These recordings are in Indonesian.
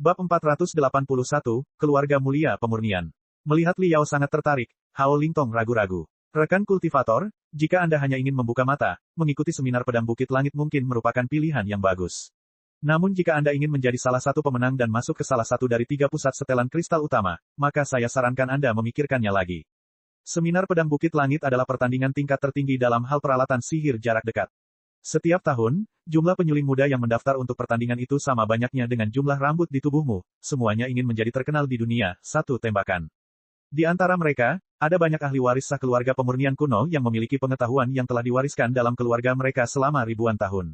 Bab 481, Keluarga Mulia Pemurnian. Melihat Liao sangat tertarik, Hao Lingtong ragu-ragu. Rekan kultivator, jika Anda hanya ingin membuka mata, mengikuti seminar pedang Bukit Langit mungkin merupakan pilihan yang bagus. Namun jika Anda ingin menjadi salah satu pemenang dan masuk ke salah satu dari 3 pusat setelan kristal utama, maka saya sarankan Anda memikirkannya lagi. Seminar pedang Bukit Langit adalah pertandingan tingkat tertinggi dalam hal peralatan sihir jarak dekat. Setiap tahun, jumlah penyuling muda yang mendaftar untuk pertandingan itu sama banyaknya dengan jumlah rambut di tubuhmu. Semuanya ingin menjadi terkenal di dunia, satu tembakan. Di antara mereka, ada banyak ahli waris sah keluarga pemurnian kuno yang memiliki pengetahuan yang telah diwariskan dalam keluarga mereka selama ribuan tahun.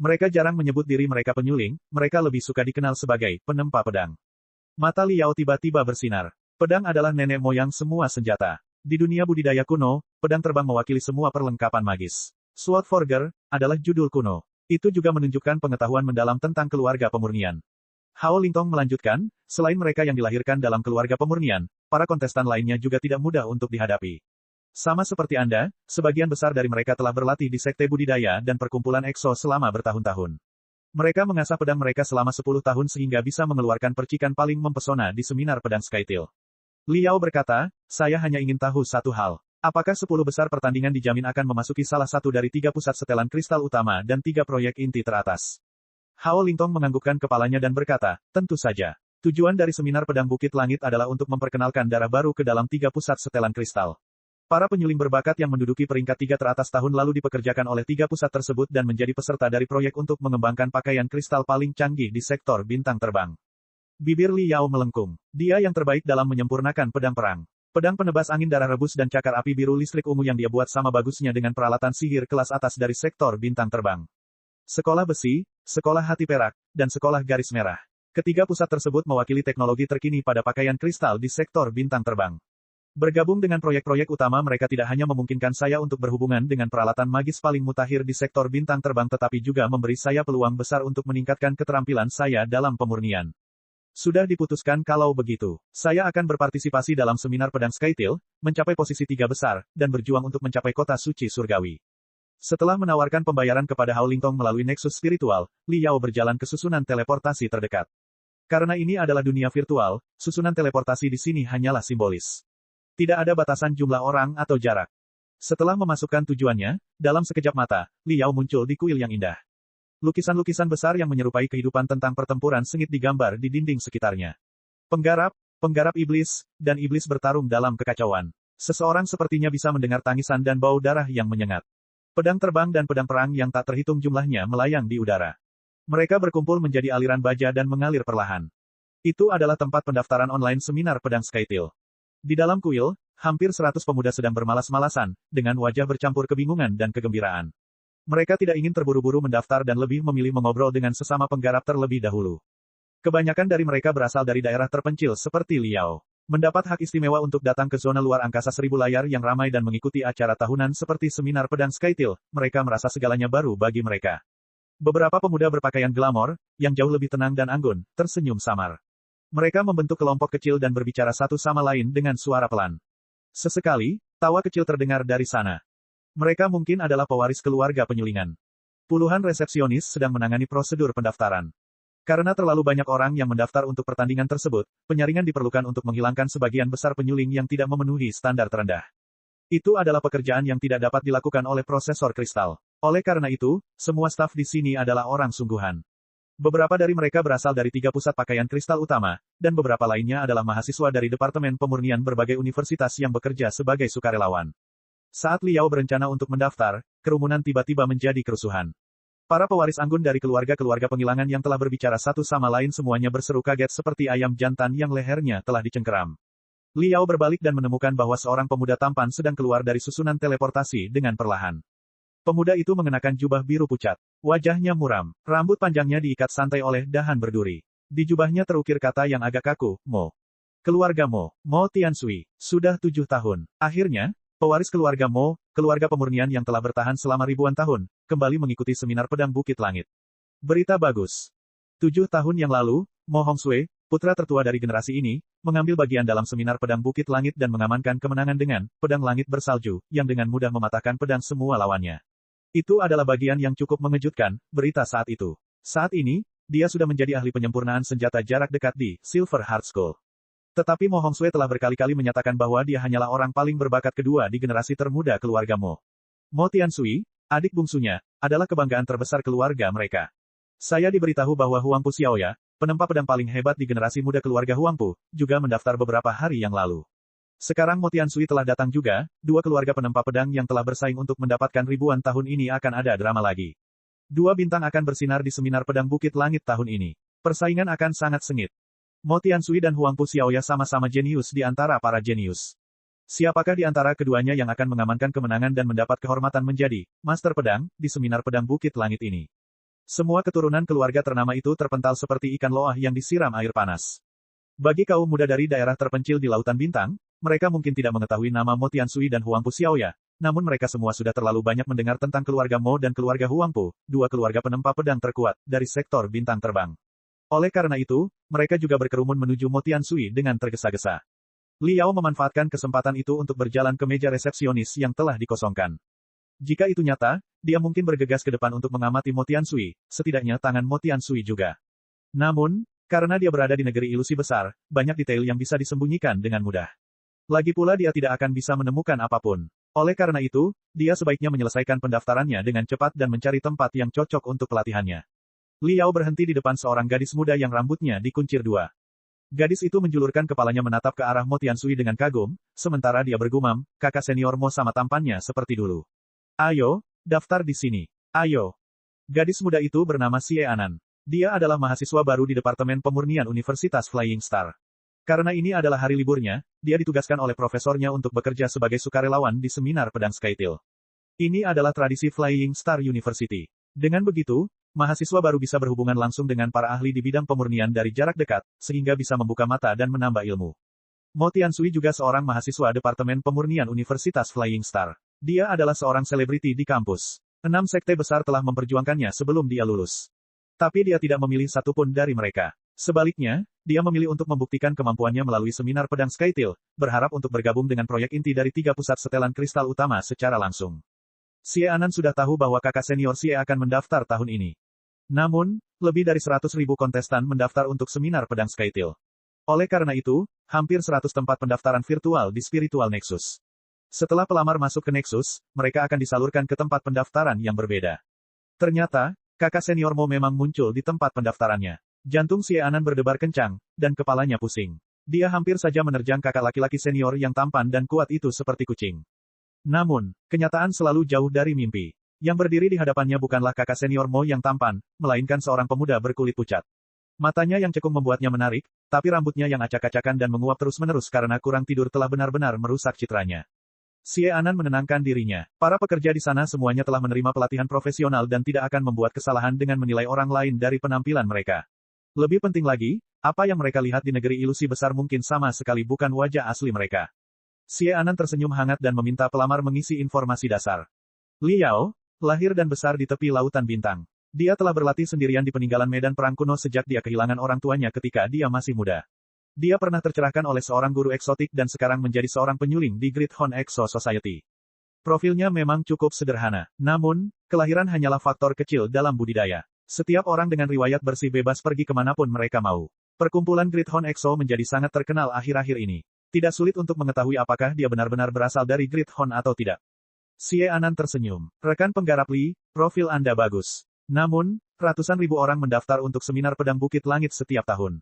Mereka jarang menyebut diri mereka penyuling, mereka lebih suka dikenal sebagai penempa pedang. Mata Liao tiba-tiba bersinar. Pedang adalah nenek moyang semua senjata. Di dunia budidaya kuno, pedang terbang mewakili semua perlengkapan magis. Swordforger adalah judul kuno. Itu juga menunjukkan pengetahuan mendalam tentang keluarga pemurnian. Hao Lingtong melanjutkan, selain mereka yang dilahirkan dalam keluarga pemurnian, para kontestan lainnya juga tidak mudah untuk dihadapi. Sama seperti Anda, sebagian besar dari mereka telah berlatih di sekte budidaya dan perkumpulan EXO selama bertahun-tahun. Mereka mengasah pedang mereka selama 10 tahun sehingga bisa mengeluarkan percikan paling mempesona di seminar pedang Skytil. Liao berkata, saya hanya ingin tahu satu hal. Apakah 10 besar pertandingan dijamin akan memasuki salah satu dari 3 pusat setelan kristal utama dan 3 proyek inti teratas? Hao Lingtong menganggukkan kepalanya dan berkata, tentu saja. Tujuan dari seminar pedang Bukit Langit adalah untuk memperkenalkan darah baru ke dalam 3 pusat setelan kristal. Para penyuling berbakat yang menduduki peringkat 3 teratas tahun lalu dipekerjakan oleh 3 pusat tersebut dan menjadi peserta dari proyek untuk mengembangkan pakaian kristal paling canggih di sektor bintang terbang. Bibir Liao melengkung. Dia yang terbaik dalam menyempurnakan pedang perang. Pedang penebas angin darah rebus dan cakar api biru listrik ungu yang dia buat sama bagusnya dengan peralatan sihir kelas atas dari sektor bintang terbang. Sekolah besi, sekolah hati perak, dan sekolah garis merah. Ketiga pusat tersebut mewakili teknologi terkini pada pakaian kristal di sektor bintang terbang. Bergabung dengan proyek-proyek utama mereka tidak hanya memungkinkan saya untuk berhubungan dengan peralatan magis paling mutakhir di sektor bintang terbang tetapi juga memberi saya peluang besar untuk meningkatkan keterampilan saya dalam pemurnian. Sudah diputuskan kalau begitu, saya akan berpartisipasi dalam seminar pedang Skytil, mencapai posisi 3 besar, dan berjuang untuk mencapai kota suci surgawi. Setelah menawarkan pembayaran kepada Hao Lingtong melalui Nexus Spiritual, Liao berjalan ke susunan teleportasi terdekat. Karena ini adalah dunia virtual, susunan teleportasi di sini hanyalah simbolis. Tidak ada batasan jumlah orang atau jarak. Setelah memasukkan tujuannya, dalam sekejap mata, Liao muncul di kuil yang indah. Lukisan-lukisan besar yang menyerupai kehidupan tentang pertempuran sengit digambar di dinding sekitarnya. Penggarap iblis, dan iblis bertarung dalam kekacauan. Seseorang sepertinya bisa mendengar tangisan dan bau darah yang menyengat. Pedang terbang dan pedang perang yang tak terhitung jumlahnya melayang di udara. Mereka berkumpul menjadi aliran baja dan mengalir perlahan. Itu adalah tempat pendaftaran online seminar pedang Skytil. Di dalam kuil, hampir 100 pemuda sedang bermalas-malasan, dengan wajah bercampur kebingungan dan kegembiraan. Mereka tidak ingin terburu-buru mendaftar dan lebih memilih mengobrol dengan sesama penggarap terlebih dahulu. Kebanyakan dari mereka berasal dari daerah terpencil seperti Liao. Mendapat hak istimewa untuk datang ke zona luar angkasa 1000 layar yang ramai dan mengikuti acara tahunan seperti seminar pedang Skytil, mereka merasa segalanya baru bagi mereka. Beberapa pemuda berpakaian glamor, yang jauh lebih tenang dan anggun, tersenyum samar. Mereka membentuk kelompok kecil dan berbicara satu sama lain dengan suara pelan. Sesekali, tawa kecil terdengar dari sana. Mereka mungkin adalah pewaris keluarga penyulingan. Puluhan resepsionis sedang menangani prosedur pendaftaran. Karena terlalu banyak orang yang mendaftar untuk pertandingan tersebut, penyaringan diperlukan untuk menghilangkan sebagian besar penyuling yang tidak memenuhi standar terendah. Itu adalah pekerjaan yang tidak dapat dilakukan oleh prosesor kristal. Oleh karena itu, semua staf di sini adalah orang sungguhan. Beberapa dari mereka berasal dari 3 pusat pakaian kristal utama, dan beberapa lainnya adalah mahasiswa dari Departemen Pemurnian berbagai universitas yang bekerja sebagai sukarelawan. Saat Liao berencana untuk mendaftar, kerumunan tiba-tiba menjadi kerusuhan. Para pewaris anggun dari keluarga-keluarga penghilangan yang telah berbicara satu sama lain semuanya berseru kaget seperti ayam jantan yang lehernya telah dicengkeram. Liao berbalik dan menemukan bahwa seorang pemuda tampan sedang keluar dari susunan teleportasi dengan perlahan. Pemuda itu mengenakan jubah biru pucat. Wajahnya muram. Rambut panjangnya diikat santai oleh dahan berduri. Di jubahnya terukir kata yang agak kaku, Mo. Keluarga Mo, Mo Tianshui, sudah 7 tahun. Akhirnya, pewaris keluarga Mo, keluarga pemurnian yang telah bertahan selama ribuan tahun, kembali mengikuti seminar pedang Bukit Langit. Berita bagus. 7 tahun yang lalu, Mo Hongsui, putra tertua dari generasi ini, mengambil bagian dalam seminar pedang Bukit Langit dan mengamankan kemenangan dengan pedang langit bersalju, yang dengan mudah mematahkan pedang semua lawannya. Itu adalah bagian yang cukup mengejutkan, berita saat itu. Saat ini, dia sudah menjadi ahli penyempurnaan senjata jarak dekat di Silver Heart School. Tetapi Mo Hongsue telah berkali-kali menyatakan bahwa dia hanyalah orang paling berbakat kedua di generasi termuda keluarga Mo. Mo Tiansui, adik bungsunya, adalah kebanggaan terbesar keluarga mereka. Saya diberitahu bahwa Huangpu Xiaoya, penempa pedang paling hebat di generasi muda keluarga Huangpu, juga mendaftar beberapa hari yang lalu. Sekarang Mo Tiansui telah datang juga, dua keluarga penempa pedang yang telah bersaing untuk mendapatkan ribuan tahun ini akan ada drama lagi. Dua bintang akan bersinar di seminar pedang Bukit Langit tahun ini. Persaingan akan sangat sengit. Mo Tiansui dan Huangpu Xiaoya sama-sama jenius di antara para jenius. Siapakah di antara keduanya yang akan mengamankan kemenangan dan mendapat kehormatan menjadi Master Pedang di seminar pedang Bukit Langit ini? Semua keturunan keluarga ternama itu terpental seperti ikan loah yang disiram air panas. Bagi kaum muda dari daerah terpencil di Lautan Bintang, mereka mungkin tidak mengetahui nama Mo Tiansui dan Huangpu Xiaoya, namun mereka semua sudah terlalu banyak mendengar tentang keluarga Mo dan keluarga Huangpu, dua keluarga penempa pedang terkuat dari sektor bintang terbang. Oleh karena itu, mereka juga berkerumun menuju Mo Tiansui dengan tergesa-gesa. Liao memanfaatkan kesempatan itu untuk berjalan ke meja resepsionis yang telah dikosongkan. Jika itu nyata, dia mungkin bergegas ke depan untuk mengamati Mo Tiansui, setidaknya tangan Mo Tiansui juga. Namun, karena dia berada di negeri ilusi besar, banyak detail yang bisa disembunyikan dengan mudah. Lagi pula dia tidak akan bisa menemukan apapun. Oleh karena itu, dia sebaiknya menyelesaikan pendaftarannya dengan cepat dan mencari tempat yang cocok untuk pelatihannya. Liao berhenti di depan seorang gadis muda yang rambutnya dikuncir dua. Gadis itu menjulurkan kepalanya menatap ke arah Mo Tiansui dengan kagum, sementara dia bergumam, kakak senior Mo sama tampannya seperti dulu. Ayo, daftar di sini. Ayo. Gadis muda itu bernama Xie Anan. Dia adalah mahasiswa baru di Departemen Pemurnian Universitas Flying Star. Karena ini adalah hari liburnya, dia ditugaskan oleh profesornya untuk bekerja sebagai sukarelawan di seminar pedang Skytil. Ini adalah tradisi Flying Star University. Dengan begitu, mahasiswa baru bisa berhubungan langsung dengan para ahli di bidang pemurnian dari jarak dekat, sehingga bisa membuka mata dan menambah ilmu. Mo Tiansui juga seorang mahasiswa Departemen Pemurnian Universitas Flying Star. Dia adalah seorang selebriti di kampus. 6 sekte besar telah memperjuangkannya sebelum dia lulus. Tapi dia tidak memilih satupun dari mereka. Sebaliknya, dia memilih untuk membuktikan kemampuannya melalui seminar pedang Skytil, berharap untuk bergabung dengan proyek inti dari 3 pusat setelan kristal utama secara langsung. Xie Anan sudah tahu bahwa kakak senior Xie akan mendaftar tahun ini. Namun, lebih dari 100.000 kontestan mendaftar untuk seminar pedang Skytil. Oleh karena itu, hampir 100 tempat pendaftaran virtual di Spiritual Nexus. Setelah pelamar masuk ke Nexus, mereka akan disalurkan ke tempat pendaftaran yang berbeda. Ternyata, kakak senior Mo memang muncul di tempat pendaftarannya. Jantung Xie Anan berdebar kencang, dan kepalanya pusing. Dia hampir saja menerjang kakak laki-laki senior yang tampan dan kuat itu seperti kucing. Namun, kenyataan selalu jauh dari mimpi. Yang berdiri di hadapannya bukanlah kakak senior Mo yang tampan, melainkan seorang pemuda berkulit pucat. Matanya yang cekung membuatnya menarik, tapi rambutnya yang acak-acakan dan menguap terus-menerus karena kurang tidur telah benar-benar merusak citranya. Xie Anan menenangkan dirinya. Para pekerja di sana semuanya telah menerima pelatihan profesional dan tidak akan membuat kesalahan dengan menilai orang lain dari penampilan mereka. Lebih penting lagi, apa yang mereka lihat di negeri ilusi besar mungkin sama sekali bukan wajah asli mereka. Xie Anan tersenyum hangat dan meminta pelamar mengisi informasi dasar. Liao, lahir dan besar di tepi Lautan Bintang. Dia telah berlatih sendirian di peninggalan medan perang kuno sejak dia kehilangan orang tuanya ketika dia masih muda. Dia pernah tercerahkan oleh seorang guru eksotik dan sekarang menjadi seorang penyuling di Great Horn Exo Society. Profilnya memang cukup sederhana. Namun, kelahiran hanyalah faktor kecil dalam budidaya. Setiap orang dengan riwayat bersih bebas pergi kemanapun mereka mau. Perkumpulan Great Horn Exo menjadi sangat terkenal akhir-akhir ini. Tidak sulit untuk mengetahui apakah dia benar-benar berasal dari Great Horn atau tidak. Xie Anan tersenyum. Rekan penggarap Li, profil Anda bagus. Namun, ratusan ribu orang mendaftar untuk seminar pedang Bukit Langit setiap tahun.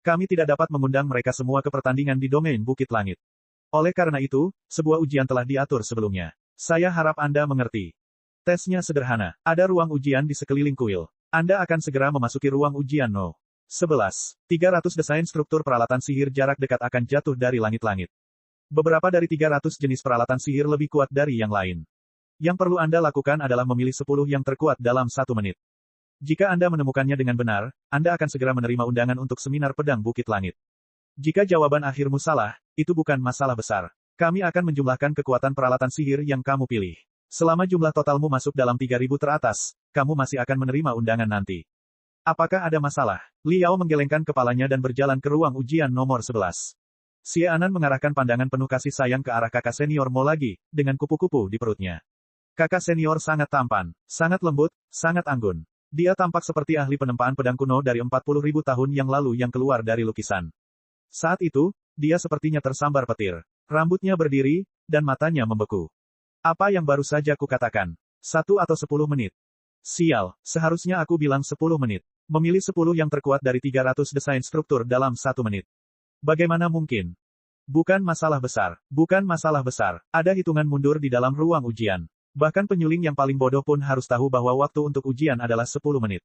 Kami tidak dapat mengundang mereka semua ke pertandingan di domain Bukit Langit. Oleh karena itu, sebuah ujian telah diatur sebelumnya. Saya harap Anda mengerti. Tesnya sederhana. Ada ruang ujian di sekeliling kuil. Anda akan segera memasuki ruang ujian No. 11. 300 desain struktur peralatan sihir jarak dekat akan jatuh dari langit-langit. Beberapa dari 300 jenis peralatan sihir lebih kuat dari yang lain. Yang perlu Anda lakukan adalah memilih 10 yang terkuat dalam 1 menit. Jika Anda menemukannya dengan benar, Anda akan segera menerima undangan untuk seminar pedang Bukit Langit. Jika jawaban akhirmu salah, itu bukan masalah besar. Kami akan menjumlahkan kekuatan peralatan sihir yang kamu pilih. Selama jumlah totalmu masuk dalam 3.000 teratas, kamu masih akan menerima undangan nanti. Apakah ada masalah? Liao menggelengkan kepalanya dan berjalan ke ruang ujian nomor 11. Xie Anan mengarahkan pandangan penuh kasih sayang ke arah kakak senior Mo lagi, dengan kupu-kupu di perutnya. Kakak senior sangat tampan, sangat lembut, sangat anggun. Dia tampak seperti ahli penempaan pedang kuno dari 40.000 tahun yang lalu yang keluar dari lukisan. Saat itu, dia sepertinya tersambar petir. Rambutnya berdiri, dan matanya membeku. Apa yang baru saja kukatakan? 1 atau 10 menit? Sial, seharusnya aku bilang 10 menit. Memilih 10 yang terkuat dari 300 desain struktur dalam 1 menit. Bagaimana mungkin? Bukan masalah besar. Bukan masalah besar. Ada hitungan mundur di dalam ruang ujian. Bahkan penyuling yang paling bodoh pun harus tahu bahwa waktu untuk ujian adalah 10 menit.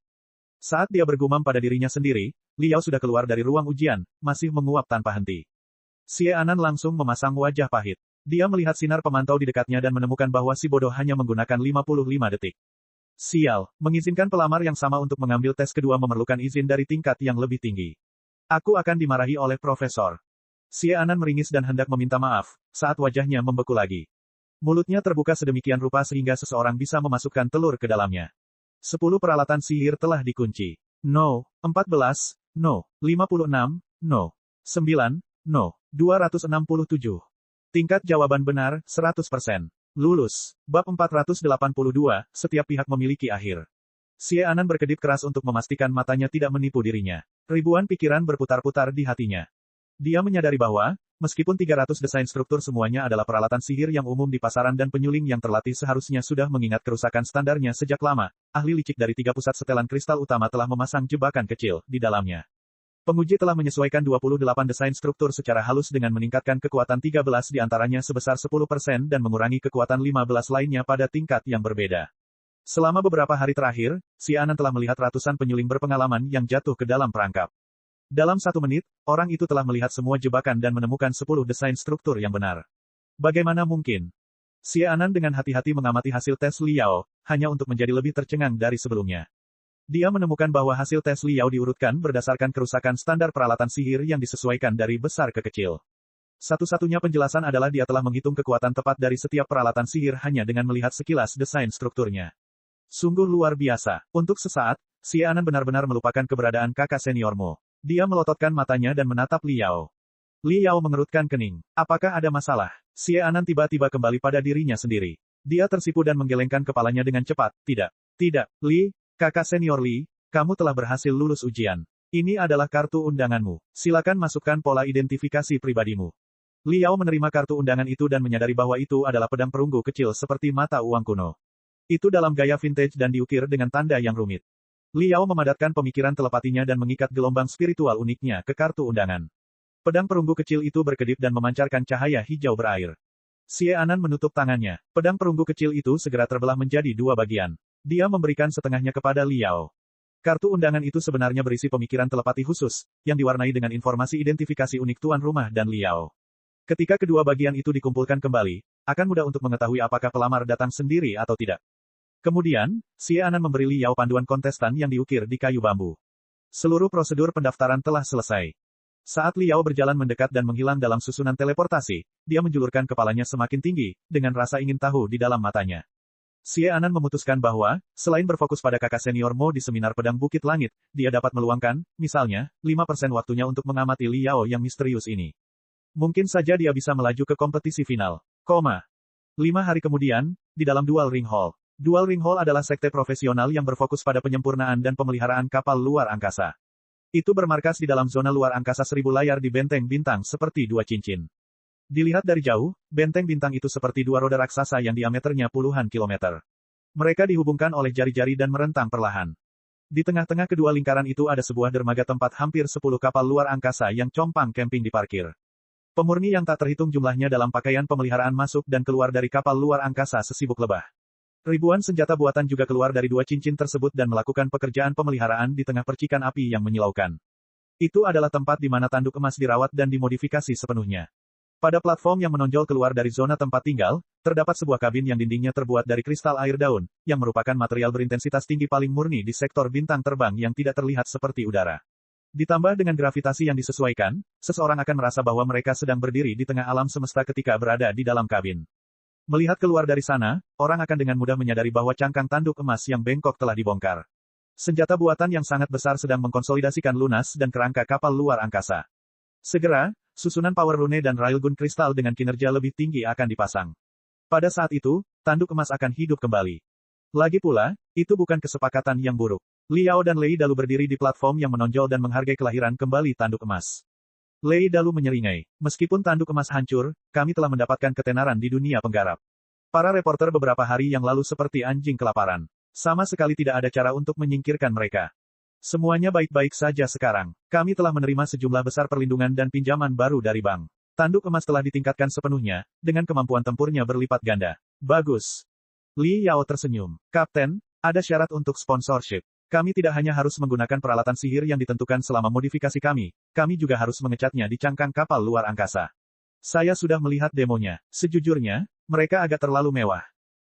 Saat dia bergumam pada dirinya sendiri, Liao sudah keluar dari ruang ujian, masih menguap tanpa henti. Xie Anan langsung memasang wajah pahit. Dia melihat sinar pemantau di dekatnya dan menemukan bahwa si bodoh hanya menggunakan 55 detik. Sial, mengizinkan pelamar yang sama untuk mengambil tes kedua memerlukan izin dari tingkat yang lebih tinggi. Aku akan dimarahi oleh profesor. Xie Anan meringis dan hendak meminta maaf, saat wajahnya membeku lagi. Mulutnya terbuka sedemikian rupa sehingga seseorang bisa memasukkan telur ke dalamnya. 10 peralatan sihir telah dikunci. No, 14, no, 56, no, 9, no, 267. Tingkat jawaban benar, 100%. Lulus. Bab 482, setiap pihak memiliki akhir. Xie Anan berkedip keras untuk memastikan matanya tidak menipu dirinya. Ribuan pikiran berputar-putar di hatinya. Dia menyadari bahwa, meskipun 300 desain struktur semuanya adalah peralatan sihir yang umum di pasaran dan penyuling yang terlatih seharusnya sudah mengingat kerusakan standarnya sejak lama, ahli licik dari 3 pusat setelan kristal utama telah memasang jebakan kecil di dalamnya. Penguji telah menyesuaikan 28 desain struktur secara halus dengan meningkatkan kekuatan 13 di antaranya sebesar 10% dan mengurangi kekuatan 15 lainnya pada tingkat yang berbeda. Selama beberapa hari terakhir, Xie Anan telah melihat ratusan penyuling berpengalaman yang jatuh ke dalam perangkap. Dalam 1 menit, orang itu telah melihat semua jebakan dan menemukan 10 desain struktur yang benar. Bagaimana mungkin? Xie Anan dengan hati-hati mengamati hasil tes Liao, hanya untuk menjadi lebih tercengang dari sebelumnya. Dia menemukan bahwa hasil tes Liao diurutkan berdasarkan kerusakan standar peralatan sihir yang disesuaikan dari besar ke kecil. Satu-satunya penjelasan adalah dia telah menghitung kekuatan tepat dari setiap peralatan sihir hanya dengan melihat sekilas desain strukturnya. Sungguh luar biasa. Untuk sesaat, Xie Anan benar-benar melupakan keberadaan kakak senior Mo. Dia melototkan matanya dan menatap Liao. Liao mengerutkan kening. Apakah ada masalah? Xie Anan tiba-tiba kembali pada dirinya sendiri. Dia tersipu dan menggelengkan kepalanya dengan cepat. Tidak. Tidak, Li, kakak senior Li, kamu telah berhasil lulus ujian. Ini adalah kartu undanganmu. Silakan masukkan pola identifikasi pribadimu. Liao menerima kartu undangan itu dan menyadari bahwa itu adalah pedang perunggu kecil seperti mata uang kuno. Itu dalam gaya vintage dan diukir dengan tanda yang rumit. Liao memadatkan pemikiran telepatinya dan mengikat gelombang spiritual uniknya ke kartu undangan. Pedang perunggu kecil itu berkedip dan memancarkan cahaya hijau berair. Xie Anan menutup tangannya. Pedang perunggu kecil itu segera terbelah menjadi 2 bagian. Dia memberikan setengahnya kepada Liao. Kartu undangan itu sebenarnya berisi pemikiran telepati khusus, yang diwarnai dengan informasi identifikasi unik tuan rumah dan Liao. Ketika kedua bagian itu dikumpulkan kembali, akan mudah untuk mengetahui apakah pelamar datang sendiri atau tidak. Kemudian, Xie Anan memberi Liao panduan kontestan yang diukir di kayu bambu. Seluruh prosedur pendaftaran telah selesai. Saat Liao berjalan mendekat dan menghilang dalam susunan teleportasi, dia menjulurkan kepalanya semakin tinggi, dengan rasa ingin tahu di dalam matanya. Xie Anan memutuskan bahwa, selain berfokus pada kakak senior Mo di seminar pedang Bukit Langit, dia dapat meluangkan, misalnya, 5% waktunya untuk mengamati Liao yang misterius ini. Mungkin saja dia bisa melaju ke kompetisi final. 5 hari kemudian, di dalam Dual Ring Hall. Dual Ring Hall adalah sekte profesional yang berfokus pada penyempurnaan dan pemeliharaan kapal luar angkasa. Itu bermarkas di dalam zona luar angkasa 1000 layar di benteng bintang seperti 2 cincin. Dilihat dari jauh, benteng bintang itu seperti 2 roda raksasa yang diameternya puluhan kilometer. Mereka dihubungkan oleh jari-jari dan merentang perlahan. Di tengah-tengah kedua lingkaran itu ada sebuah dermaga tempat hampir 10 kapal luar angkasa yang compang camping diparkir. Pemurni yang tak terhitung jumlahnya dalam pakaian pemeliharaan masuk dan keluar dari kapal luar angkasa sesibuk lebah. Ribuan senjata buatan juga keluar dari 2 cincin tersebut dan melakukan pekerjaan pemeliharaan di tengah percikan api yang menyilaukan. Itu adalah tempat di mana tanduk emas dirawat dan dimodifikasi sepenuhnya. Pada platform yang menonjol keluar dari zona tempat tinggal, terdapat sebuah kabin yang dindingnya terbuat dari kristal air daun, yang merupakan material berintensitas tinggi paling murni di sektor bintang terbang yang tidak terlihat seperti udara. Ditambah dengan gravitasi yang disesuaikan, seseorang akan merasa bahwa mereka sedang berdiri di tengah alam semesta ketika berada di dalam kabin. Melihat keluar dari sana, orang akan dengan mudah menyadari bahwa cangkang tanduk emas yang bengkok telah dibongkar. Senjata buatan yang sangat besar sedang mengkonsolidasikan lunas dan kerangka kapal luar angkasa. Segera, susunan power rune dan railgun kristal dengan kinerja lebih tinggi akan dipasang. Pada saat itu, tanduk emas akan hidup kembali. Lagi pula, itu bukan kesepakatan yang buruk. Liao dan Lei Dalu berdiri di platform yang menonjol dan menghargai kelahiran kembali tanduk emas. Lei Dalu menyeringai. Meskipun tanduk emas hancur, kami telah mendapatkan ketenaran di dunia penggarap. Para reporter beberapa hari yang lalu seperti anjing kelaparan. Sama sekali tidak ada cara untuk menyingkirkan mereka. Semuanya baik-baik saja sekarang. Kami telah menerima sejumlah besar perlindungan dan pinjaman baru dari bank. Tanduk emas telah ditingkatkan sepenuhnya, dengan kemampuan tempurnya berlipat ganda. Bagus. Li Yao tersenyum. Kapten, ada syarat untuk sponsorship. Kami tidak hanya harus menggunakan peralatan sihir yang ditentukan selama modifikasi kami juga harus mengecatnya di cangkang kapal luar angkasa. Saya sudah melihat demonya. Sejujurnya, mereka agak terlalu mewah.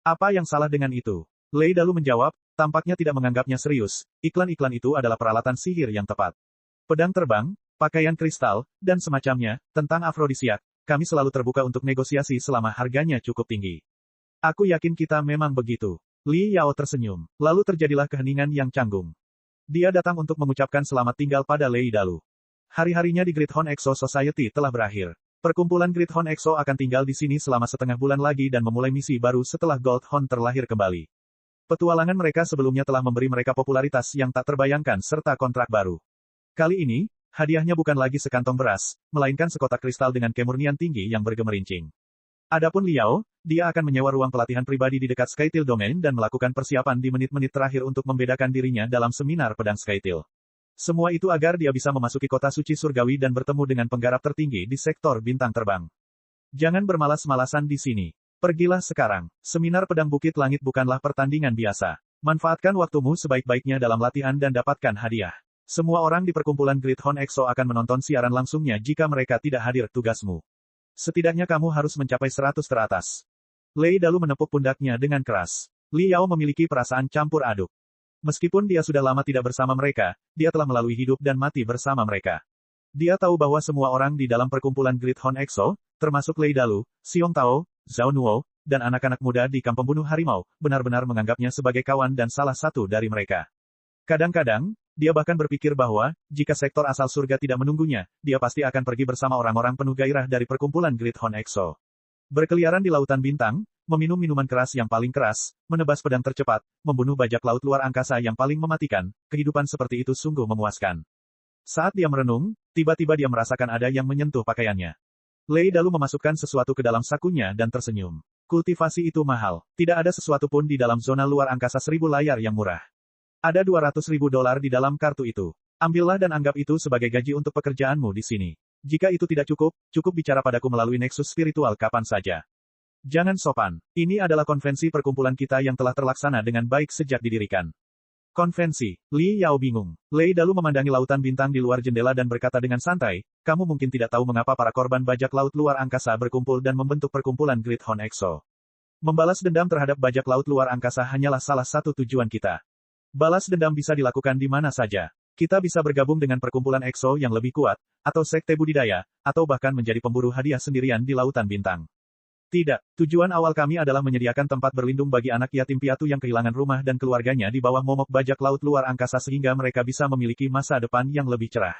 Apa yang salah dengan itu? Lei Dalu menjawab, tampaknya tidak menganggapnya serius. Iklan-iklan itu adalah peralatan sihir yang tepat. Pedang terbang, pakaian kristal, dan semacamnya, tentang afrodisiak, kami selalu terbuka untuk negosiasi selama harganya cukup tinggi. Aku yakin kita memang begitu. Li Yao tersenyum. Lalu terjadilah keheningan yang canggung. Dia datang untuk mengucapkan selamat tinggal pada Lei Dalu. Hari-harinya di Great Horn Exo Society telah berakhir. Perkumpulan Great Horn Exo akan tinggal di sini selama setengah bulan lagi dan memulai misi baru setelah Gold Horn terlahir kembali. Petualangan mereka sebelumnya telah memberi mereka popularitas yang tak terbayangkan serta kontrak baru. Kali ini, hadiahnya bukan lagi sekantong beras, melainkan sekotak kristal dengan kemurnian tinggi yang bergemerincing. Adapun Liao, dia akan menyewa ruang pelatihan pribadi di dekat Skytil Domain dan melakukan persiapan di menit-menit terakhir untuk membedakan dirinya dalam seminar pedang Skytil. Semua itu agar dia bisa memasuki kota suci surgawi dan bertemu dengan penggarap tertinggi di sektor bintang terbang. Jangan bermalas-malasan di sini. Pergilah sekarang. Seminar pedang Bukit Langit bukanlah pertandingan biasa. Manfaatkan waktumu sebaik-baiknya dalam latihan dan dapatkan hadiah. Semua orang di perkumpulan Great Horn Exo akan menonton siaran langsungnya jika mereka tidak hadir tugasmu. Setidaknya kamu harus mencapai 100 teratas. Lei Dalu menepuk pundaknya dengan keras. Li Yao memiliki perasaan campur aduk. Meskipun dia sudah lama tidak bersama mereka, dia telah melalui hidup dan mati bersama mereka. Dia tahu bahwa semua orang di dalam perkumpulan Great Horn Exo, termasuk Lei Dalu, Xiong Tao, Zhao Nuo, dan anak-anak muda di kamp pembunuh harimau, benar-benar menganggapnya sebagai kawan dan salah satu dari mereka. Kadang-kadang, dia bahkan berpikir bahwa, jika sektor asal surga tidak menunggunya, dia pasti akan pergi bersama orang-orang penuh gairah dari perkumpulan Great Horn Exo. Berkeliaran di lautan bintang, meminum minuman keras yang paling keras, menebas pedang tercepat, membunuh bajak laut luar angkasa yang paling mematikan, kehidupan seperti itu sungguh memuaskan. Saat dia merenung, tiba-tiba dia merasakan ada yang menyentuh pakaiannya. Lei Dalu memasukkan sesuatu ke dalam sakunya dan tersenyum. Kultivasi itu mahal. Tidak ada sesuatu pun di dalam zona luar angkasa 1000 layar yang murah. Ada $200.000 di dalam kartu itu. Ambillah dan anggap itu sebagai gaji untuk pekerjaanmu di sini. Jika itu tidak cukup, cukup bicara padaku melalui Nexus spiritual kapan saja. Jangan sopan. Ini adalah konvensi perkumpulan kita yang telah terlaksana dengan baik sejak didirikan. Konvensi. Li Yao bingung. Lei Dalu memandangi lautan bintang di luar jendela dan berkata dengan santai, kamu mungkin tidak tahu mengapa para korban bajak laut luar angkasa berkumpul dan membentuk perkumpulan Great Horn Exo. Membalas dendam terhadap bajak laut luar angkasa hanyalah salah satu tujuan kita. Balas dendam bisa dilakukan di mana saja. Kita bisa bergabung dengan perkumpulan EXO yang lebih kuat, atau sekte budidaya, atau bahkan menjadi pemburu hadiah sendirian di lautan bintang. Tidak, tujuan awal kami adalah menyediakan tempat berlindung bagi anak yatim piatu yang kehilangan rumah dan keluarganya di bawah momok bajak laut luar angkasa sehingga mereka bisa memiliki masa depan yang lebih cerah.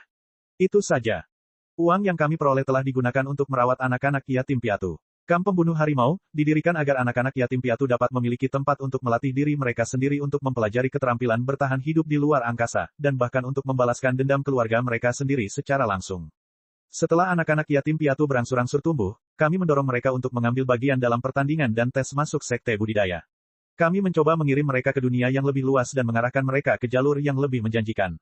Itu saja. Uang yang kami peroleh telah digunakan untuk merawat anak-anak yatim piatu. Kamp pembunuh harimau, didirikan agar anak-anak yatim piatu dapat memiliki tempat untuk melatih diri mereka sendiri untuk mempelajari keterampilan bertahan hidup di luar angkasa, dan bahkan untuk membalaskan dendam keluarga mereka sendiri secara langsung. Setelah anak-anak yatim piatu berangsur-angsur tumbuh, kami mendorong mereka untuk mengambil bagian dalam pertandingan dan tes masuk sekte budidaya. Kami mencoba mengirim mereka ke dunia yang lebih luas dan mengarahkan mereka ke jalur yang lebih menjanjikan.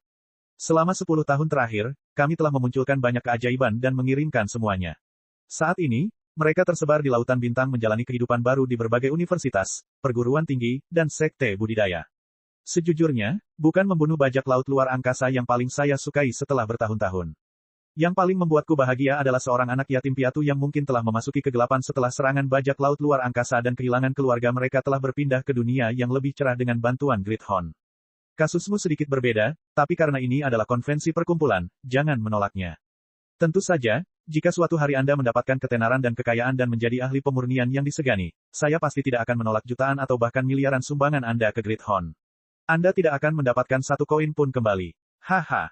Selama 10 tahun terakhir, kami telah memunculkan banyak keajaiban dan mengirimkan semuanya. Saat ini, mereka tersebar di lautan bintang menjalani kehidupan baru di berbagai universitas, perguruan tinggi, dan sekte budidaya. Sejujurnya, bukan membunuh bajak laut luar angkasa yang paling saya sukai setelah bertahun-tahun. Yang paling membuatku bahagia adalah seorang anak yatim piatu yang mungkin telah memasuki kegelapan setelah serangan bajak laut luar angkasa dan kehilangan keluarga mereka telah berpindah ke dunia yang lebih cerah dengan bantuan Great Horn. Kasusmu sedikit berbeda, tapi karena ini adalah konvensi perkumpulan, jangan menolaknya. Tentu saja, jika suatu hari Anda mendapatkan ketenaran dan kekayaan dan menjadi ahli pemurnian yang disegani, saya pasti tidak akan menolak jutaan atau bahkan miliaran sumbangan Anda ke Great Horn. Anda tidak akan mendapatkan satu koin pun kembali. Haha.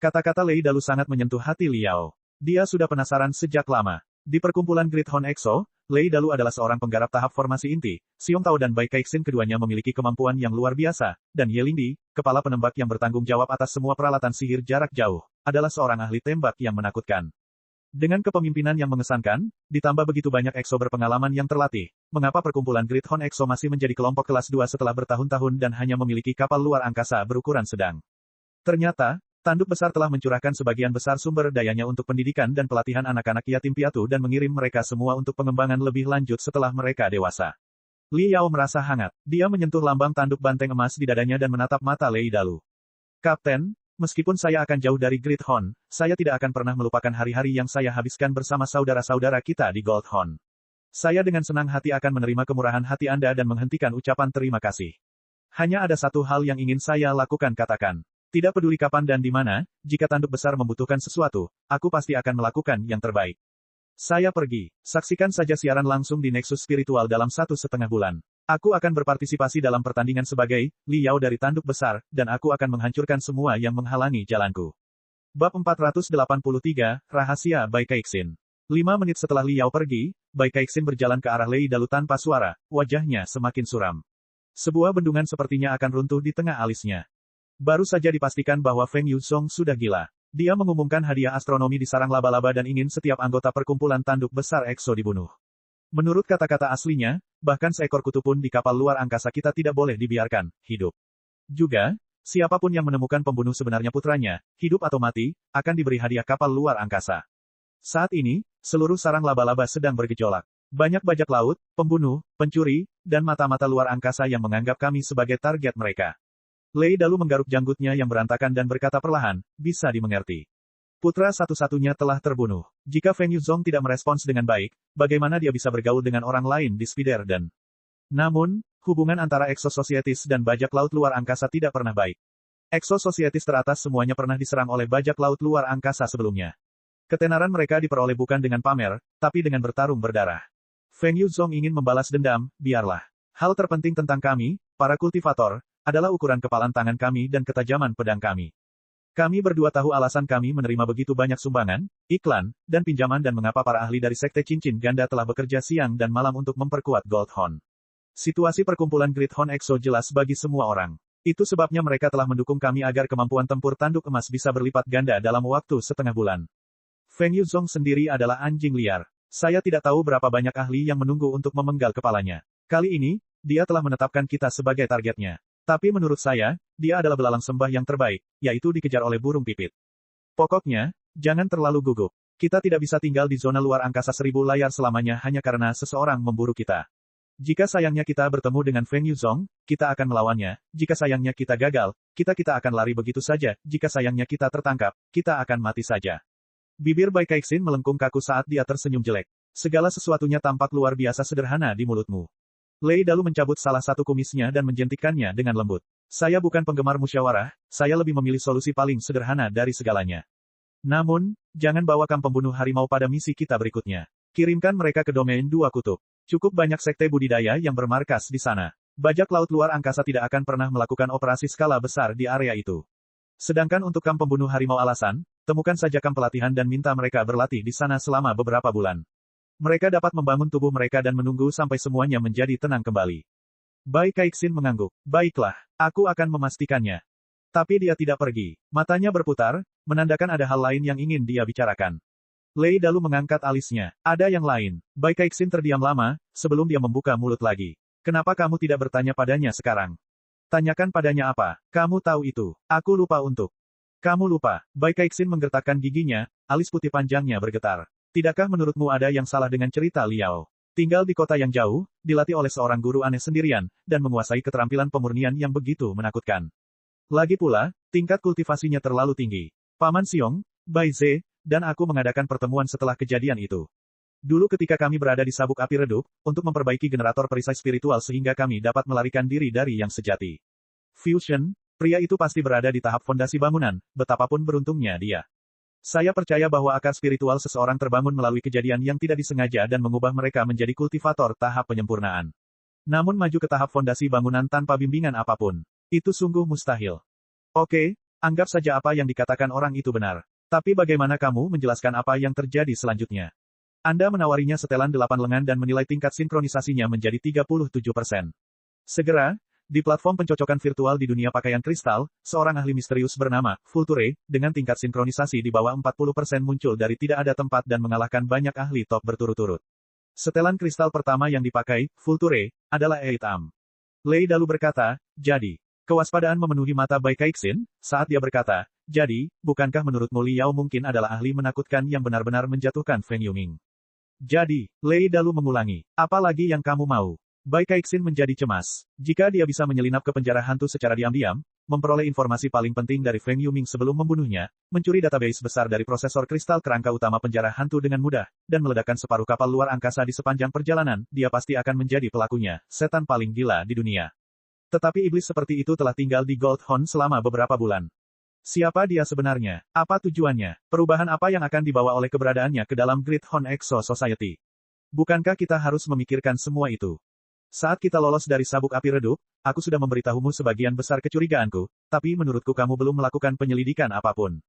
Kata-kata Lei Dalu sangat menyentuh hati Liao. Dia sudah penasaran sejak lama. Di perkumpulan Great Horn EXO, Lei Dalu adalah seorang penggarap tahap formasi inti. Xiong Tao dan Bai Keixin keduanya memiliki kemampuan yang luar biasa, dan Ye Lingdi, kepala penembak yang bertanggung jawab atas semua peralatan sihir jarak jauh, adalah seorang ahli tembak yang menakutkan. Dengan kepemimpinan yang mengesankan, ditambah begitu banyak EXO berpengalaman yang terlatih, mengapa perkumpulan Great Horn EXO masih menjadi kelompok kelas 2 setelah bertahun-tahun dan hanya memiliki kapal luar angkasa berukuran sedang? Ternyata, tanduk besar telah mencurahkan sebagian besar sumber dayanya untuk pendidikan dan pelatihan anak-anak yatim piatu dan mengirim mereka semua untuk pengembangan lebih lanjut setelah mereka dewasa. Li Yao merasa hangat. Dia menyentuh lambang tanduk banteng emas di dadanya dan menatap mata Lei Dalu. Kapten, meskipun saya akan jauh dari Great Horn, saya tidak akan pernah melupakan hari-hari yang saya habiskan bersama saudara-saudara kita di Gold Horn. Saya dengan senang hati akan menerima kemurahan hati Anda dan menghentikan ucapan terima kasih. Hanya ada satu hal yang ingin saya lakukan, katakan. Tidak peduli kapan dan di mana, jika tanduk besar membutuhkan sesuatu, aku pasti akan melakukan yang terbaik. Saya pergi. Saksikan saja siaran langsung di Nexus Spiritual dalam 1,5 bulan. Aku akan berpartisipasi dalam pertandingan sebagai Li Yao dari tanduk besar, dan aku akan menghancurkan semua yang menghalangi jalanku. Bab 483, Rahasia Bai Keixin. 5 menit setelah Li Yao pergi, Bai Keixin berjalan ke arah Lei Dalu tanpa suara, wajahnya semakin suram. Sebuah bendungan sepertinya akan runtuh di tengah alisnya. Baru saja dipastikan bahwa Feng Yuzhong sudah gila. Dia mengumumkan hadiah astronomi di sarang laba-laba dan ingin setiap anggota perkumpulan tanduk besar EXO dibunuh. Menurut kata-kata aslinya, bahkan seekor kutu pun di kapal luar angkasa kita tidak boleh dibiarkan hidup. Juga, siapapun yang menemukan pembunuh sebenarnya putranya, hidup atau mati, akan diberi hadiah kapal luar angkasa. Saat ini, seluruh sarang laba-laba sedang bergejolak. Banyak bajak laut, pembunuh, pencuri, dan mata-mata luar angkasa yang menganggap kami sebagai target mereka. Lei Dalu menggaruk janggutnya yang berantakan dan berkata perlahan, bisa dimengerti. Putra satu-satunya telah terbunuh. Jika Feng Yuzhong tidak merespons dengan baik, bagaimana dia bisa bergaul dengan orang lain di Spiderden? Namun, hubungan antara Exo Societies dan bajak laut luar angkasa tidak pernah baik. Exo Societies teratas semuanya pernah diserang oleh bajak laut luar angkasa sebelumnya. Ketenaran mereka diperoleh bukan dengan pamer, tapi dengan bertarung berdarah. Feng Yuzhong ingin membalas dendam, biarlah. Hal terpenting tentang kami, para kultivator, adalah ukuran kepalan tangan kami dan ketajaman pedang kami. Kami berdua tahu alasan kami menerima begitu banyak sumbangan, iklan, dan pinjaman dan mengapa para ahli dari Sekte Cincin Ganda telah bekerja siang dan malam untuk memperkuat Gold Horn. Situasi perkumpulan Great Horn EXO jelas bagi semua orang. Itu sebabnya mereka telah mendukung kami agar kemampuan tempur tanduk emas bisa berlipat ganda dalam waktu setengah bulan. Feng Yuzhong sendiri adalah anjing liar. Saya tidak tahu berapa banyak ahli yang menunggu untuk memenggal kepalanya. Kali ini, dia telah menetapkan kita sebagai targetnya. Tapi menurut saya, dia adalah belalang sembah yang terbaik, yaitu dikejar oleh burung pipit. Pokoknya, jangan terlalu gugup. Kita tidak bisa tinggal di zona luar angkasa 1000 layar selamanya hanya karena seseorang memburu kita. Jika sayangnya kita bertemu dengan Feng Yuzhong, kita akan melawannya. Jika sayangnya kita gagal, kita akan lari begitu saja. Jika sayangnya kita tertangkap, kita akan mati saja. Bibir Bai Keixin melengkung kaku saat dia tersenyum jelek. Segala sesuatunya tampak luar biasa sederhana di mulutmu. Lei Dalu mencabut salah satu kumisnya dan menjentikkannya dengan lembut. Saya bukan penggemar musyawarah, saya lebih memilih solusi paling sederhana dari segalanya. Namun, jangan bawakan pembunuh harimau pada misi kita berikutnya. Kirimkan mereka ke domain 2 kutub. Cukup banyak sekte budidaya yang bermarkas di sana. Bajak laut luar angkasa tidak akan pernah melakukan operasi skala besar di area itu. Sedangkan untuk kamp pembunuh harimau alasan, temukan saja kamp pelatihan dan minta mereka berlatih di sana selama beberapa bulan. Mereka dapat membangun tubuh mereka dan menunggu sampai semuanya menjadi tenang kembali. Bai Keixin mengangguk. Baiklah, aku akan memastikannya. Tapi dia tidak pergi. Matanya berputar, menandakan ada hal lain yang ingin dia bicarakan. Lei Dalu mengangkat alisnya. Ada yang lain. Bai Keixin terdiam lama, sebelum dia membuka mulut lagi. Kenapa kamu tidak bertanya padanya sekarang? Tanyakan padanya apa. Kamu tahu itu. Aku lupa untuk. Kamu lupa. Bai Keixin menggertakkan giginya, alis putih panjangnya bergetar. Tidakkah menurutmu ada yang salah dengan cerita Liao? Tinggal di kota yang jauh, dilatih oleh seorang guru aneh sendirian, dan menguasai keterampilan pemurnian yang begitu menakutkan. Lagi pula, tingkat kultivasinya terlalu tinggi. Paman Xiong, Bai Ze, dan aku mengadakan pertemuan setelah kejadian itu. Dulu ketika kami berada di sabuk api redup, untuk memperbaiki generator perisai spiritual sehingga kami dapat melarikan diri dari yang sejati. Fusion, pria itu pasti berada di tahap fondasi bangunan, betapapun beruntungnya dia. Saya percaya bahwa akar spiritual seseorang terbangun melalui kejadian yang tidak disengaja dan mengubah mereka menjadi kultivator tahap penyempurnaan. Namun maju ke tahap fondasi bangunan tanpa bimbingan apapun. Itu sungguh mustahil. Oke, anggap saja apa yang dikatakan orang itu benar. Tapi bagaimana kamu menjelaskan apa yang terjadi selanjutnya? Anda menawarinya setelan 8 lengan dan menilai tingkat sinkronisasinya menjadi 37%. Segera, di platform pencocokan virtual di dunia pakaian kristal, seorang ahli misterius bernama Vulture, dengan tingkat sinkronisasi di bawah 40% muncul dari tidak ada tempat dan mengalahkan banyak ahli top berturut-turut. Setelan kristal pertama yang dipakai, Vulture, adalah 8am. Lei Dalu berkata, jadi. Kewaspadaan memenuhi mata Bai Keixin, saat dia berkata, jadi, bukankah menurutmu Li Yao mungkin adalah ahli menakutkan yang benar-benar menjatuhkan Feng Yuming? Jadi, Lei Dalu mengulangi, apa lagi yang kamu mau? Bai Keixin menjadi cemas. Jika dia bisa menyelinap ke penjara hantu secara diam-diam, memperoleh informasi paling penting dari Feng Yuming sebelum membunuhnya, mencuri database besar dari prosesor kristal kerangka utama penjara hantu dengan mudah, dan meledakkan separuh kapal luar angkasa di sepanjang perjalanan, dia pasti akan menjadi pelakunya, setan paling gila di dunia. Tetapi iblis seperti itu telah tinggal di Gold Horn selama beberapa bulan. Siapa dia sebenarnya? Apa tujuannya? Perubahan apa yang akan dibawa oleh keberadaannya ke dalam Great Horn Exo Society? Bukankah kita harus memikirkan semua itu? Saat kita lolos dari sabuk api redup, aku sudah memberitahumu sebagian besar kecurigaanku, tapi menurutku kamu belum melakukan penyelidikan apapun.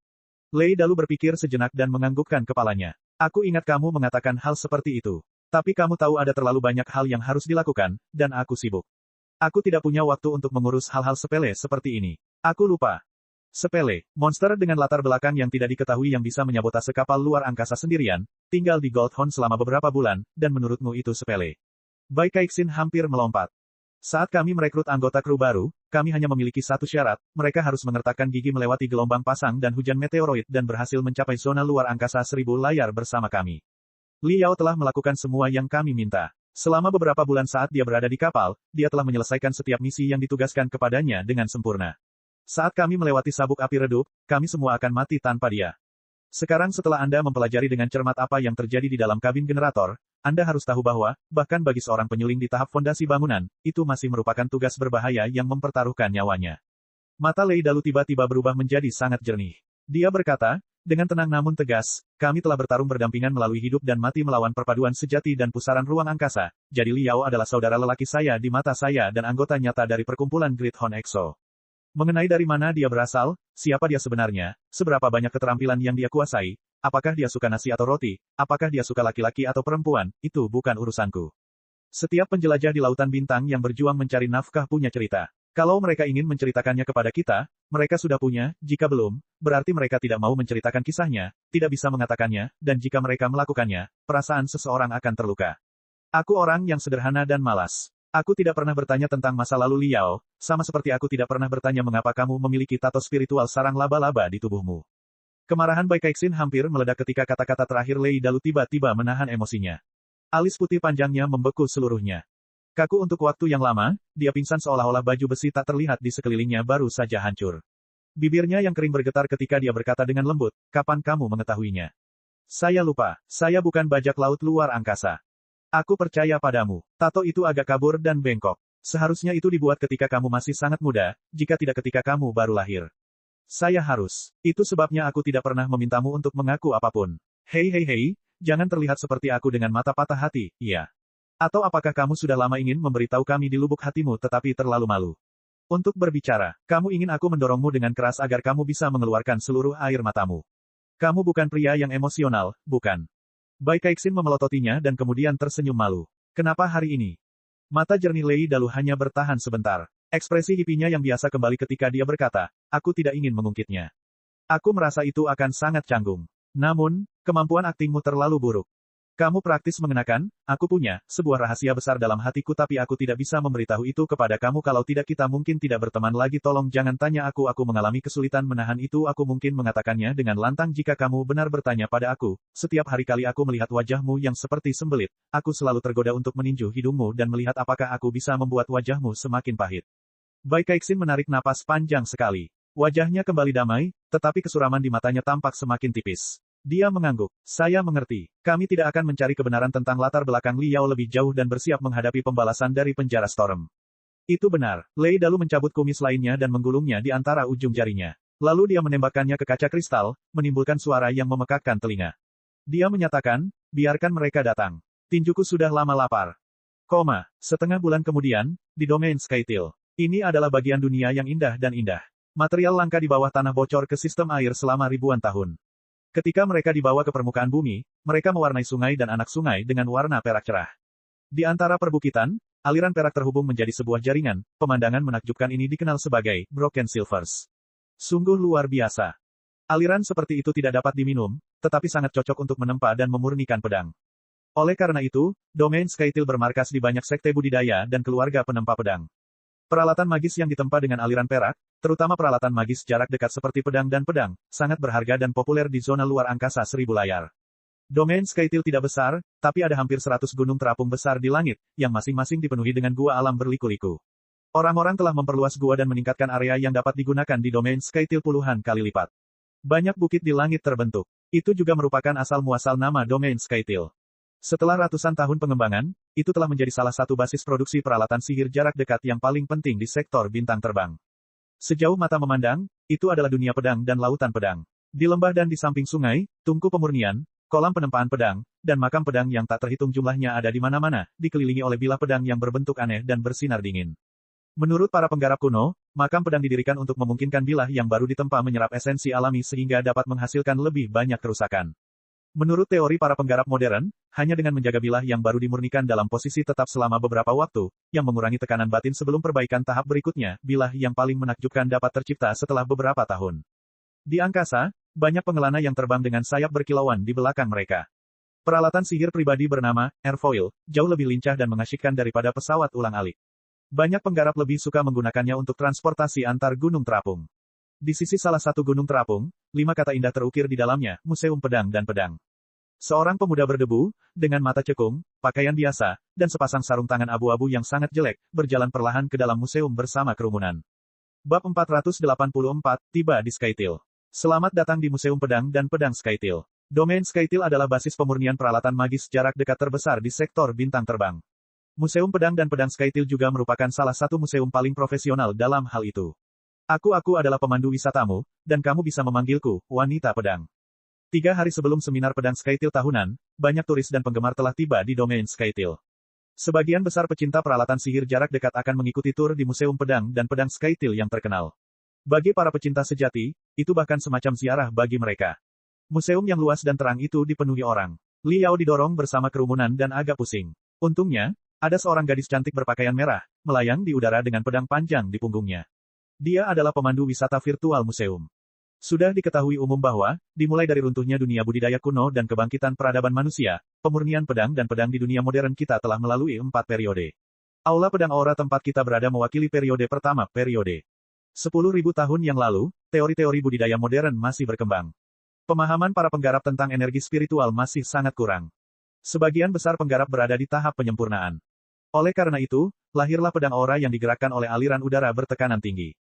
Lei Dalu berpikir sejenak dan menganggukkan kepalanya. Aku ingat kamu mengatakan hal seperti itu. Tapi kamu tahu ada terlalu banyak hal yang harus dilakukan, dan aku sibuk. Aku tidak punya waktu untuk mengurus hal-hal sepele seperti ini. Aku lupa. Sepele, monster dengan latar belakang yang tidak diketahui yang bisa menyabotase kapal luar angkasa sendirian, tinggal di Gold Horn selama beberapa bulan, dan menurutmu itu sepele. Bai Keixin hampir melompat. Saat kami merekrut anggota kru baru, kami hanya memiliki satu syarat, mereka harus mengertakkan gigi melewati gelombang pasang dan hujan meteoroid dan berhasil mencapai zona luar angkasa 1000 layar bersama kami. Li Yao telah melakukan semua yang kami minta. Selama beberapa bulan saat dia berada di kapal, dia telah menyelesaikan setiap misi yang ditugaskan kepadanya dengan sempurna. Saat kami melewati sabuk api redup, kami semua akan mati tanpa dia. Sekarang setelah Anda mempelajari dengan cermat apa yang terjadi di dalam kabin generator, Anda harus tahu bahwa, bahkan bagi seorang penyuling di tahap fondasi bangunan, itu masih merupakan tugas berbahaya yang mempertaruhkan nyawanya. Mata Lei Dalu tiba-tiba berubah menjadi sangat jernih. Dia berkata, dengan tenang namun tegas, kami telah bertarung berdampingan melalui hidup dan mati melawan perpaduan sejati dan pusaran ruang angkasa, jadi Li Yao adalah saudara lelaki saya di mata saya dan anggota nyata dari perkumpulan Great Horn Exo. Mengenai dari mana dia berasal, siapa dia sebenarnya, seberapa banyak keterampilan yang dia kuasai, apakah dia suka nasi atau roti, apakah dia suka laki-laki atau perempuan, itu bukan urusanku. Setiap penjelajah di lautan bintang yang berjuang mencari nafkah punya cerita. Kalau mereka ingin menceritakannya kepada kita, mereka sudah punya, jika belum, berarti mereka tidak mau menceritakan kisahnya, tidak bisa mengatakannya, dan jika mereka melakukannya, perasaan seseorang akan terluka. Aku orang yang sederhana dan malas. Aku tidak pernah bertanya tentang masa lalu Li Yao, sama seperti aku tidak pernah bertanya mengapa kamu memiliki tato spiritual sarang laba-laba di tubuhmu. Kemarahan Bai Keixin hampir meledak ketika kata-kata terakhir Lei Dalu tiba-tiba menahan emosinya. Alis putih panjangnya membeku seluruhnya. Kaku untuk waktu yang lama, dia pingsan seolah-olah baju besi tak terlihat di sekelilingnya baru saja hancur. Bibirnya yang kering bergetar ketika dia berkata dengan lembut, kapan kamu mengetahuinya? Saya lupa, saya bukan bajak laut luar angkasa. Aku percaya padamu, tato itu agak kabur dan bengkok. Seharusnya itu dibuat ketika kamu masih sangat muda, jika tidak ketika kamu baru lahir. Saya harus. Itu sebabnya aku tidak pernah memintamu untuk mengaku apapun. Hei, jangan terlihat seperti aku dengan mata patah hati, iya. Atau apakah kamu sudah lama ingin memberitahu kami di lubuk hatimu tetapi terlalu malu? Untuk berbicara, kamu ingin aku mendorongmu dengan keras agar kamu bisa mengeluarkan seluruh air matamu. Kamu bukan pria yang emosional, bukan? Bai Keixin memelototinya dan kemudian tersenyum malu. Kenapa hari ini? Mata jernih Lei Dalu hanya bertahan sebentar. Ekspresi hipinya yang biasa kembali ketika dia berkata, aku tidak ingin mengungkitnya. Aku merasa itu akan sangat canggung. Namun, kemampuan aktingmu terlalu buruk. Kamu praktis mengenakan, aku punya, sebuah rahasia besar dalam hatiku tapi aku tidak bisa memberitahu itu kepada kamu kalau tidak kita mungkin tidak berteman lagi tolong jangan tanya aku mengalami kesulitan menahan itu aku mungkin mengatakannya dengan lantang jika kamu benar bertanya pada aku, setiap hari kali aku melihat wajahmu yang seperti sembelit, aku selalu tergoda untuk meninju hidungmu dan melihat apakah aku bisa membuat wajahmu semakin pahit. Bai Keixin menarik napas panjang sekali. Wajahnya kembali damai, tetapi kesuraman di matanya tampak semakin tipis. Dia mengangguk. Saya mengerti. Kami tidak akan mencari kebenaran tentang latar belakang Li Yao lebih jauh dan bersiap menghadapi pembalasan dari penjara Storm. Itu benar. Lei Dalu mencabut kumis lainnya dan menggulungnya di antara ujung jarinya. Lalu dia menembakkannya ke kaca kristal, menimbulkan suara yang memekakkan telinga. Dia menyatakan, biarkan mereka datang. Tinjuku sudah lama lapar. Setengah bulan kemudian, di domain Skytil. Ini adalah bagian dunia yang indah dan indah. Material langka di bawah tanah bocor ke sistem air selama ribuan tahun. Ketika mereka dibawa ke permukaan bumi, mereka mewarnai sungai dan anak sungai dengan warna perak cerah. Di antara perbukitan, aliran perak terhubung menjadi sebuah jaringan. Pemandangan menakjubkan ini dikenal sebagai Broken Silvers. Sungguh luar biasa. Aliran seperti itu tidak dapat diminum, tetapi sangat cocok untuk menempa dan memurnikan pedang. Oleh karena itu, domain Skytil bermarkas di banyak sekte budidaya dan keluarga penempa pedang. Peralatan magis yang ditempa dengan aliran perak, terutama peralatan magis jarak dekat seperti pedang dan pedang, sangat berharga dan populer di zona luar angkasa 1000 layar. Domain Skytil tidak besar, tapi ada hampir 100 gunung terapung besar di langit, yang masing-masing dipenuhi dengan gua alam berliku-liku. Orang-orang telah memperluas gua dan meningkatkan area yang dapat digunakan di domain Skytil puluhan kali lipat. Banyak bukit di langit terbentuk. Itu juga merupakan asal-muasal nama domain Skytil. Setelah ratusan tahun pengembangan, itu telah menjadi salah satu basis produksi peralatan sihir jarak dekat yang paling penting di sektor bintang terbang. Sejauh mata memandang, itu adalah dunia pedang dan lautan pedang. Di lembah dan di samping sungai, tungku pemurnian, kolam penempaan pedang, dan makam pedang yang tak terhitung jumlahnya ada di mana-mana, dikelilingi oleh bilah pedang yang berbentuk aneh dan bersinar dingin. Menurut para penggarap kuno, makam pedang didirikan untuk memungkinkan bilah yang baru ditempa menyerap esensi alami sehingga dapat menghasilkan lebih banyak kerusakan. Menurut teori para penggarap modern, hanya dengan menjaga bilah yang baru dimurnikan dalam posisi tetap selama beberapa waktu, yang mengurangi tekanan batin sebelum perbaikan tahap berikutnya, bilah yang paling menakjubkan dapat tercipta setelah beberapa tahun. Di angkasa, banyak pengelana yang terbang dengan sayap berkilauan di belakang mereka. Peralatan sihir pribadi bernama airfoil, jauh lebih lincah dan mengasyikkan daripada pesawat ulang-alik. Banyak penggarap lebih suka menggunakannya untuk transportasi antar gunung terapung. Di sisi salah satu gunung terapung, 5 kata indah terukir di dalamnya, Museum Pedang dan Pedang. Seorang pemuda berdebu, dengan mata cekung, pakaian biasa, dan sepasang sarung tangan abu-abu yang sangat jelek, berjalan perlahan ke dalam museum bersama kerumunan. Bab 484, tiba di Skytil. Selamat datang di Museum Pedang dan Pedang Skytil. Domain Skytil adalah basis pemurnian peralatan magis jarak dekat terbesar di sektor bintang terbang. Museum Pedang dan Pedang Skytil juga merupakan salah satu museum paling profesional dalam hal itu. Aku adalah pemandu wisatamu, dan kamu bisa memanggilku, wanita pedang. 3 hari sebelum seminar pedang Skytil tahunan, banyak turis dan penggemar telah tiba di domain Skytil. Sebagian besar pecinta peralatan sihir jarak dekat akan mengikuti tur di Museum Pedang dan Pedang Skytil yang terkenal. Bagi para pecinta sejati, itu bahkan semacam ziarah bagi mereka. Museum yang luas dan terang itu dipenuhi orang. Liao didorong bersama kerumunan dan agak pusing. Untungnya, ada seorang gadis cantik berpakaian merah, melayang di udara dengan pedang panjang di punggungnya. Dia adalah pemandu wisata virtual museum. Sudah diketahui umum bahwa, dimulai dari runtuhnya dunia budidaya kuno dan kebangkitan peradaban manusia, pemurnian pedang dan pedang di dunia modern kita telah melalui 4 periode. Aula Pedang Aura tempat kita berada mewakili periode pertama, periode 10.000 tahun yang lalu, teori-teori budidaya modern masih berkembang. Pemahaman para penggarap tentang energi spiritual masih sangat kurang. Sebagian besar penggarap berada di tahap penyempurnaan. Oleh karena itu, lahirlah pedang aura yang digerakkan oleh aliran udara bertekanan tinggi.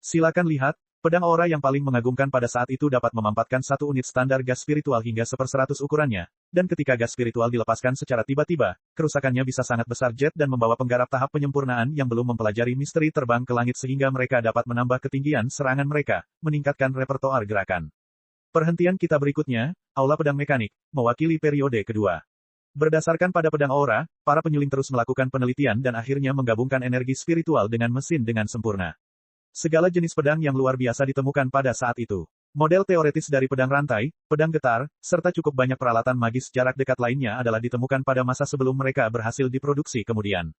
Silakan lihat, pedang aura yang paling mengagumkan pada saat itu dapat memampatkan 1 unit standar gas spiritual hingga 1/100 ukurannya, dan ketika gas spiritual dilepaskan secara tiba-tiba, kerusakannya bisa sangat besar jet dan membawa penggarap tahap penyempurnaan yang belum mempelajari misteri terbang ke langit sehingga mereka dapat menambah ketinggian serangan mereka, meningkatkan repertoar gerakan. Perhentian kita berikutnya, Aula Pedang Mekanik, mewakili periode kedua. Berdasarkan pada pedang aura, para penyuling terus melakukan penelitian dan akhirnya menggabungkan energi spiritual dengan mesin dengan sempurna. Segala jenis pedang yang luar biasa ditemukan pada saat itu. Model teoretis dari pedang rantai, pedang getar, serta cukup banyak peralatan magis jarak dekat lainnya adalah ditemukan pada masa sebelum mereka berhasil diproduksi kemudian.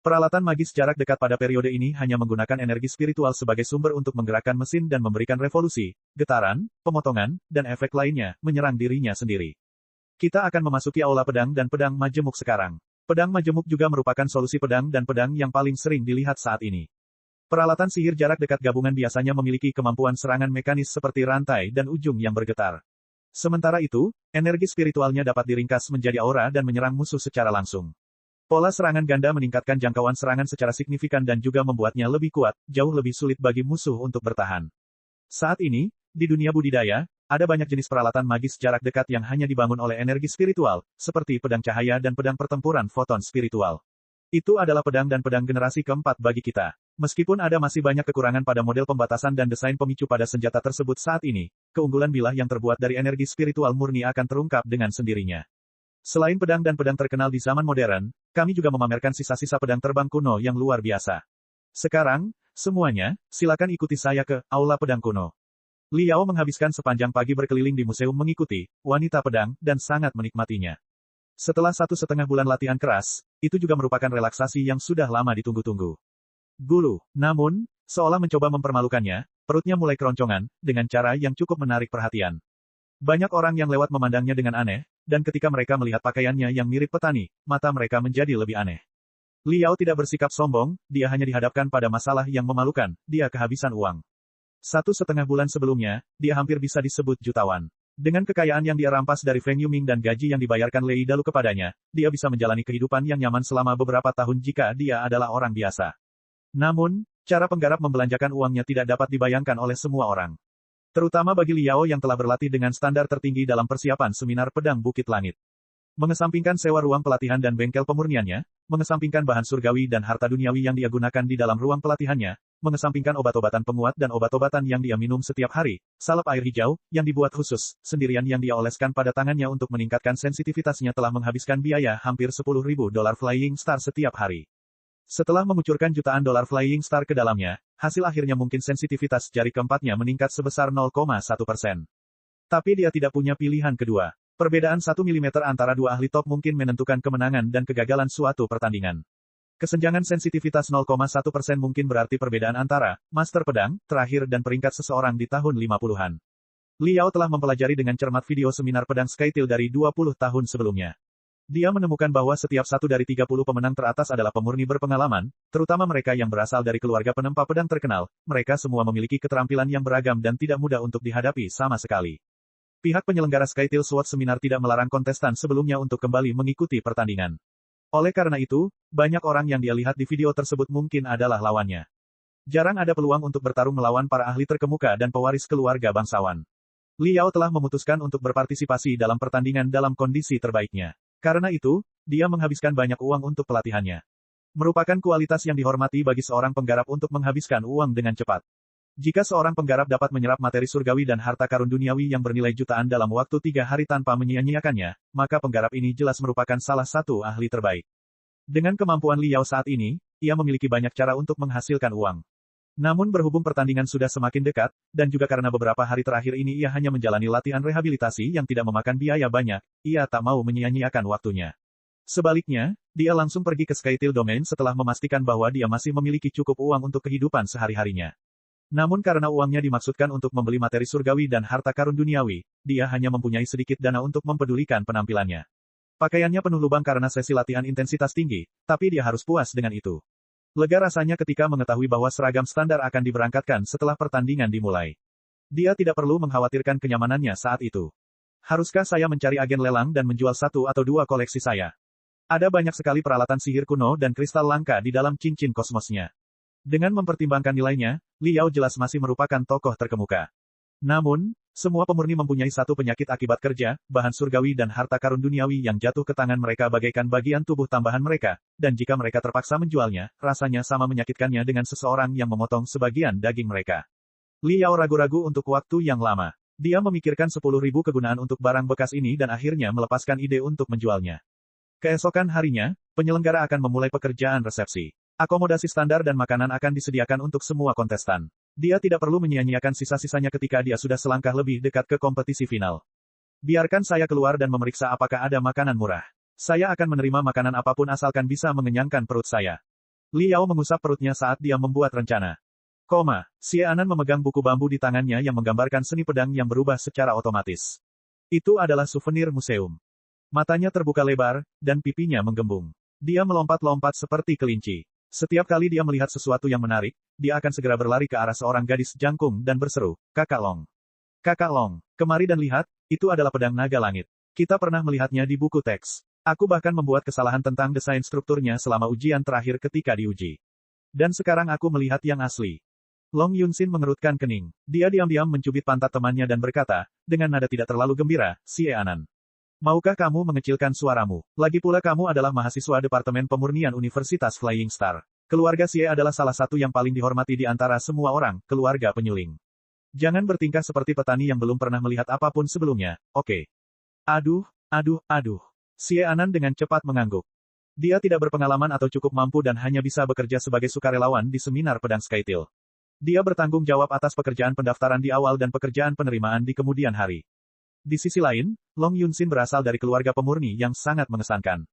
Peralatan magis jarak dekat pada periode ini hanya menggunakan energi spiritual sebagai sumber untuk menggerakkan mesin dan memberikan revolusi, getaran, pemotongan, dan efek lainnya, menyerang dirinya sendiri. Kita akan memasuki aula pedang dan pedang majemuk sekarang. Pedang majemuk juga merupakan solusi pedang dan pedang yang paling sering dilihat saat ini. Peralatan sihir jarak dekat gabungan biasanya memiliki kemampuan serangan mekanis seperti rantai dan ujung yang bergetar. Sementara itu, energi spiritualnya dapat diringkas menjadi aura dan menyerang musuh secara langsung. Pola serangan ganda meningkatkan jangkauan serangan secara signifikan dan juga membuatnya lebih kuat, jauh lebih sulit bagi musuh untuk bertahan. Saat ini, di dunia budidaya, ada banyak jenis peralatan magis jarak dekat yang hanya dibangun oleh energi spiritual, seperti pedang cahaya dan pedang pertempuran foton spiritual. Itu adalah pedang dan pedang generasi keempat bagi kita. Meskipun ada masih banyak kekurangan pada model pembatasan dan desain pemicu pada senjata tersebut saat ini, keunggulan bilah yang terbuat dari energi spiritual murni akan terungkap dengan sendirinya. Selain pedang dan pedang terkenal di zaman modern, kami juga memamerkan sisa-sisa pedang terbang kuno yang luar biasa. Sekarang, semuanya, silakan ikuti saya ke Aula Pedang Kuno. Liao menghabiskan sepanjang pagi berkeliling di museum mengikuti wanita pedang dan sangat menikmatinya. Setelah 1,5 bulan latihan keras, itu juga merupakan relaksasi yang sudah lama ditunggu-tunggu. Gulu, namun, seolah mencoba mempermalukannya, perutnya mulai keroncongan, dengan cara yang cukup menarik perhatian. Banyak orang yang lewat memandangnya dengan aneh, dan ketika mereka melihat pakaiannya yang mirip petani, mata mereka menjadi lebih aneh. Liao tidak bersikap sombong, dia hanya dihadapkan pada masalah yang memalukan, dia kehabisan uang. 1,5 bulan sebelumnya, dia hampir bisa disebut jutawan. Dengan kekayaan yang dia rampas dari Feng Yuming dan gaji yang dibayarkan Lei Dalu kepadanya, dia bisa menjalani kehidupan yang nyaman selama beberapa tahun jika dia adalah orang biasa. Namun, cara penggarap membelanjakan uangnya tidak dapat dibayangkan oleh semua orang. Terutama bagi Liao yang telah berlatih dengan standar tertinggi dalam persiapan seminar pedang Bukit Langit. Mengesampingkan sewa ruang pelatihan dan bengkel pemurniannya, mengesampingkan bahan surgawi dan harta duniawi yang dia gunakan di dalam ruang pelatihannya, mengesampingkan obat-obatan penguat dan obat-obatan yang dia minum setiap hari, salep air hijau, yang dibuat khusus, sendirian yang dia oleskan pada tangannya untuk meningkatkan sensitivitasnya telah menghabiskan biaya hampir $10.000 Flying Star setiap hari. Setelah mengucurkan jutaan dolar Flying Star ke dalamnya, hasil akhirnya mungkin sensitivitas jari keempatnya meningkat sebesar 0,1%. Tapi dia tidak punya pilihan kedua. Perbedaan 1 mm antara dua ahli top mungkin menentukan kemenangan dan kegagalan suatu pertandingan. Kesenjangan sensitivitas 0,1% mungkin berarti perbedaan antara master pedang, terakhir dan peringkat seseorang di tahun 50-an. Liao telah mempelajari dengan cermat video seminar pedang Skytil dari 20 tahun sebelumnya. Dia menemukan bahwa setiap satu dari 30 pemenang teratas adalah pemurni berpengalaman, terutama mereka yang berasal dari keluarga penempa pedang terkenal, mereka semua memiliki keterampilan yang beragam dan tidak mudah untuk dihadapi sama sekali. Pihak penyelenggara Skytil Sword Seminar tidak melarang kontestan sebelumnya untuk kembali mengikuti pertandingan. Oleh karena itu, banyak orang yang dia lihat di video tersebut mungkin adalah lawannya. Jarang ada peluang untuk bertarung melawan para ahli terkemuka dan pewaris keluarga bangsawan. Liao telah memutuskan untuk berpartisipasi dalam pertandingan dalam kondisi terbaiknya. Karena itu, dia menghabiskan banyak uang untuk pelatihannya. Merupakan kualitas yang dihormati bagi seorang penggarap untuk menghabiskan uang dengan cepat. Jika seorang penggarap dapat menyerap materi surgawi dan harta karun duniawi yang bernilai jutaan dalam waktu 3 hari tanpa menyia-nyiakannya, maka penggarap ini jelas merupakan salah satu ahli terbaik. Dengan kemampuan Liao saat ini, ia memiliki banyak cara untuk menghasilkan uang. Namun berhubung pertandingan sudah semakin dekat, dan juga karena beberapa hari terakhir ini ia hanya menjalani latihan rehabilitasi yang tidak memakan biaya banyak, ia tak mau menyia-nyiakan waktunya. Sebaliknya, dia langsung pergi ke Skytil Domain setelah memastikan bahwa dia masih memiliki cukup uang untuk kehidupan sehari-harinya. Namun karena uangnya dimaksudkan untuk membeli materi surgawi dan harta karun duniawi, dia hanya mempunyai sedikit dana untuk mempedulikan penampilannya. Pakaiannya penuh lubang karena sesi latihan intensitas tinggi, tapi dia harus puas dengan itu. Lega rasanya ketika mengetahui bahwa seragam standar akan diberangkatkan setelah pertandingan dimulai. Dia tidak perlu mengkhawatirkan kenyamanannya saat itu. Haruskah saya mencari agen lelang dan menjual 1 atau 2 koleksi saya? Ada banyak sekali peralatan sihir kuno dan kristal langka di dalam cincin kosmosnya. Dengan mempertimbangkan nilainya, Liao jelas masih merupakan tokoh terkemuka. Namun, semua pemurni mempunyai satu penyakit akibat kerja, bahan surgawi dan harta karun duniawi yang jatuh ke tangan mereka bagaikan bagian tubuh tambahan mereka, dan jika mereka terpaksa menjualnya, rasanya sama menyakitkannya dengan seseorang yang memotong sebagian daging mereka. Liao ragu-ragu untuk waktu yang lama. Dia memikirkan 10.000 kegunaan untuk barang bekas ini dan akhirnya melepaskan ide untuk menjualnya. Keesokan harinya, penyelenggara akan memulai pekerjaan resepsi. Akomodasi standar dan makanan akan disediakan untuk semua kontestan. Dia tidak perlu menyia-nyiakan sisa-sisanya ketika dia sudah selangkah lebih dekat ke kompetisi final. Biarkan saya keluar dan memeriksa apakah ada makanan murah. Saya akan menerima makanan apapun asalkan bisa mengenyangkan perut saya. Liao mengusap perutnya saat dia membuat rencana. Xie Anan memegang buku bambu di tangannya yang menggambarkan seni pedang yang berubah secara otomatis. Itu adalah souvenir museum. Matanya terbuka lebar, dan pipinya menggembung. Dia melompat-lompat seperti kelinci. Setiap kali dia melihat sesuatu yang menarik, dia akan segera berlari ke arah seorang gadis jangkung dan berseru, "Kakak Long. Kakak Long, kemari dan lihat, itu adalah pedang naga langit. Kita pernah melihatnya di buku teks. Aku bahkan membuat kesalahan tentang desain strukturnya selama ujian terakhir ketika diuji. Dan sekarang aku melihat yang asli." Long Yunxin mengerutkan kening. Dia diam-diam mencubit pantat temannya dan berkata, dengan nada tidak terlalu gembira, "Xie Anan. Maukah kamu mengecilkan suaramu? Lagi pula kamu adalah mahasiswa Departemen Pemurnian Universitas Flying Star. Keluarga Xie adalah salah satu yang paling dihormati di antara semua orang, keluarga penyuling. Jangan bertingkah seperti petani yang belum pernah melihat apapun sebelumnya, oke?" Aduh. Xie Anan dengan cepat mengangguk. Dia tidak berpengalaman atau cukup mampu dan hanya bisa bekerja sebagai sukarelawan di seminar pedang Skytil. Dia bertanggung jawab atas pekerjaan pendaftaran di awal dan pekerjaan penerimaan di kemudian hari. Di sisi lain, Long Yunxin berasal dari keluarga pemurni yang sangat mengesankan.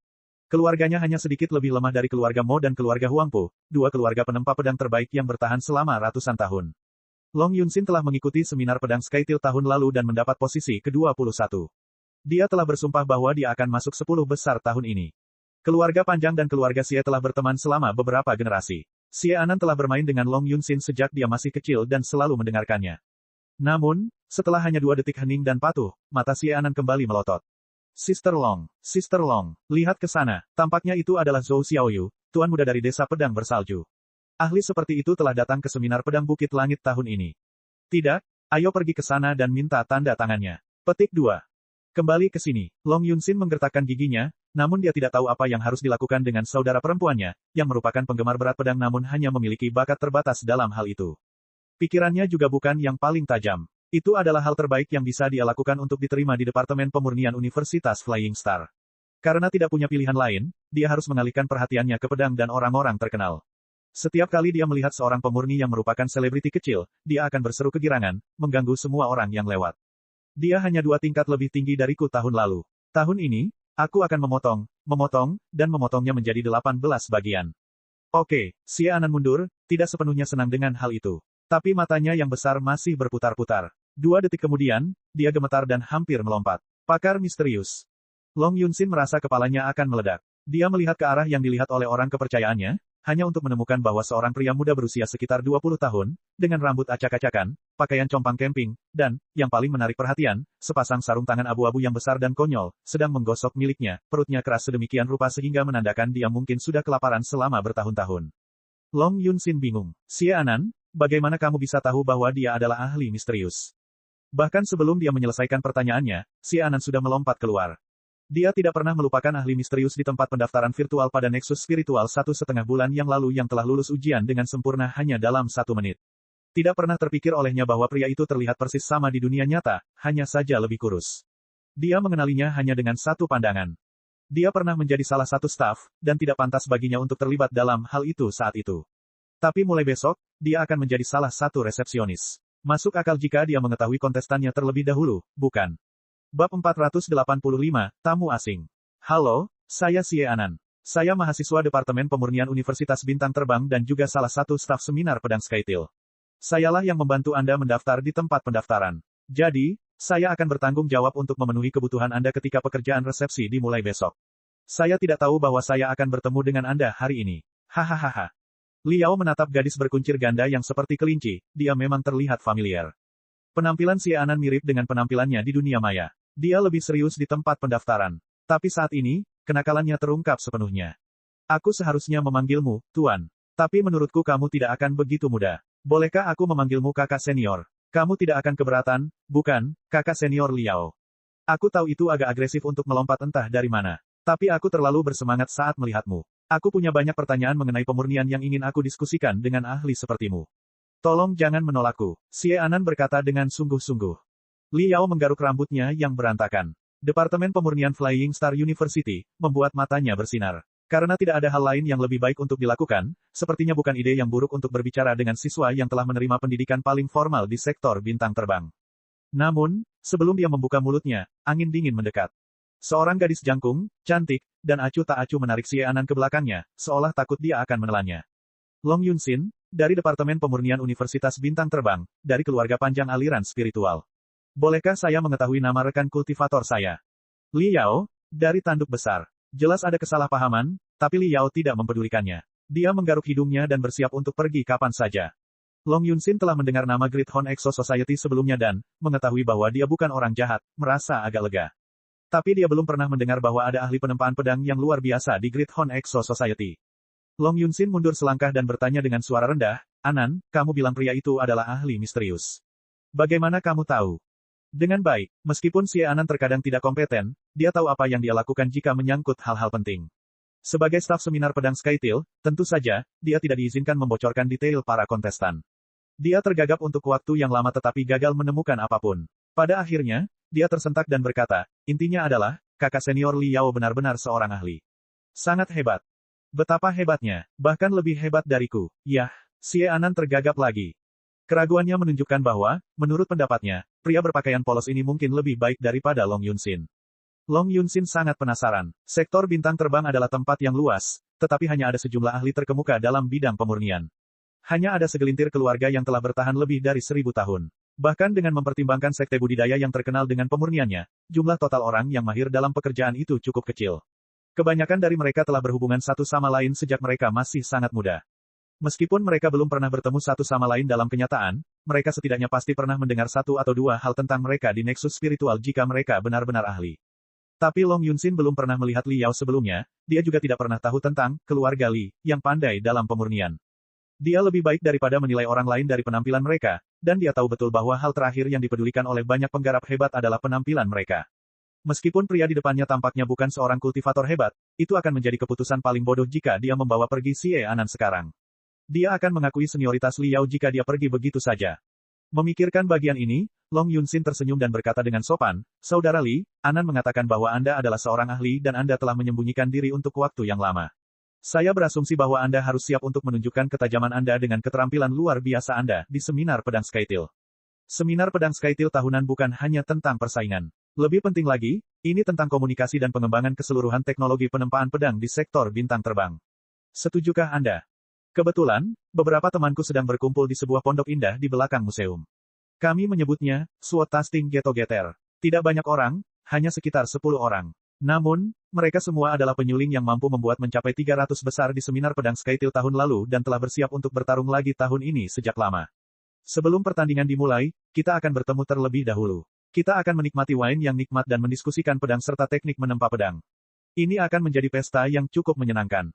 Keluarganya hanya sedikit lebih lemah dari keluarga Mo dan keluarga Huangpo, dua keluarga penempa pedang terbaik yang bertahan selama ratusan tahun. Long Yunxin telah mengikuti seminar pedang Skytil tahun lalu dan mendapat posisi ke-21. Dia telah bersumpah bahwa dia akan masuk 10 besar tahun ini. Keluarga Panjang dan keluarga Xie telah berteman selama beberapa generasi. Xie Anan telah bermain dengan Long Yunxin sejak dia masih kecil dan selalu mendengarkannya. Namun, setelah hanya 2 detik hening dan patuh, mata Xie Anan kembali melotot. Sister Long, lihat ke sana, tampaknya itu adalah Zhou Xiaoyu, tuan muda dari desa pedang bersalju. Ahli seperti itu telah datang ke seminar pedang Bukit Langit tahun ini. Tidak, ayo pergi ke sana dan minta tanda tangannya. Petik 2. Kembali ke sini, Long Yunxin menggertakkan giginya, namun dia tidak tahu apa yang harus dilakukan dengan saudara perempuannya, yang merupakan penggemar berat pedang namun hanya memiliki bakat terbatas dalam hal itu. Pikirannya juga bukan yang paling tajam. Itu adalah hal terbaik yang bisa dia lakukan untuk diterima di Departemen Pemurnian Universitas Flying Star. Karena tidak punya pilihan lain, dia harus mengalihkan perhatiannya ke pedang dan orang-orang terkenal. Setiap kali dia melihat seorang pemurni yang merupakan selebriti kecil, dia akan berseru kegirangan, mengganggu semua orang yang lewat. Dia hanya 2 tingkat lebih tinggi dariku tahun lalu. Tahun ini, aku akan memotong, dan memotongnya menjadi 18 bagian. Oke, Xie Anan mundur, tidak sepenuhnya senang dengan hal itu. Tapi matanya yang besar masih berputar-putar. 2 detik kemudian, dia gemetar dan hampir melompat. Pakar misterius. Long Yunxin merasa kepalanya akan meledak. Dia melihat ke arah yang dilihat oleh orang kepercayaannya, hanya untuk menemukan bahwa seorang pria muda berusia sekitar 20 tahun, dengan rambut acak-acakan, pakaian compang camping, dan, yang paling menarik perhatian, sepasang sarung tangan abu-abu yang besar dan konyol, sedang menggosok miliknya, perutnya keras sedemikian rupa sehingga menandakan dia mungkin sudah kelaparan selama bertahun-tahun. Long Yunxin bingung. Xie Anan, bagaimana kamu bisa tahu bahwa dia adalah ahli misterius? Bahkan sebelum dia menyelesaikan pertanyaannya, Xie Anan sudah melompat keluar. Dia tidak pernah melupakan ahli misterius di tempat pendaftaran virtual pada Nexus Spiritual 1,5 bulan yang lalu yang telah lulus ujian dengan sempurna hanya dalam 1 menit. Tidak pernah terpikir olehnya bahwa pria itu terlihat persis sama di dunia nyata, hanya saja lebih kurus. Dia mengenalinya hanya dengan satu pandangan. Dia pernah menjadi salah satu staf, dan tidak pantas baginya untuk terlibat dalam hal itu saat itu. Tapi mulai besok, dia akan menjadi salah satu resepsionis. Masuk akal jika dia mengetahui kontestannya terlebih dahulu, bukan? Bab 485, Tamu Asing. Halo, saya Xie Anan. Saya mahasiswa Departemen Pemurnian Universitas Bintang Terbang dan juga salah satu staf seminar pedang Skytil. Sayalah yang membantu Anda mendaftar di tempat pendaftaran. Jadi, saya akan bertanggung jawab untuk memenuhi kebutuhan Anda ketika pekerjaan resepsi dimulai besok. Saya tidak tahu bahwa saya akan bertemu dengan Anda hari ini. Hahaha. Liao menatap gadis berkuncir ganda yang seperti kelinci, dia memang terlihat familiar. Penampilan Xie Anan mirip dengan penampilannya di dunia maya. Dia lebih serius di tempat pendaftaran. Tapi saat ini, kenakalannya terungkap sepenuhnya. Aku seharusnya memanggilmu, Tuan. Tapi menurutku kamu tidak akan begitu mudah. Bolehkah aku memanggilmu kakak senior? Kamu tidak akan keberatan, bukan, kakak senior Liao? Aku tahu itu agak agresif untuk melompat entah dari mana. Tapi aku terlalu bersemangat saat melihatmu. Aku punya banyak pertanyaan mengenai pemurnian yang ingin aku diskusikan dengan ahli sepertimu. Tolong jangan menolakku, Xie Anan berkata dengan sungguh-sungguh. Liao menggaruk rambutnya yang berantakan. Departemen Pemurnian Flying Star University membuat matanya bersinar. Karena tidak ada hal lain yang lebih baik untuk dilakukan, sepertinya bukan ide yang buruk untuk berbicara dengan siswa yang telah menerima pendidikan paling formal di sektor bintang terbang. Namun, sebelum dia membuka mulutnya, angin dingin mendekat. Seorang gadis jangkung, cantik, dan acuh tak acuh menarik Xie Anan ke belakangnya, seolah takut dia akan menelannya. Long Yunxin, dari Departemen Pemurnian Universitas Bintang Terbang, dari keluarga panjang aliran spiritual. Bolehkah saya mengetahui nama rekan kultivator saya? Liao, dari tanduk besar. Jelas ada kesalahpahaman, tapi Liao tidak mempedulikannya. Dia menggaruk hidungnya dan bersiap untuk pergi kapan saja. Long Yunxin telah mendengar nama Great Hon Exo Society sebelumnya dan, mengetahui bahwa dia bukan orang jahat, merasa agak lega. Tapi dia belum pernah mendengar bahwa ada ahli penempaan pedang yang luar biasa di Great Hon Exo Society. Long Yunxin mundur selangkah dan bertanya dengan suara rendah, Anan, kamu bilang pria itu adalah ahli misterius. Bagaimana kamu tahu? Dengan baik, meskipun Xie Anan terkadang tidak kompeten, dia tahu apa yang dia lakukan jika menyangkut hal-hal penting. Sebagai staf seminar pedang Skytil, tentu saja, dia tidak diizinkan membocorkan detail para kontestan. Dia tergagap untuk waktu yang lama tetapi gagal menemukan apapun. Pada akhirnya, dia tersentak dan berkata, intinya adalah, kakak senior Liao benar-benar seorang ahli. Sangat hebat. Betapa hebatnya, bahkan lebih hebat dariku. Yah, Xie Anan tergagap lagi. Keraguannya menunjukkan bahwa, menurut pendapatnya, pria berpakaian polos ini mungkin lebih baik daripada Long Yunxin. Long Yunxin sangat penasaran. Sektor bintang terbang adalah tempat yang luas, tetapi hanya ada sejumlah ahli terkemuka dalam bidang pemurnian. Hanya ada segelintir keluarga yang telah bertahan lebih dari 1000 tahun. Bahkan dengan mempertimbangkan sekte budidaya yang terkenal dengan pemurniannya, jumlah total orang yang mahir dalam pekerjaan itu cukup kecil. Kebanyakan dari mereka telah berhubungan satu sama lain sejak mereka masih sangat muda. Meskipun mereka belum pernah bertemu satu sama lain dalam kenyataan, mereka setidaknya pasti pernah mendengar satu atau dua hal tentang mereka di Nexus Spiritual jika mereka benar-benar ahli. Tapi Long Yunxin belum pernah melihat Li Yao sebelumnya, dia juga tidak pernah tahu tentang keluarga Li, yang pandai dalam pemurnian. Dia lebih baik daripada menilai orang lain dari penampilan mereka, dan dia tahu betul bahwa hal terakhir yang dipedulikan oleh banyak penggarap hebat adalah penampilan mereka. Meskipun pria di depannya tampaknya bukan seorang kultivator hebat, itu akan menjadi keputusan paling bodoh jika dia membawa pergi Xie Anan sekarang. Dia akan mengakui senioritas Li Yao jika dia pergi begitu saja. Memikirkan bagian ini, Long Yunxin tersenyum dan berkata dengan sopan, "Saudara Li, Anan mengatakan bahwa Anda adalah seorang ahli dan Anda telah menyembunyikan diri untuk waktu yang lama. Saya berasumsi bahwa Anda harus siap untuk menunjukkan ketajaman Anda dengan keterampilan luar biasa Anda di seminar pedang Skytil. Seminar pedang Skytil tahunan bukan hanya tentang persaingan. Lebih penting lagi, ini tentang komunikasi dan pengembangan keseluruhan teknologi penempaan pedang di sektor bintang terbang. Setujukah Anda?" Kebetulan, beberapa temanku sedang berkumpul di sebuah pondok indah di belakang museum. Kami menyebutnya, Sword Tasting Getogeter. Tidak banyak orang, hanya sekitar 10 orang. Namun, mereka semua adalah penyuling yang mampu membuat mencapai 300 besar di seminar pedang Skytil tahun lalu dan telah bersiap untuk bertarung lagi tahun ini sejak lama. Sebelum pertandingan dimulai, kita akan bertemu terlebih dahulu. Kita akan menikmati wine yang nikmat dan mendiskusikan pedang serta teknik menempa pedang. Ini akan menjadi pesta yang cukup menyenangkan.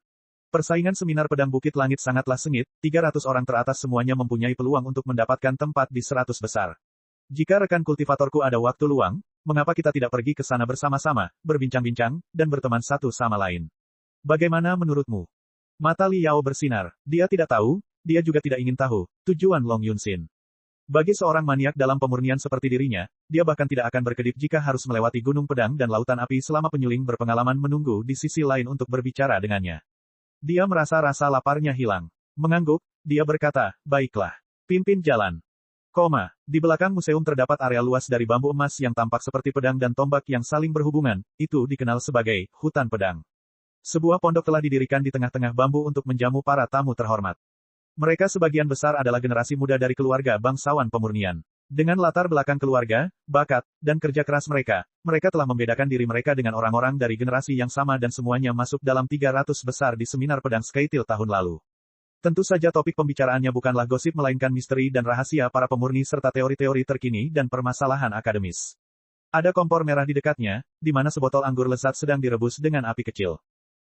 Persaingan seminar pedang Bukit Langit sangatlah sengit, 300 orang teratas semuanya mempunyai peluang untuk mendapatkan tempat di 100 besar. Jika rekan kultivatorku ada waktu luang, mengapa kita tidak pergi ke sana bersama-sama, berbincang-bincang, dan berteman satu sama lain? Bagaimana menurutmu? Mata Li Yao bersinar. Dia tidak tahu, dia juga tidak ingin tahu, tujuan Long Yunxin. Bagi seorang maniak dalam pemurnian seperti dirinya, dia bahkan tidak akan berkedip jika harus melewati gunung pedang dan lautan api selama penyuling berpengalaman menunggu di sisi lain untuk berbicara dengannya. Dia merasa rasa laparnya hilang. Mengangguk, dia berkata, "Baiklah. Pimpin jalan." Di belakang museum terdapat area luas dari bambu emas yang tampak seperti pedang dan tombak yang saling berhubungan, itu dikenal sebagai hutan pedang. Sebuah pondok telah didirikan di tengah-tengah bambu untuk menjamu para tamu terhormat. Mereka sebagian besar adalah generasi muda dari keluarga bangsawan pemurnian. Dengan latar belakang keluarga, bakat, dan kerja keras mereka, mereka telah membedakan diri mereka dengan orang-orang dari generasi yang sama dan semuanya masuk dalam 300 besar di seminar pedang Skytil tahun lalu. Tentu saja topik pembicaraannya bukanlah gosip melainkan misteri dan rahasia para pemurni serta teori-teori terkini dan permasalahan akademis. Ada kompor merah di dekatnya, di mana sebotol anggur lezat sedang direbus dengan api kecil.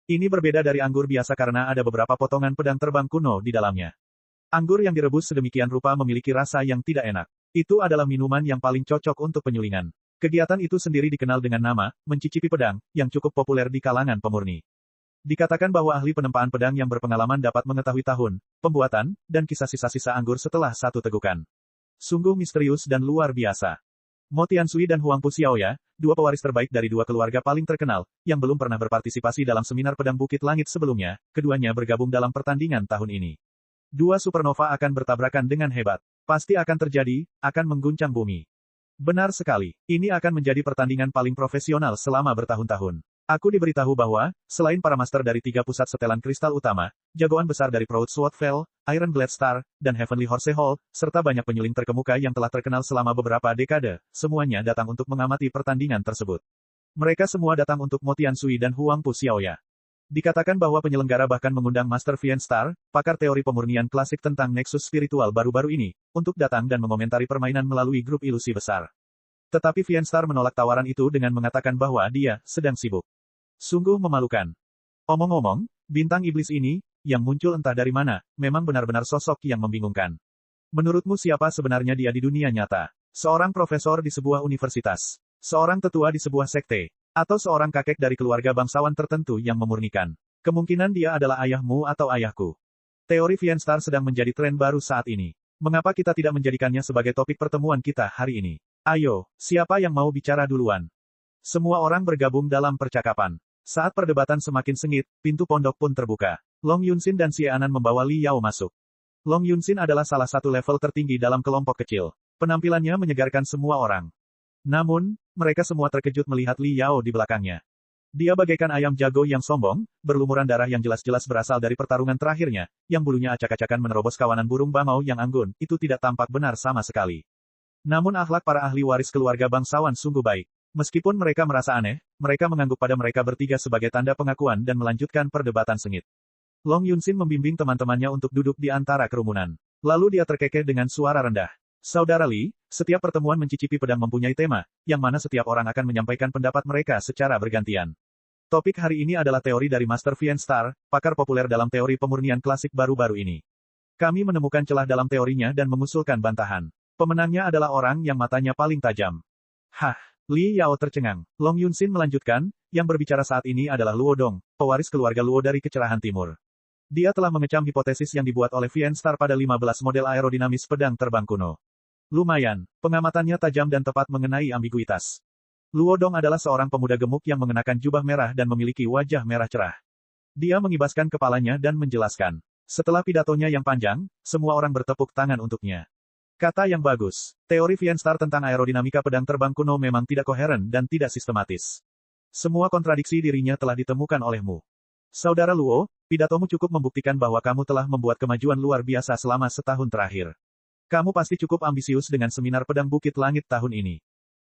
Ini berbeda dari anggur biasa karena ada beberapa potongan pedang terbang kuno di dalamnya. Anggur yang direbus sedemikian rupa memiliki rasa yang tidak enak. Itu adalah minuman yang paling cocok untuk penyulingan. Kegiatan itu sendiri dikenal dengan nama, mencicipi pedang, yang cukup populer di kalangan pemurni. Dikatakan bahwa ahli penempaan pedang yang berpengalaman dapat mengetahui tahun, pembuatan, dan kisah sisa-sisa anggur setelah satu tegukan. Sungguh misterius dan luar biasa. Mo Tiansui dan Huang Pu Xiaoya, dua pewaris terbaik dari dua keluarga paling terkenal, yang belum pernah berpartisipasi dalam seminar pedang Bukit Langit sebelumnya, keduanya bergabung dalam pertandingan tahun ini. Dua supernova akan bertabrakan dengan hebat. Pasti akan terjadi, akan mengguncang bumi. Benar sekali. Ini akan menjadi pertandingan paling profesional selama bertahun-tahun. Aku diberitahu bahwa, selain para master dari 3 pusat setelan kristal utama, jagoan besar dari Proud Swordfell, Iron Blade Star, dan Heavenly Horse Hall, serta banyak penyuling terkemuka yang telah terkenal selama beberapa dekade, semuanya datang untuk mengamati pertandingan tersebut. Mereka semua datang untuk Mo Tiansui dan Huang Pu Xiaoya. Dikatakan bahwa penyelenggara bahkan mengundang Master Vian Star, pakar teori pemurnian klasik tentang Nexus spiritual baru-baru ini, untuk datang dan mengomentari permainan melalui grup ilusi besar. Tetapi Vian Star menolak tawaran itu dengan mengatakan bahwa dia sedang sibuk. Sungguh memalukan. Omong-omong, bintang iblis ini, yang muncul entah dari mana, memang benar-benar sosok yang membingungkan. Menurutmu siapa sebenarnya dia di dunia nyata? Seorang profesor di sebuah universitas? Seorang tetua di sebuah sekte? Atau seorang kakek dari keluarga bangsawan tertentu yang memurnikan? Kemungkinan dia adalah ayahmu atau ayahku. Teori Vian Star sedang menjadi tren baru saat ini. Mengapa kita tidak menjadikannya sebagai topik pertemuan kita hari ini? Ayo, siapa yang mau bicara duluan? Semua orang bergabung dalam percakapan. Saat perdebatan semakin sengit, pintu pondok pun terbuka. Long Yunxin dan Xie Anan membawa Li Yao masuk. Long Yunxin adalah salah satu level tertinggi dalam kelompok kecil. Penampilannya menyegarkan semua orang. Namun, mereka semua terkejut melihat Li Yao di belakangnya. Dia bagaikan ayam jago yang sombong, berlumuran darah yang jelas-jelas berasal dari pertarungan terakhirnya, yang bulunya acak-acakan menerobos kawanan burung bangau yang anggun, itu tidak tampak benar sama sekali. Namun akhlak para ahli waris keluarga bangsawan sungguh baik. Meskipun mereka merasa aneh, mereka mengangguk pada mereka bertiga sebagai tanda pengakuan dan melanjutkan perdebatan sengit. Long Yunxin membimbing teman-temannya untuk duduk di antara kerumunan. Lalu dia terkekeh dengan suara rendah. Saudara Li, setiap pertemuan mencicipi pedang mempunyai tema, yang mana setiap orang akan menyampaikan pendapat mereka secara bergantian. Topik hari ini adalah teori dari Master Fienstar, pakar populer dalam teori pemurnian klasik baru-baru ini. Kami menemukan celah dalam teorinya dan mengusulkan bantahan. Pemenangnya adalah orang yang matanya paling tajam. Hah, Li Yao tercengang. Long Yunxin melanjutkan, yang berbicara saat ini adalah Luo Dong, pewaris keluarga Luo dari kecerahan timur. Dia telah mengecam hipotesis yang dibuat oleh Fienstar pada 15 model aerodinamis pedang terbang kuno. Lumayan, pengamatannya tajam dan tepat mengenai ambiguitas. Luo Dong adalah seorang pemuda gemuk yang mengenakan jubah merah dan memiliki wajah merah cerah. Dia mengibaskan kepalanya dan menjelaskan. Setelah pidatonya yang panjang, semua orang bertepuk tangan untuknya. Kata yang bagus. Teori Fienstar tentang aerodinamika pedang terbang kuno memang tidak koheren dan tidak sistematis. Semua kontradiksi dirinya telah ditemukan olehmu. Saudara Luo, pidatomu cukup membuktikan bahwa kamu telah membuat kemajuan luar biasa selama setahun terakhir. Kamu pasti cukup ambisius dengan seminar pedang Bukit Langit tahun ini.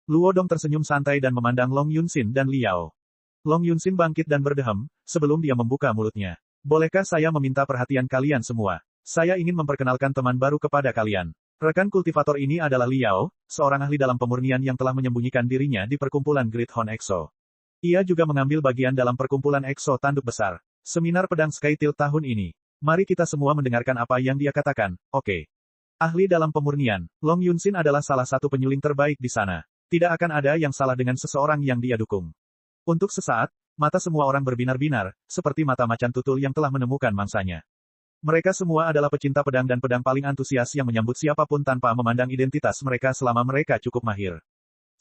Luo Dong tersenyum santai dan memandang Long Yunxin dan Li Yao. Long Yunxin bangkit dan berdehem, sebelum dia membuka mulutnya. Bolehkah saya meminta perhatian kalian semua? Saya ingin memperkenalkan teman baru kepada kalian. Rekan kultivator ini adalah Li Yao, seorang ahli dalam pemurnian yang telah menyembunyikan dirinya di perkumpulan Great Horn Exo. Ia juga mengambil bagian dalam perkumpulan Exo tanduk besar. Seminar pedang Skytilt tahun ini. Mari kita semua mendengarkan apa yang dia katakan, oke. Ahli dalam pemurnian, Long Yunxin adalah salah satu penyuling terbaik di sana. Tidak akan ada yang salah dengan seseorang yang dia dukung. Untuk sesaat, mata semua orang berbinar-binar, seperti mata macan tutul yang telah menemukan mangsanya. Mereka semua adalah pecinta pedang dan pedang paling antusias yang menyambut siapapun tanpa memandang identitas mereka selama mereka cukup mahir.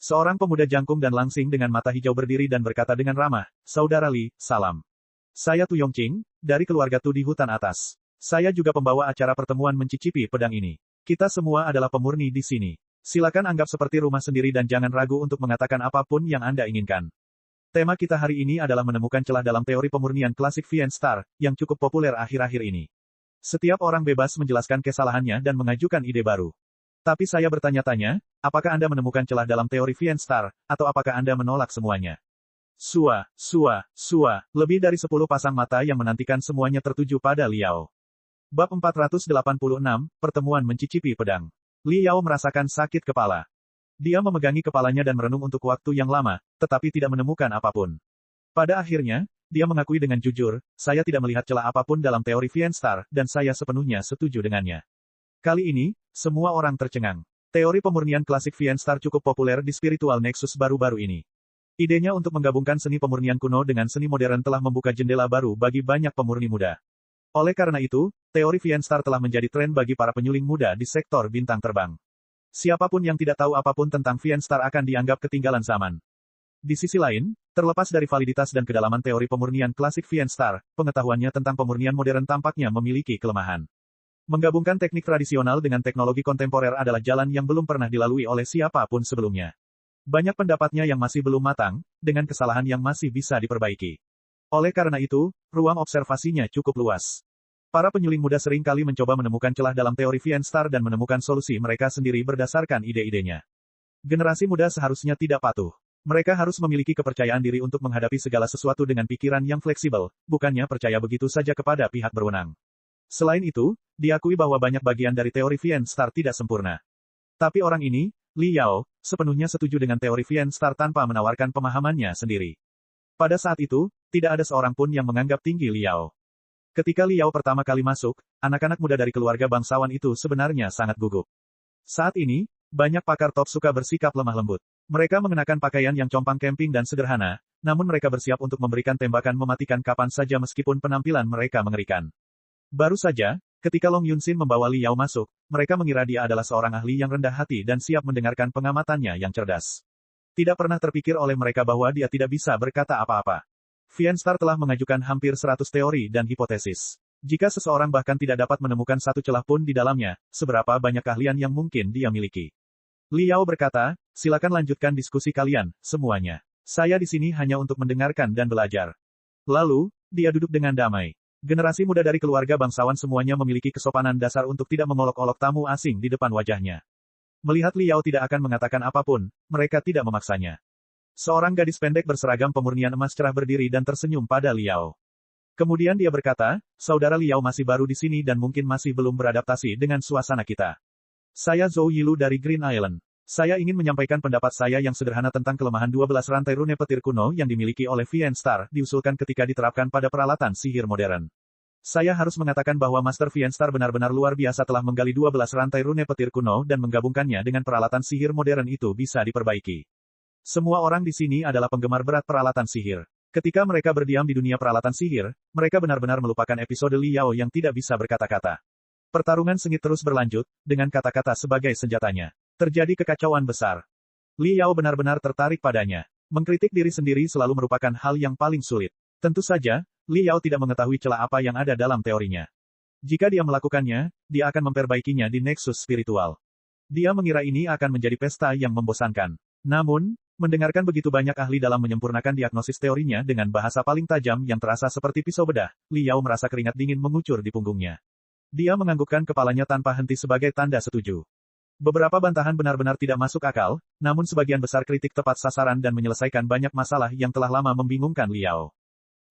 Seorang pemuda jangkung dan langsing dengan mata hijau berdiri dan berkata dengan ramah, Saudara Li, salam. Saya Tu Yongqing, dari keluarga Tu di hutan atas. Saya juga pembawa acara pertemuan mencicipi pedang ini. Kita semua adalah pemurni di sini. Silakan anggap seperti rumah sendiri dan jangan ragu untuk mengatakan apapun yang Anda inginkan. Tema kita hari ini adalah menemukan celah dalam teori pemurnian klasik Fienstar, yang cukup populer akhir-akhir ini. Setiap orang bebas menjelaskan kesalahannya dan mengajukan ide baru. Tapi saya bertanya-tanya, apakah Anda menemukan celah dalam teori Fienstar, atau apakah Anda menolak semuanya? Sua, lebih dari 10 pasang mata yang menantikan semuanya tertuju pada Li Yao. Bab 486, Pertemuan Mencicipi Pedang. Li Yao merasakan sakit kepala. Dia memegangi kepalanya dan merenung untuk waktu yang lama, tetapi tidak menemukan apapun. Pada akhirnya, dia mengakui dengan jujur, saya tidak melihat celah apapun dalam teori Fienstar, dan saya sepenuhnya setuju dengannya. Kali ini, semua orang tercengang. Teori pemurnian klasik Fienstar cukup populer di Spiritual Nexus baru-baru ini. Idenya untuk menggabungkan seni pemurnian kuno dengan seni modern telah membuka jendela baru bagi banyak pemurni muda. Oleh karena itu, teori Fienstar telah menjadi tren bagi para penyuling muda di sektor bintang terbang. Siapapun yang tidak tahu apapun tentang Fienstar akan dianggap ketinggalan zaman. Di sisi lain, terlepas dari validitas dan kedalaman teori pemurnian klasik Fienstar, pengetahuannya tentang pemurnian modern tampaknya memiliki kelemahan. Menggabungkan teknik tradisional dengan teknologi kontemporer adalah jalan yang belum pernah dilalui oleh siapapun sebelumnya. Banyak pendapatnya yang masih belum matang, dengan kesalahan yang masih bisa diperbaiki. Oleh karena itu, ruang observasinya cukup luas. Para penyuling muda sering kali mencoba menemukan celah dalam teori Fienstar dan menemukan solusi mereka sendiri berdasarkan ide-idenya. Generasi muda seharusnya tidak patuh. Mereka harus memiliki kepercayaan diri untuk menghadapi segala sesuatu dengan pikiran yang fleksibel, bukannya percaya begitu saja kepada pihak berwenang. Selain itu, diakui bahwa banyak bagian dari teori Fienstar tidak sempurna. Tapi orang ini, Li Yao, sepenuhnya setuju dengan teori Fienstar tanpa menawarkan pemahamannya sendiri. Pada saat itu, tidak ada seorang pun yang menganggap tinggi Li Yao. Ketika Li Yao pertama kali masuk, anak-anak muda dari keluarga bangsawan itu sebenarnya sangat gugup. Saat ini, banyak pakar top suka bersikap lemah lembut. Mereka mengenakan pakaian yang compang camping dan sederhana, namun mereka bersiap untuk memberikan tembakan mematikan kapan saja meskipun penampilan mereka mengerikan. Baru saja, ketika Long Yunxin membawa Li Yao masuk, mereka mengira dia adalah seorang ahli yang rendah hati dan siap mendengarkan pengamatannya yang cerdas. Tidak pernah terpikir oleh mereka bahwa dia tidak bisa berkata apa-apa. Fienstar telah mengajukan hampir 100 teori dan hipotesis. Jika seseorang bahkan tidak dapat menemukan satu celah pun di dalamnya, seberapa banyak keahlian yang mungkin dia miliki. Liao berkata, silakan lanjutkan diskusi kalian, semuanya. Saya di sini hanya untuk mendengarkan dan belajar. Lalu, dia duduk dengan damai. Generasi muda dari keluarga bangsawan semuanya memiliki kesopanan dasar untuk tidak mengolok-olok tamu asing di depan wajahnya. Melihat Liao tidak akan mengatakan apapun, mereka tidak memaksanya. Seorang gadis pendek berseragam pemurnian emas cerah berdiri dan tersenyum pada Liao. Kemudian dia berkata, saudara Liao masih baru di sini dan mungkin masih belum beradaptasi dengan suasana kita. Saya Zhou Yilu dari Green Island. Saya ingin menyampaikan pendapat saya yang sederhana tentang kelemahan 12 rantai rune petir kuno yang dimiliki oleh Vien Star diusulkan ketika diterapkan pada peralatan sihir modern. Saya harus mengatakan bahwa Master Vien Star benar-benar luar biasa telah menggali 12 rantai rune petir kuno dan menggabungkannya dengan peralatan sihir modern itu bisa diperbaiki. Semua orang di sini adalah penggemar berat peralatan sihir. Ketika mereka berdiam di dunia peralatan sihir, mereka benar-benar melupakan episode Liao yang tidak bisa berkata-kata. Pertarungan sengit terus berlanjut, dengan kata-kata sebagai senjatanya. Terjadi kekacauan besar. Liao benar-benar tertarik padanya. Mengkritik diri sendiri selalu merupakan hal yang paling sulit. Tentu saja, Liao tidak mengetahui celah apa yang ada dalam teorinya. Jika dia melakukannya, dia akan memperbaikinya di Nexus Spiritual. Dia mengira ini akan menjadi pesta yang membosankan. Namun, mendengarkan begitu banyak ahli dalam menyempurnakan diagnosis teorinya dengan bahasa paling tajam yang terasa seperti pisau bedah, Liao merasa keringat dingin mengucur di punggungnya. Dia menganggukkan kepalanya tanpa henti sebagai tanda setuju. Beberapa bantahan benar-benar tidak masuk akal, namun sebagian besar kritik tepat sasaran dan menyelesaikan banyak masalah yang telah lama membingungkan Liao.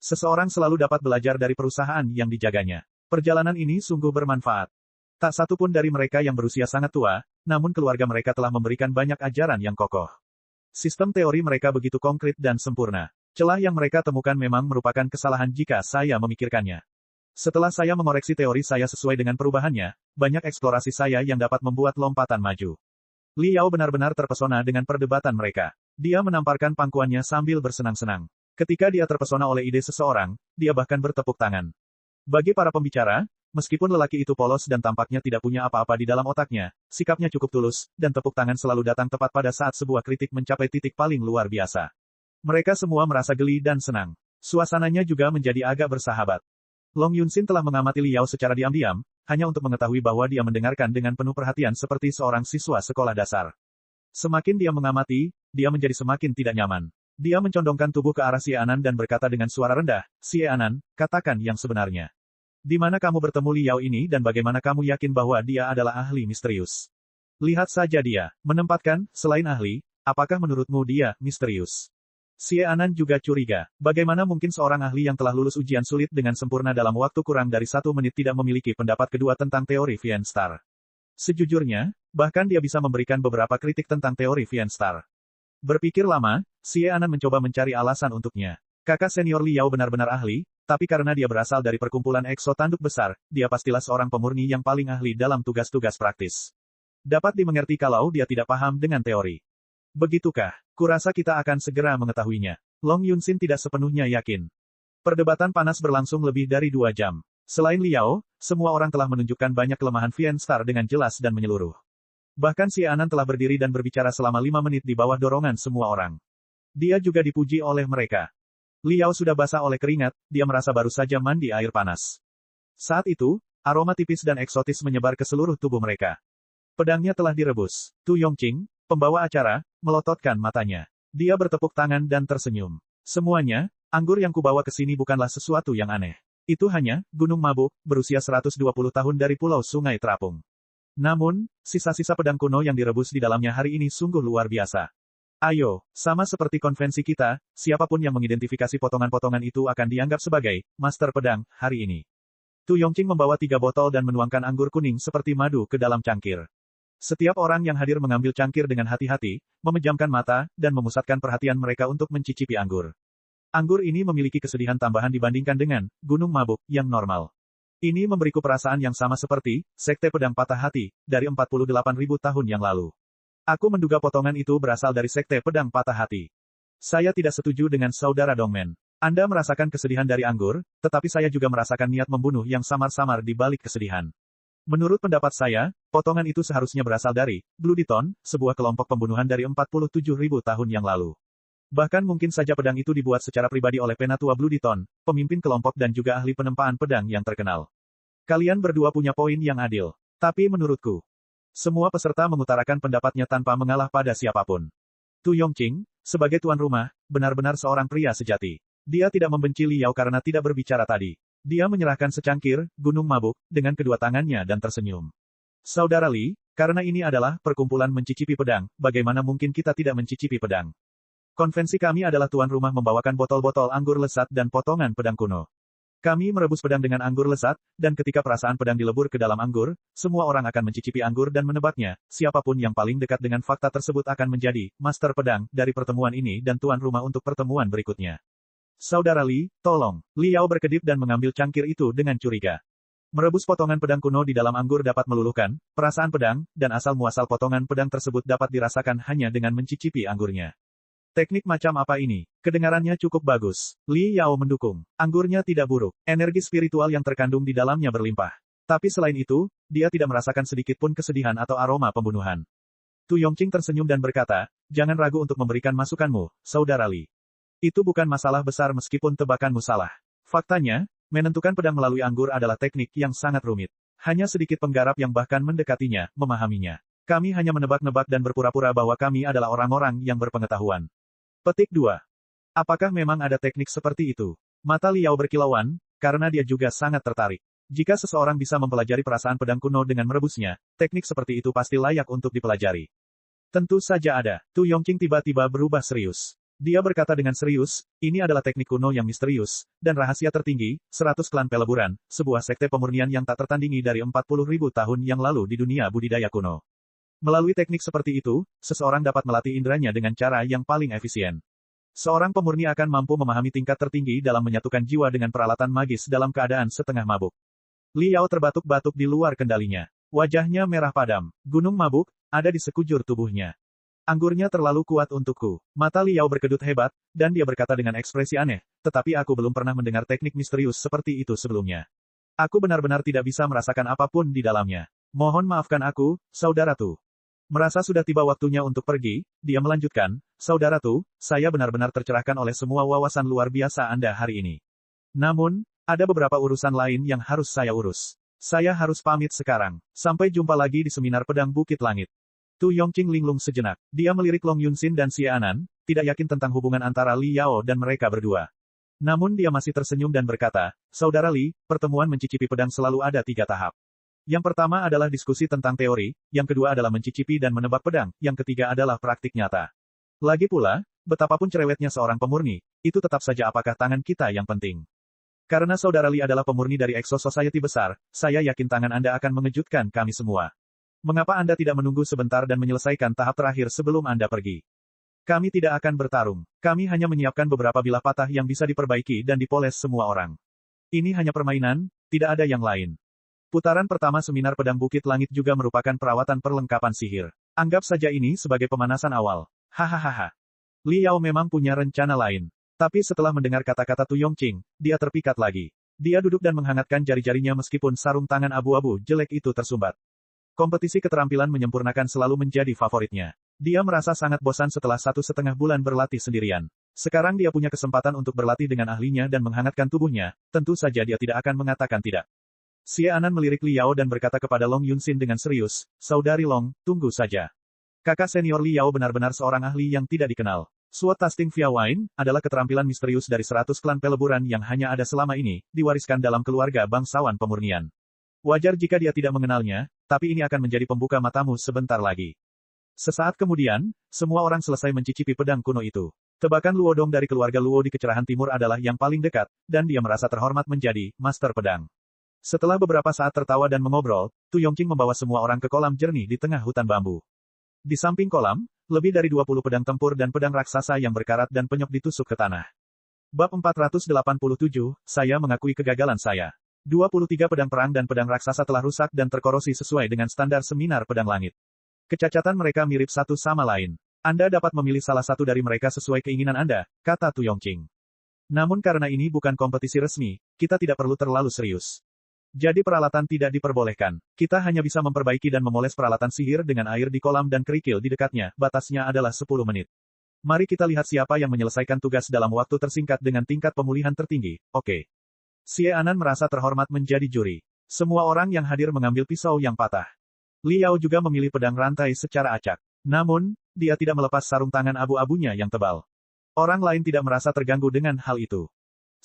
Seseorang selalu dapat belajar dari perusahaan yang dijaganya. Perjalanan ini sungguh bermanfaat. Tak satu pun dari mereka yang berusia sangat tua, namun keluarga mereka telah memberikan banyak ajaran yang kokoh. Sistem teori mereka begitu konkret dan sempurna. Celah yang mereka temukan memang merupakan kesalahan jika saya memikirkannya. Setelah saya mengoreksi teori saya sesuai dengan perubahannya, banyak eksplorasi saya yang dapat membuat lompatan maju. Liao benar-benar terpesona dengan perdebatan mereka. Dia menamparkan pangkuannya sambil bersenang-senang. Ketika dia terpesona oleh ide seseorang, dia bahkan bertepuk tangan. Bagi para pembicara, meskipun lelaki itu polos dan tampaknya tidak punya apa-apa di dalam otaknya, sikapnya cukup tulus, dan tepuk tangan selalu datang tepat pada saat sebuah kritik mencapai titik paling luar biasa. Mereka semua merasa geli dan senang. Suasananya juga menjadi agak bersahabat. Long Yunxin telah mengamati Liao secara diam-diam, hanya untuk mengetahui bahwa dia mendengarkan dengan penuh perhatian seperti seorang siswa sekolah dasar. Semakin dia mengamati, dia menjadi semakin tidak nyaman. Dia mencondongkan tubuh ke arah Xie Anan dan berkata dengan suara rendah, Xie Anan, katakan yang sebenarnya. Di mana kamu bertemu Liao ini dan bagaimana kamu yakin bahwa dia adalah ahli misterius? Lihat saja dia, menempatkan, selain ahli, apakah menurutmu dia misterius? Xie Anan juga curiga, bagaimana mungkin seorang ahli yang telah lulus ujian sulit dengan sempurna dalam waktu kurang dari 1 menit tidak memiliki pendapat kedua tentang teori Vien Star. Sejujurnya, bahkan dia bisa memberikan beberapa kritik tentang teori Vien Star. Berpikir lama, Xie Anan mencoba mencari alasan untuknya. Kakak senior Liao benar-benar ahli, tapi karena dia berasal dari perkumpulan Exo Tanduk Besar, dia pastilah seorang pemurni yang paling ahli dalam tugas-tugas praktis. Dapat dimengerti kalau dia tidak paham dengan teori. Begitukah? Kurasa kita akan segera mengetahuinya. Long Yunxin tidak sepenuhnya yakin. Perdebatan panas berlangsung lebih dari 2 jam. Selain Liao, semua orang telah menunjukkan banyak kelemahan Vien Star dengan jelas dan menyeluruh. Bahkan Xie Anan telah berdiri dan berbicara selama 5 menit di bawah dorongan semua orang. Dia juga dipuji oleh mereka. Liao sudah basah oleh keringat, dia merasa baru saja mandi air panas. Saat itu, aroma tipis dan eksotis menyebar ke seluruh tubuh mereka. Pedangnya telah direbus. Tu Yongqing, pembawa acara, melototkan matanya. Dia bertepuk tangan dan tersenyum. Semuanya, anggur yang kubawa ke sini bukanlah sesuatu yang aneh. Itu hanya, gunung mabuk, berusia 120 tahun dari pulau Sungai Terapung. Namun, sisa-sisa pedang kuno yang direbus di dalamnya hari ini sungguh luar biasa. Ayo, sama seperti konvensi kita, siapapun yang mengidentifikasi potongan-potongan itu akan dianggap sebagai Master Pedang hari ini. Tu Yongqing membawa 3 botol dan menuangkan anggur kuning seperti madu ke dalam cangkir. Setiap orang yang hadir mengambil cangkir dengan hati-hati, memejamkan mata, dan memusatkan perhatian mereka untuk mencicipi anggur. Anggur ini memiliki kesedihan tambahan dibandingkan dengan gunung mabuk yang normal. Ini memberiku perasaan yang sama seperti Sekte Pedang Patah Hati dari 48.000 tahun yang lalu. Aku menduga potongan itu berasal dari Sekte Pedang Patah Hati. Saya tidak setuju dengan saudara Dongmen. Anda merasakan kesedihan dari anggur, tetapi saya juga merasakan niat membunuh yang samar-samar di balik kesedihan. Menurut pendapat saya, potongan itu seharusnya berasal dari Blooditon, sebuah kelompok pembunuhan dari 47.000 tahun yang lalu. Bahkan mungkin saja pedang itu dibuat secara pribadi oleh Penatua Blooditon, pemimpin kelompok dan juga ahli penempaan pedang yang terkenal. Kalian berdua punya poin yang adil. Tapi menurutku, semua peserta mengutarakan pendapatnya tanpa mengalah pada siapapun. Tu Yongqing, sebagai tuan rumah, benar-benar seorang pria sejati. Dia tidak membenci Li Yao karena tidak berbicara tadi. Dia menyerahkan secangkir gunung mabuk dengan kedua tangannya dan tersenyum. Saudara Li, karena ini adalah perkumpulan mencicipi pedang, bagaimana mungkin kita tidak mencicipi pedang? Konvensi kami adalah tuan rumah membawakan botol-botol anggur lezat dan potongan pedang kuno. Kami merebus pedang dengan anggur lezat, dan ketika perasaan pedang dilebur ke dalam anggur, semua orang akan mencicipi anggur dan menebaknya. Siapapun yang paling dekat dengan fakta tersebut akan menjadi master pedang dari pertemuan ini dan tuan rumah untuk pertemuan berikutnya. Saudara Li, tolong. Li Yao berkedip dan mengambil cangkir itu dengan curiga. Merebus potongan pedang kuno di dalam anggur dapat meluluhkan perasaan pedang, dan asal-muasal potongan pedang tersebut dapat dirasakan hanya dengan mencicipi anggurnya. Teknik macam apa ini? Kedengarannya cukup bagus. Li Yao mendukung. Anggurnya tidak buruk. Energi spiritual yang terkandung di dalamnya berlimpah. Tapi selain itu, dia tidak merasakan sedikit pun kesedihan atau aroma pembunuhan. Tu Yongqing tersenyum dan berkata, jangan ragu untuk memberikan masukanmu, Saudara Li. Itu bukan masalah besar meskipun tebakanmu salah. Faktanya, menentukan pedang melalui anggur adalah teknik yang sangat rumit. Hanya sedikit penggarap yang bahkan mendekatinya, memahaminya. Kami hanya menebak-nebak dan berpura-pura bahwa kami adalah orang-orang yang berpengetahuan. Petik 2. Apakah memang ada teknik seperti itu? Mata Li Yao berkilauan, karena dia juga sangat tertarik. Jika seseorang bisa mempelajari perasaan pedang kuno dengan merebusnya, teknik seperti itu pasti layak untuk dipelajari. Tentu saja ada. Tu Yongqing tiba-tiba berubah serius. Dia berkata dengan serius, ini adalah teknik kuno yang misterius, dan rahasia tertinggi, 100 klan peleburan, sebuah sekte pemurnian yang tak tertandingi dari 40.000 tahun yang lalu di dunia budidaya kuno. Melalui teknik seperti itu, seseorang dapat melatih inderanya dengan cara yang paling efisien. Seorang pemurni akan mampu memahami tingkat tertinggi dalam menyatukan jiwa dengan peralatan magis dalam keadaan setengah mabuk. Li Yao terbatuk-batuk di luar kendalinya. Wajahnya merah padam. Gunung mabuk, ada di sekujur tubuhnya. Anggurnya terlalu kuat untukku. Mata Li Yao berkedut hebat, dan dia berkata dengan ekspresi aneh, tetapi aku belum pernah mendengar teknik misterius seperti itu sebelumnya. Aku benar-benar tidak bisa merasakan apapun di dalamnya. Mohon maafkan aku, Saudara Tu. Merasa sudah tiba waktunya untuk pergi, dia melanjutkan, Saudara Tu, saya benar-benar tercerahkan oleh semua wawasan luar biasa Anda hari ini. Namun, ada beberapa urusan lain yang harus saya urus. Saya harus pamit sekarang. Sampai jumpa lagi di seminar pedang Bukit Langit. Tu Yongqing linglung sejenak. Dia melirik Long Yunxin dan Xie Anan, tidak yakin tentang hubungan antara Li Yao dan mereka berdua. Namun dia masih tersenyum dan berkata, Saudara Li, pertemuan mencicipi pedang selalu ada 3 tahap. Yang pertama adalah diskusi tentang teori, yang kedua adalah mencicipi dan menebak pedang, yang ketiga adalah praktik nyata. Lagi pula, betapapun cerewetnya seorang pemurni, itu tetap saja apakah tangan kita yang penting. Karena Saudara Li adalah pemurni dari Exo Society besar, saya yakin tangan Anda akan mengejutkan kami semua. Mengapa Anda tidak menunggu sebentar dan menyelesaikan tahap terakhir sebelum Anda pergi? Kami tidak akan bertarung. Kami hanya menyiapkan beberapa bilah patah yang bisa diperbaiki dan dipoles semua orang. Ini hanya permainan, tidak ada yang lain. Putaran pertama seminar pedang Bukit Langit juga merupakan perawatan perlengkapan sihir. Anggap saja ini sebagai pemanasan awal. Hahaha. Li Yao memang punya rencana lain. Tapi setelah mendengar kata-kata Tu Yongqing, dia terpikat lagi. Dia duduk dan menghangatkan jari-jarinya meskipun sarung tangan abu-abu jelek itu tersumbat. Kompetisi keterampilan menyempurnakan selalu menjadi favoritnya. Dia merasa sangat bosan setelah 1,5 bulan berlatih sendirian. Sekarang dia punya kesempatan untuk berlatih dengan ahlinya dan menghangatkan tubuhnya, tentu saja dia tidak akan mengatakan tidak. Xie Anan melirik Li Yao dan berkata kepada Long Yunxin dengan serius, Saudari Long, tunggu saja. Kakak senior Li Yao benar-benar seorang ahli yang tidak dikenal. Sword Tasting Via Wine, adalah keterampilan misterius dari 100 klan peleburan yang hanya ada selama ini, diwariskan dalam keluarga bangsawan pemurnian. Wajar jika dia tidak mengenalnya, tapi ini akan menjadi pembuka matamu sebentar lagi. Sesaat kemudian, semua orang selesai mencicipi pedang kuno itu. Tebakan Luodong dari keluarga Luo di kecerahan timur adalah yang paling dekat, dan dia merasa terhormat menjadi master pedang. Setelah beberapa saat tertawa dan mengobrol, Tu Yongqing membawa semua orang ke kolam jernih di tengah hutan bambu. Di samping kolam, lebih dari 20 pedang tempur dan pedang raksasa yang berkarat dan penyok ditusuk ke tanah. Bab 487, saya mengakui kegagalan saya. 23 pedang perang dan pedang raksasa telah rusak dan terkorosi sesuai dengan standar seminar pedang langit. Kecacatan mereka mirip satu sama lain. Anda dapat memilih salah satu dari mereka sesuai keinginan Anda, kata Tu Yongqing. Namun karena ini bukan kompetisi resmi, kita tidak perlu terlalu serius. Jadi peralatan tidak diperbolehkan. Kita hanya bisa memperbaiki dan memoles peralatan sihir dengan air di kolam dan kerikil di dekatnya, batasnya adalah 10 menit. Mari kita lihat siapa yang menyelesaikan tugas dalam waktu tersingkat dengan tingkat pemulihan tertinggi, oke. Xie Anan merasa terhormat menjadi juri. Semua orang yang hadir mengambil pisau yang patah. Liao juga memilih pedang rantai secara acak. Namun, dia tidak melepas sarung tangan abu-abunya yang tebal. Orang lain tidak merasa terganggu dengan hal itu.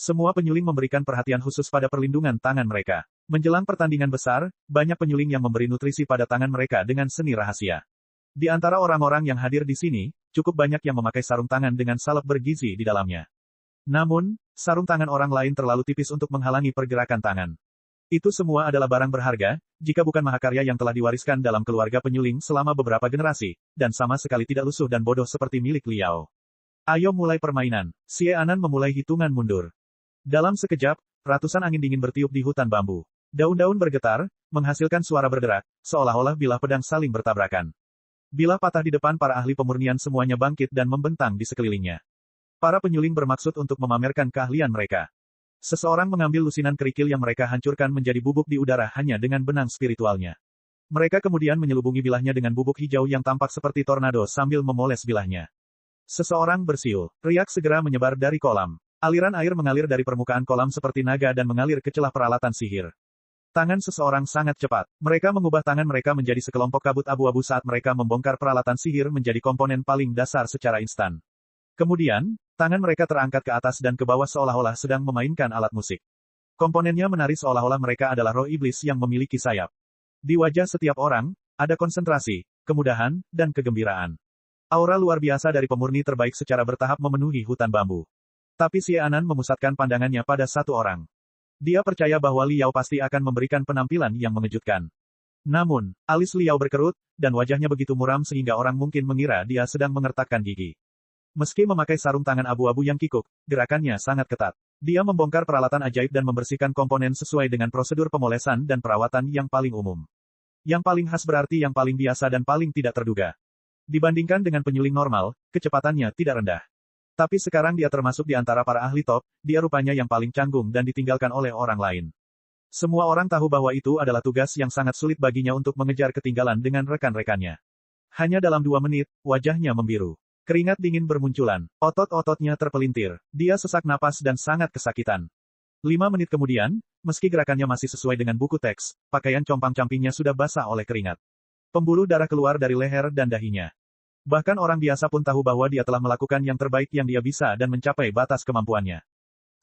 Semua penyuling memberikan perhatian khusus pada perlindungan tangan mereka. Menjelang pertandingan besar, banyak penyuling yang memberi nutrisi pada tangan mereka dengan seni rahasia. Di antara orang-orang yang hadir di sini, cukup banyak yang memakai sarung tangan dengan salep bergizi di dalamnya. Namun, sarung tangan orang lain terlalu tipis untuk menghalangi pergerakan tangan. Itu semua adalah barang berharga, jika bukan mahakarya yang telah diwariskan dalam keluarga penyuling selama beberapa generasi, dan sama sekali tidak lusuh dan bodoh seperti milik Liao. Ayo mulai permainan. Xie Anan memulai hitungan mundur. Dalam sekejap, ratusan angin dingin bertiup di hutan bambu. Daun-daun bergetar, menghasilkan suara berderak, seolah-olah bilah pedang saling bertabrakan. Bilah patah di depan para ahli pemurnian semuanya bangkit dan membentang di sekelilingnya. Para penyuling bermaksud untuk memamerkan keahlian mereka. Seseorang mengambil lusinan kerikil yang mereka hancurkan menjadi bubuk di udara hanya dengan benang spiritualnya. Mereka kemudian menyelubungi bilahnya dengan bubuk hijau yang tampak seperti tornado sambil memoles bilahnya. Seseorang bersiul. Riak segera menyebar dari kolam. Aliran air mengalir dari permukaan kolam seperti naga dan mengalir ke celah peralatan sihir. Tangan seseorang sangat cepat. Mereka mengubah tangan mereka menjadi sekelompok kabut abu-abu saat mereka membongkar peralatan sihir menjadi komponen paling dasar secara instan. Kemudian, tangan mereka terangkat ke atas dan ke bawah seolah-olah sedang memainkan alat musik. Komponennya menari seolah-olah mereka adalah roh iblis yang memiliki sayap. Di wajah setiap orang, ada konsentrasi, kemudahan, dan kegembiraan. Aura luar biasa dari pemurni terbaik secara bertahap memenuhi hutan bambu. Tapi Xie Anan memusatkan pandangannya pada satu orang. Dia percaya bahwa Liao pasti akan memberikan penampilan yang mengejutkan. Namun, alis Liao berkerut, dan wajahnya begitu muram sehingga orang mungkin mengira dia sedang mengertakkan gigi. Meski memakai sarung tangan abu-abu yang kikuk, gerakannya sangat ketat. Dia membongkar peralatan ajaib dan membersihkan komponen sesuai dengan prosedur pemolesan dan perawatan yang paling umum. Yang paling khas berarti yang paling biasa dan paling tidak terduga. Dibandingkan dengan penyuling normal, kecepatannya tidak rendah. Tapi sekarang dia termasuk di antara para ahli top, dia rupanya yang paling canggung dan ditinggalkan oleh orang lain. Semua orang tahu bahwa itu adalah tugas yang sangat sulit baginya untuk mengejar ketinggalan dengan rekan-rekannya. Hanya dalam 2 menit, wajahnya membiru. Keringat dingin bermunculan. Otot-ototnya terpelintir. Dia sesak napas dan sangat kesakitan. 5 menit kemudian, meski gerakannya masih sesuai dengan buku teks, pakaian compang-campingnya sudah basah oleh keringat. Pembuluh darah keluar dari leher dan dahinya. Bahkan orang biasa pun tahu bahwa dia telah melakukan yang terbaik yang dia bisa dan mencapai batas kemampuannya.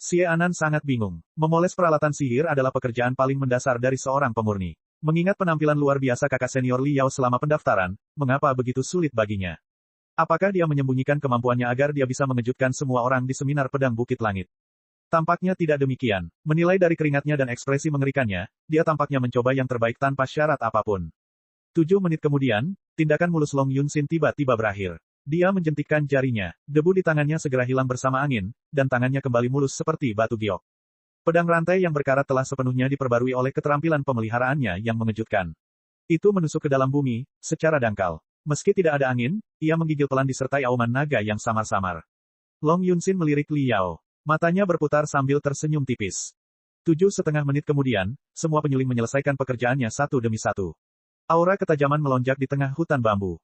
Xie Anan sangat bingung. Memoles peralatan sihir adalah pekerjaan paling mendasar dari seorang pemurni. Mengingat penampilan luar biasa kakak senior Liao selama pendaftaran, mengapa begitu sulit baginya? Apakah dia menyembunyikan kemampuannya agar dia bisa mengejutkan semua orang di seminar pedang Bukit Langit? Tampaknya tidak demikian. Menilai dari keringatnya dan ekspresi mengerikannya, dia tampaknya mencoba yang terbaik tanpa syarat apapun. 7 menit kemudian, tindakan mulus Long Yunxin tiba-tiba berakhir. Dia menjentikkan jarinya. Debu di tangannya segera hilang bersama angin, dan tangannya kembali mulus seperti batu giok. Pedang rantai yang berkarat telah sepenuhnya diperbarui oleh keterampilan pemeliharaannya yang mengejutkan. Itu menusuk ke dalam bumi, secara dangkal. Meski tidak ada angin, ia menggigil pelan disertai auman naga yang samar-samar. Long Yunxin melirik Liao. Matanya berputar sambil tersenyum tipis. 7,5 menit kemudian, semua penyuling menyelesaikan pekerjaannya satu demi satu. Aura ketajaman melonjak di tengah hutan bambu.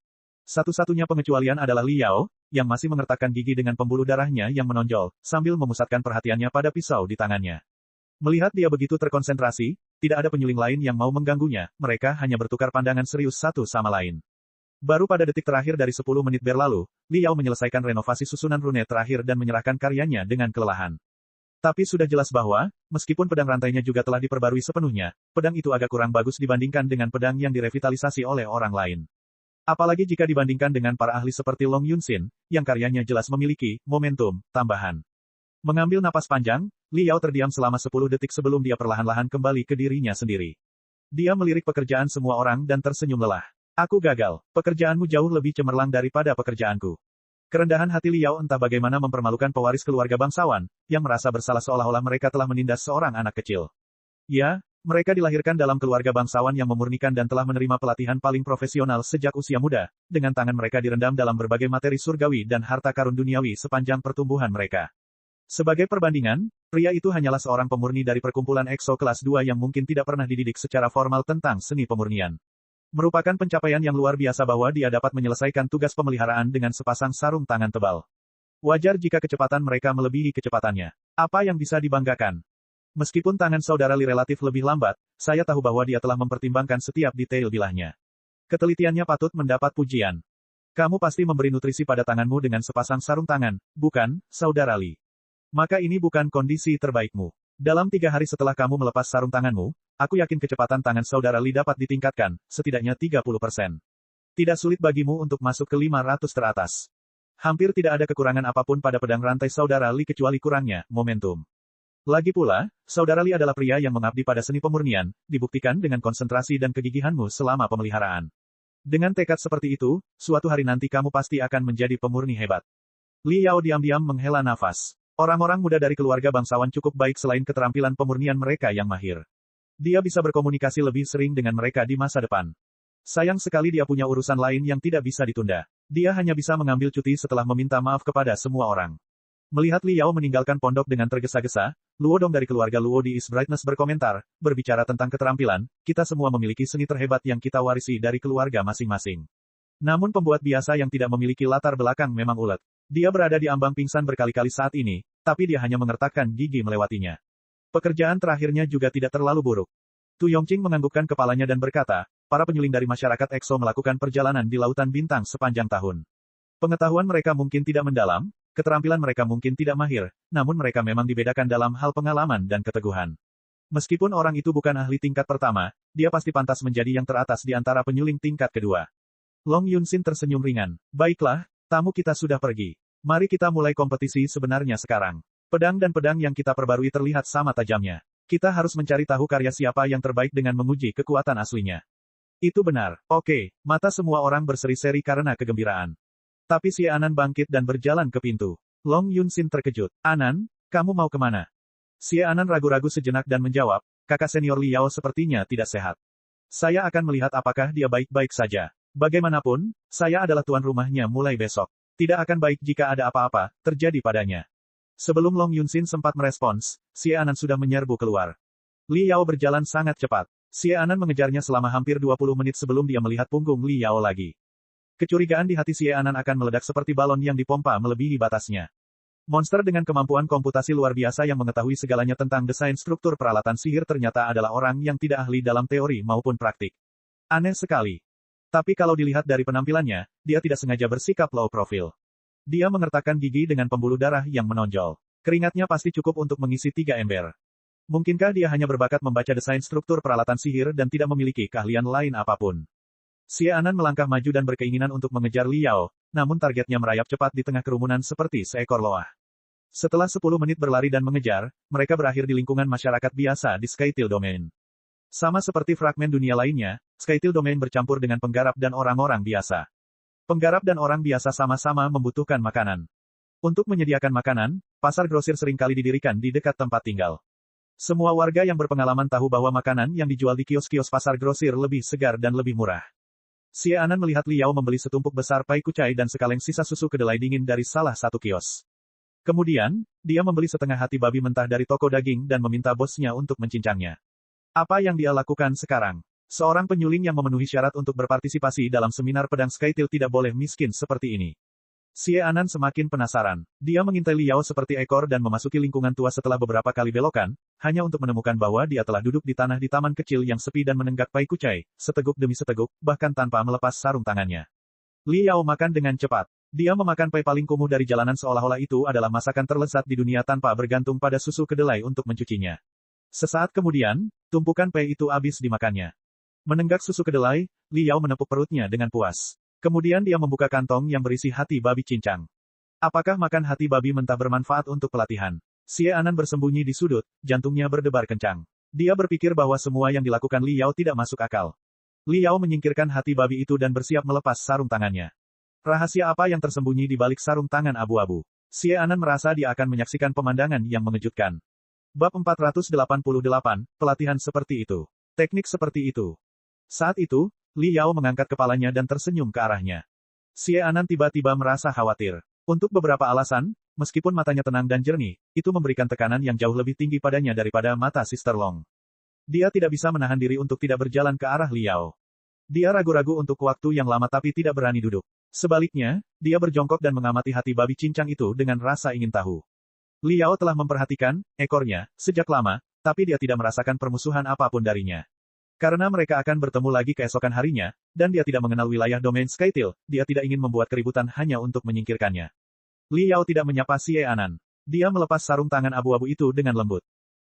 Satu-satunya pengecualian adalah Liao, yang masih mengertakkan gigi dengan pembuluh darahnya yang menonjol, sambil memusatkan perhatiannya pada pisau di tangannya. Melihat dia begitu terkonsentrasi, tidak ada penyuling lain yang mau mengganggunya, mereka hanya bertukar pandangan serius satu sama lain. Baru pada detik terakhir dari 10 menit berlalu, Liao menyelesaikan renovasi susunan rune terakhir dan menyerahkan karyanya dengan kelelahan. Tapi sudah jelas bahwa, meskipun pedang rantainya juga telah diperbarui sepenuhnya, pedang itu agak kurang bagus dibandingkan dengan pedang yang direvitalisasi oleh orang lain. Apalagi jika dibandingkan dengan para ahli seperti Long Yunxin, yang karyanya jelas memiliki momentum tambahan. Mengambil napas panjang, Liao terdiam selama 10 detik sebelum dia perlahan-lahan kembali ke dirinya sendiri. Dia melirik pekerjaan semua orang dan tersenyum lelah. Aku gagal. Pekerjaanmu jauh lebih cemerlang daripada pekerjaanku. Kerendahan hati Liao entah bagaimana mempermalukan pewaris keluarga bangsawan, yang merasa bersalah seolah-olah mereka telah menindas seorang anak kecil. Ya, mereka dilahirkan dalam keluarga bangsawan yang memurnikan dan telah menerima pelatihan paling profesional sejak usia muda, dengan tangan mereka direndam dalam berbagai materi surgawi dan harta karun duniawi sepanjang pertumbuhan mereka. Sebagai perbandingan, pria itu hanyalah seorang pemurni dari perkumpulan EXO kelas 2 yang mungkin tidak pernah dididik secara formal tentang seni pemurnian. Merupakan pencapaian yang luar biasa bahwa dia dapat menyelesaikan tugas pemeliharaan dengan sepasang sarung tangan tebal. Wajar jika kecepatan mereka melebihi kecepatannya. Apa yang bisa dibanggakan? Meskipun tangan saudara Li relatif lebih lambat, saya tahu bahwa dia telah mempertimbangkan setiap detail bilahnya. Ketelitiannya patut mendapat pujian. Kamu pasti memberi nutrisi pada tanganmu dengan sepasang sarung tangan, bukan, saudara Li? Maka ini bukan kondisi terbaikmu. Dalam 3 hari setelah kamu melepas sarung tanganmu, aku yakin kecepatan tangan saudara Li dapat ditingkatkan, setidaknya 30%. Tidak sulit bagimu untuk masuk ke 500 teratas. Hampir tidak ada kekurangan apapun pada pedang rantai saudara Li kecuali kurangnya, momentum. Lagi pula, saudara Li adalah pria yang mengabdi pada seni pemurnian, dibuktikan dengan konsentrasi dan kegigihanmu selama pemeliharaan. Dengan tekad seperti itu, suatu hari nanti kamu pasti akan menjadi pemurni hebat. Li Yao diam-diam menghela nafas. Orang-orang muda dari keluarga bangsawan cukup baik selain keterampilan pemurnian mereka yang mahir. Dia bisa berkomunikasi lebih sering dengan mereka di masa depan. Sayang sekali dia punya urusan lain yang tidak bisa ditunda. Dia hanya bisa mengambil cuti setelah meminta maaf kepada semua orang. Melihat Li Yao meninggalkan pondok dengan tergesa-gesa, Luo Dong dari keluarga Luo di East Brightness berkomentar, berbicara tentang keterampilan, kita semua memiliki seni terhebat yang kita warisi dari keluarga masing-masing. Namun pembuat biasa yang tidak memiliki latar belakang memang ulet. Dia berada di ambang pingsan berkali-kali saat ini, tapi dia hanya mengertakkan gigi melewatinya. Pekerjaan terakhirnya juga tidak terlalu buruk. Tu Yongqing menganggukkan kepalanya dan berkata, para penyuling dari masyarakat EXO melakukan perjalanan di lautan bintang sepanjang tahun. Pengetahuan mereka mungkin tidak mendalam, keterampilan mereka mungkin tidak mahir, namun mereka memang dibedakan dalam hal pengalaman dan keteguhan. Meskipun orang itu bukan ahli tingkat pertama, dia pasti pantas menjadi yang teratas di antara penyuling tingkat kedua. Long Yunxin tersenyum ringan. Baiklah, tamu kita sudah pergi. Mari kita mulai kompetisi sebenarnya sekarang. Pedang dan pedang yang kita perbarui terlihat sama tajamnya. Kita harus mencari tahu karya siapa yang terbaik dengan menguji kekuatan aslinya. Itu benar. Oke, mata semua orang berseri-seri karena kegembiraan. Tapi si Anan bangkit dan berjalan ke pintu. Long Yunxin terkejut. Anan, kamu mau kemana? Si Anan ragu-ragu sejenak dan menjawab, kakak senior Li Yao sepertinya tidak sehat. Saya akan melihat apakah dia baik-baik saja. Bagaimanapun, saya adalah tuan rumahnya mulai besok. Tidak akan baik jika ada apa-apa terjadi padanya. Sebelum Long Yunxin sempat merespons, Si Anan sudah menyerbu keluar. Li Yao berjalan sangat cepat. Si Anan mengejarnya selama hampir 20 menit sebelum dia melihat punggung Li Yao lagi. Kecurigaan di hati Si Anan akan meledak seperti balon yang dipompa melebihi batasnya. Monster dengan kemampuan komputasi luar biasa yang mengetahui segalanya tentang desain struktur peralatan sihir ternyata adalah orang yang tidak ahli dalam teori maupun praktik. Aneh sekali. Tapi kalau dilihat dari penampilannya, dia tidak sengaja bersikap low profile. Dia mengertakkan gigi dengan pembuluh darah yang menonjol. Keringatnya pasti cukup untuk mengisi 3 ember. Mungkinkah dia hanya berbakat membaca desain struktur peralatan sihir dan tidak memiliki keahlian lain apapun? Si Anan melangkah maju dan berkeinginan untuk mengejar Li Yao, namun targetnya merayap cepat di tengah kerumunan seperti seekor loah. Setelah 10 menit berlari dan mengejar, mereka berakhir di lingkungan masyarakat biasa di Skytil Domain. Sama seperti fragmen dunia lainnya, Skytil Domain bercampur dengan penggarap dan orang-orang biasa. Penggarap dan orang biasa sama-sama membutuhkan makanan. Untuk menyediakan makanan, pasar grosir seringkali didirikan di dekat tempat tinggal. Semua warga yang berpengalaman tahu bahwa makanan yang dijual di kios-kios pasar grosir lebih segar dan lebih murah. Si Anan melihat Li Yao membeli setumpuk besar pai kucai dan sekaleng sisa susu kedelai dingin dari salah satu kios. Kemudian, dia membeli setengah hati babi mentah dari toko daging dan meminta bosnya untuk mencincangnya. Apa yang dia lakukan sekarang? Seorang penyuling yang memenuhi syarat untuk berpartisipasi dalam seminar pedang Skytil tidak boleh miskin seperti ini. Si Anan semakin penasaran. Dia mengintai Li Yao seperti ekor dan memasuki lingkungan tua setelah beberapa kali belokan, hanya untuk menemukan bahwa dia telah duduk di tanah di taman kecil yang sepi dan menenggak pai kucai, seteguk demi seteguk, bahkan tanpa melepas sarung tangannya. Li Yao makan dengan cepat. Dia memakan pai paling kumuh dari jalanan seolah-olah itu adalah masakan terlezat di dunia tanpa bergantung pada susu kedelai untuk mencucinya. Sesaat kemudian, tumpukan pai itu habis dimakannya. Menenggak susu kedelai, Li Yao menepuk perutnya dengan puas. Kemudian dia membuka kantong yang berisi hati babi cincang. Apakah makan hati babi mentah bermanfaat untuk pelatihan? Si Anan bersembunyi di sudut, jantungnya berdebar kencang. Dia berpikir bahwa semua yang dilakukan Li Yao tidak masuk akal. Li Yao menyingkirkan hati babi itu dan bersiap melepas sarung tangannya. Rahasia apa yang tersembunyi di balik sarung tangan abu-abu? Si Anan merasa dia akan menyaksikan pemandangan yang mengejutkan. Bab 488, pelatihan seperti itu. Teknik seperti itu. Saat itu, Li Yao mengangkat kepalanya dan tersenyum ke arahnya. Si Anan tiba-tiba merasa khawatir. Untuk beberapa alasan, meskipun matanya tenang dan jernih, itu memberikan tekanan yang jauh lebih tinggi padanya daripada mata Sister Long. Dia tidak bisa menahan diri untuk tidak berjalan ke arah Li Yao. Dia ragu-ragu untuk waktu yang lama tapi tidak berani duduk. Sebaliknya, dia berjongkok dan mengamati hati babi cincang itu dengan rasa ingin tahu. Li Yao telah memperhatikan ekornya sejak lama, tapi dia tidak merasakan permusuhan apapun darinya. Karena mereka akan bertemu lagi keesokan harinya, dan dia tidak mengenal wilayah domain Skytil, dia tidak ingin membuat keributan hanya untuk menyingkirkannya. Li Yao tidak menyapa Xie Anan. Dia melepas sarung tangan abu-abu itu dengan lembut.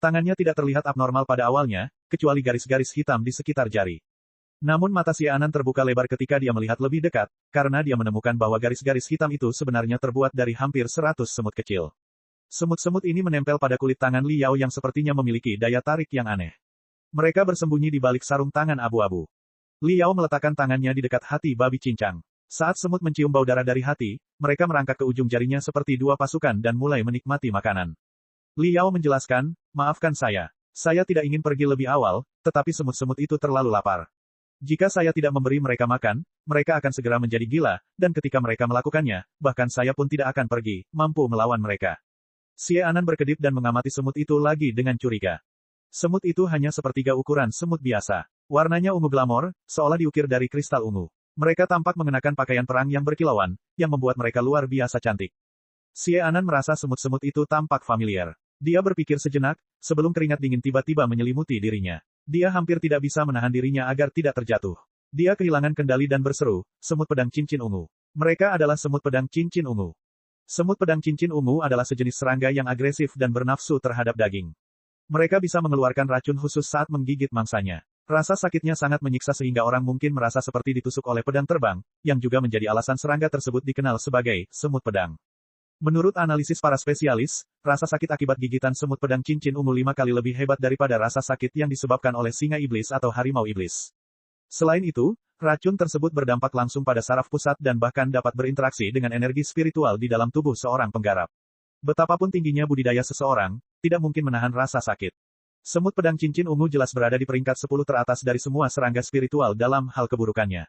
Tangannya tidak terlihat abnormal pada awalnya, kecuali garis-garis hitam di sekitar jari. Namun mata Xie Anan terbuka lebar ketika dia melihat lebih dekat, karena dia menemukan bahwa garis-garis hitam itu sebenarnya terbuat dari hampir 100 semut kecil. Semut-semut ini menempel pada kulit tangan Li Yao yang sepertinya memiliki daya tarik yang aneh. Mereka bersembunyi di balik sarung tangan abu-abu. Li Yao meletakkan tangannya di dekat hati babi cincang. Saat semut mencium bau darah dari hati, mereka merangkak ke ujung jarinya seperti dua pasukan dan mulai menikmati makanan. Li Yao menjelaskan, maafkan saya. Saya tidak ingin pergi lebih awal, tetapi semut-semut itu terlalu lapar. Jika saya tidak memberi mereka makan, mereka akan segera menjadi gila, dan ketika mereka melakukannya, bahkan saya pun tidak akan pergi, mampu melawan mereka. Xie Anan berkedip dan mengamati semut itu lagi dengan curiga. Semut itu hanya sepertiga ukuran semut biasa. Warnanya ungu glamor, seolah diukir dari kristal ungu. Mereka tampak mengenakan pakaian perang yang berkilauan, yang membuat mereka luar biasa cantik. Xie Anan merasa semut-semut itu tampak familiar. Dia berpikir sejenak, sebelum keringat dingin tiba-tiba menyelimuti dirinya. Dia hampir tidak bisa menahan dirinya agar tidak terjatuh. Dia kehilangan kendali dan berseru, semut pedang cincin ungu. Mereka adalah semut pedang cincin ungu. Semut pedang cincin ungu adalah sejenis serangga yang agresif dan bernafsu terhadap daging. Mereka bisa mengeluarkan racun khusus saat menggigit mangsanya. Rasa sakitnya sangat menyiksa sehingga orang mungkin merasa seperti ditusuk oleh pedang terbang, yang juga menjadi alasan serangga tersebut dikenal sebagai semut pedang. Menurut analisis para spesialis, rasa sakit akibat gigitan semut pedang cincin ungu 5 kali lebih hebat daripada rasa sakit yang disebabkan oleh singa iblis atau harimau iblis. Selain itu, racun tersebut berdampak langsung pada saraf pusat dan bahkan dapat berinteraksi dengan energi spiritual di dalam tubuh seorang penggarap. Betapapun tingginya budidaya seseorang, tidak mungkin menahan rasa sakit. Semut pedang cincin ungu jelas berada di peringkat 10 teratas dari semua serangga spiritual dalam hal keburukannya.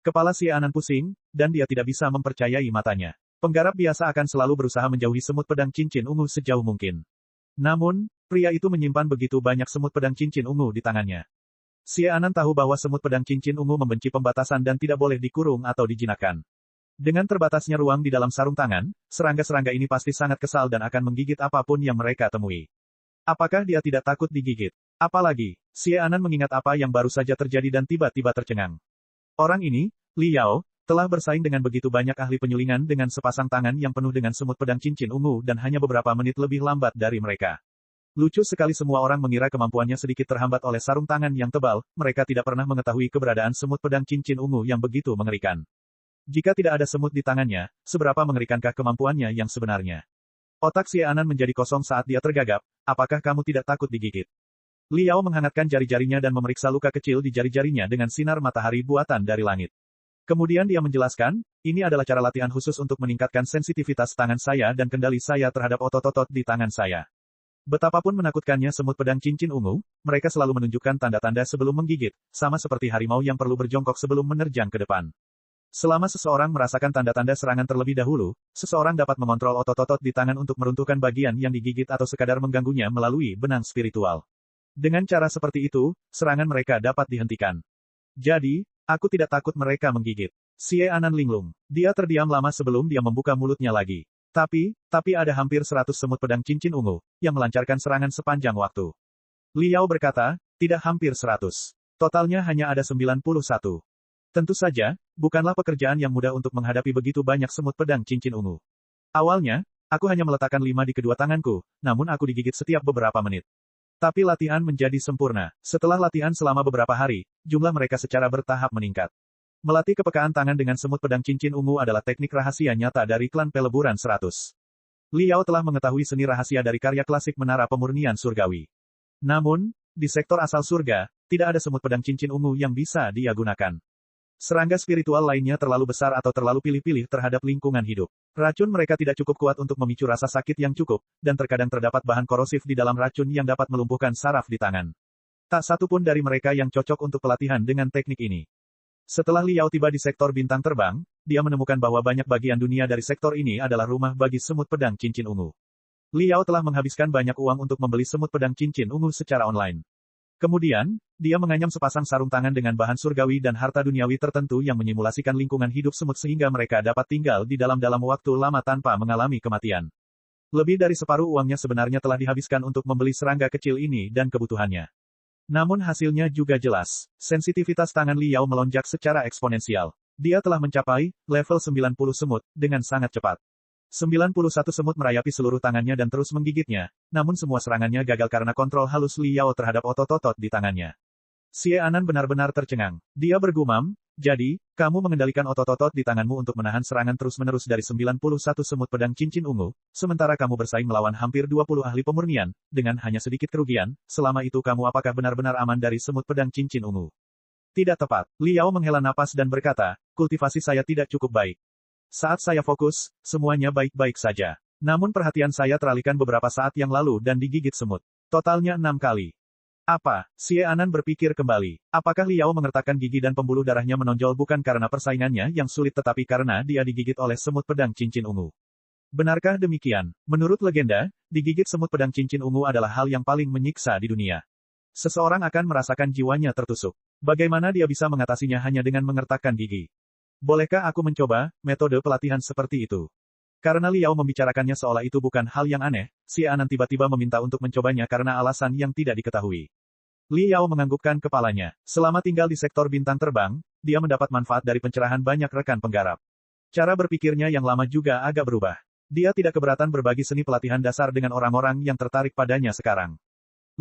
Kepala Xie Anan pusing, dan dia tidak bisa mempercayai matanya. Penggarap biasa akan selalu berusaha menjauhi semut pedang cincin ungu sejauh mungkin. Namun, pria itu menyimpan begitu banyak semut pedang cincin ungu di tangannya. Xie Anan tahu bahwa semut pedang cincin ungu membenci pembatasan dan tidak boleh dikurung atau dijinakkan. Dengan terbatasnya ruang di dalam sarung tangan, serangga-serangga ini pasti sangat kesal dan akan menggigit apapun yang mereka temui. Apakah dia tidak takut digigit? Apalagi, Xie Anan mengingat apa yang baru saja terjadi dan tiba-tiba tercengang. Orang ini, Li Yao, telah bersaing dengan begitu banyak ahli penyulingan dengan sepasang tangan yang penuh dengan semut pedang cincin ungu dan hanya beberapa menit lebih lambat dari mereka. Lucu sekali semua orang mengira kemampuannya sedikit terhambat oleh sarung tangan yang tebal, mereka tidak pernah mengetahui keberadaan semut pedang cincin ungu yang begitu mengerikan. Jika tidak ada semut di tangannya, seberapa mengerikankah kemampuannya yang sebenarnya? Otak Xie Anan menjadi kosong saat dia tergagap, apakah kamu tidak takut digigit? Li Yao menghangatkan jari-jarinya dan memeriksa luka kecil di jari-jarinya dengan sinar matahari buatan dari langit. Kemudian dia menjelaskan, ini adalah cara latihan khusus untuk meningkatkan sensitivitas tangan saya dan kendali saya terhadap otot-otot di tangan saya. Betapapun menakutkannya semut pedang cincin ungu, mereka selalu menunjukkan tanda-tanda sebelum menggigit, sama seperti harimau yang perlu berjongkok sebelum menerjang ke depan. Selama seseorang merasakan tanda-tanda serangan terlebih dahulu, seseorang dapat mengontrol otot-otot di tangan untuk meruntuhkan bagian yang digigit atau sekadar mengganggunya melalui benang spiritual. Dengan cara seperti itu, serangan mereka dapat dihentikan. Jadi, aku tidak takut mereka menggigit. Xie Anan linglung. Dia terdiam lama sebelum dia membuka mulutnya lagi. Tapi ada hampir 100 semut pedang cincin ungu, yang melancarkan serangan sepanjang waktu. Li Yao berkata, tidak hampir 100. Totalnya hanya ada 91. Tentu saja, bukanlah pekerjaan yang mudah untuk menghadapi begitu banyak semut pedang cincin ungu. Awalnya, aku hanya meletakkan 5 di kedua tanganku, namun aku digigit setiap beberapa menit. Tapi latihan menjadi sempurna. Setelah latihan selama beberapa hari, jumlah mereka secara bertahap meningkat. Melatih kepekaan tangan dengan semut pedang cincin ungu adalah teknik rahasia nyata dari klan peleburan 100. Li Yao telah mengetahui seni rahasia dari karya klasik Menara Pemurnian Surgawi. Namun, di sektor asal surga, tidak ada semut pedang cincin ungu yang bisa dia gunakan. Serangga spiritual lainnya terlalu besar atau terlalu pilih-pilih terhadap lingkungan hidup. Racun mereka tidak cukup kuat untuk memicu rasa sakit yang cukup, dan terkadang terdapat bahan korosif di dalam racun yang dapat melumpuhkan saraf di tangan. Tak satu pun dari mereka yang cocok untuk pelatihan dengan teknik ini. Setelah Li Yao tiba di sektor bintang terbang, dia menemukan bahwa banyak bagian dunia dari sektor ini adalah rumah bagi semut pedang cincin ungu. Li Yao telah menghabiskan banyak uang untuk membeli semut pedang cincin ungu secara online. Kemudian, dia menganyam sepasang sarung tangan dengan bahan surgawi dan harta duniawi tertentu yang menyimulasikan lingkungan hidup semut sehingga mereka dapat tinggal di dalam waktu lama tanpa mengalami kematian. Lebih dari separuh uangnya sebenarnya telah dihabiskan untuk membeli serangga kecil ini dan kebutuhannya. Namun hasilnya juga jelas. Sensitivitas tangan Li Yao melonjak secara eksponensial. Dia telah mencapai level 90 semut dengan sangat cepat. 91 semut merayapi seluruh tangannya dan terus menggigitnya, namun semua serangannya gagal karena kontrol halus Li Yao terhadap otot-otot di tangannya. Xie Anan benar-benar tercengang. Dia bergumam, jadi, kamu mengendalikan otot-otot di tanganmu untuk menahan serangan terus-menerus dari 91 semut pedang cincin ungu, sementara kamu bersaing melawan hampir 20 ahli pemurnian, dengan hanya sedikit kerugian, selama itu kamu apakah benar-benar aman dari semut pedang cincin ungu? Tidak tepat. Li Yao menghela napas dan berkata, kultivasi saya tidak cukup baik. Saat saya fokus, semuanya baik-baik saja. Namun perhatian saya teralihkan beberapa saat yang lalu dan digigit semut. Totalnya 6 kali. Apa? Xie Anan berpikir kembali. Apakah Li Yao mengertakkan gigi dan pembuluh darahnya menonjol bukan karena persaingannya yang sulit tetapi karena dia digigit oleh semut pedang cincin ungu? Benarkah demikian? Menurut legenda, digigit semut pedang cincin ungu adalah hal yang paling menyiksa di dunia. Seseorang akan merasakan jiwanya tertusuk. Bagaimana dia bisa mengatasinya hanya dengan mengertakkan gigi? Bolehkah aku mencoba metode pelatihan seperti itu? Karena Li Yao membicarakannya seolah itu bukan hal yang aneh, Xie Anan tiba-tiba meminta untuk mencobanya karena alasan yang tidak diketahui. Li Yao menganggukkan kepalanya. Selama tinggal di sektor bintang terbang, dia mendapat manfaat dari pencerahan banyak rekan penggarap. Cara berpikirnya yang lama juga agak berubah. Dia tidak keberatan berbagi seni pelatihan dasar dengan orang-orang yang tertarik padanya sekarang.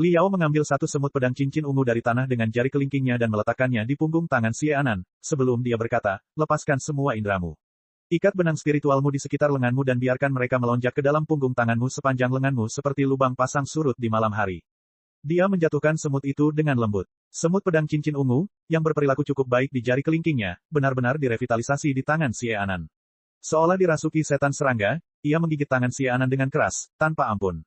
Li Yao mengambil satu semut pedang cincin ungu dari tanah dengan jari kelingkingnya dan meletakkannya di punggung tangan Xie Anan, sebelum dia berkata, lepaskan semua indramu. Ikat benang spiritualmu di sekitar lenganmu dan biarkan mereka melonjak ke dalam punggung tanganmu sepanjang lenganmu seperti lubang pasang surut di malam hari. Dia menjatuhkan semut itu dengan lembut. Semut pedang cincin ungu, yang berperilaku cukup baik di jari kelingkingnya, benar-benar direvitalisasi di tangan Xie Anan. Seolah dirasuki setan serangga, ia menggigit tangan Xie Anan dengan keras, tanpa ampun.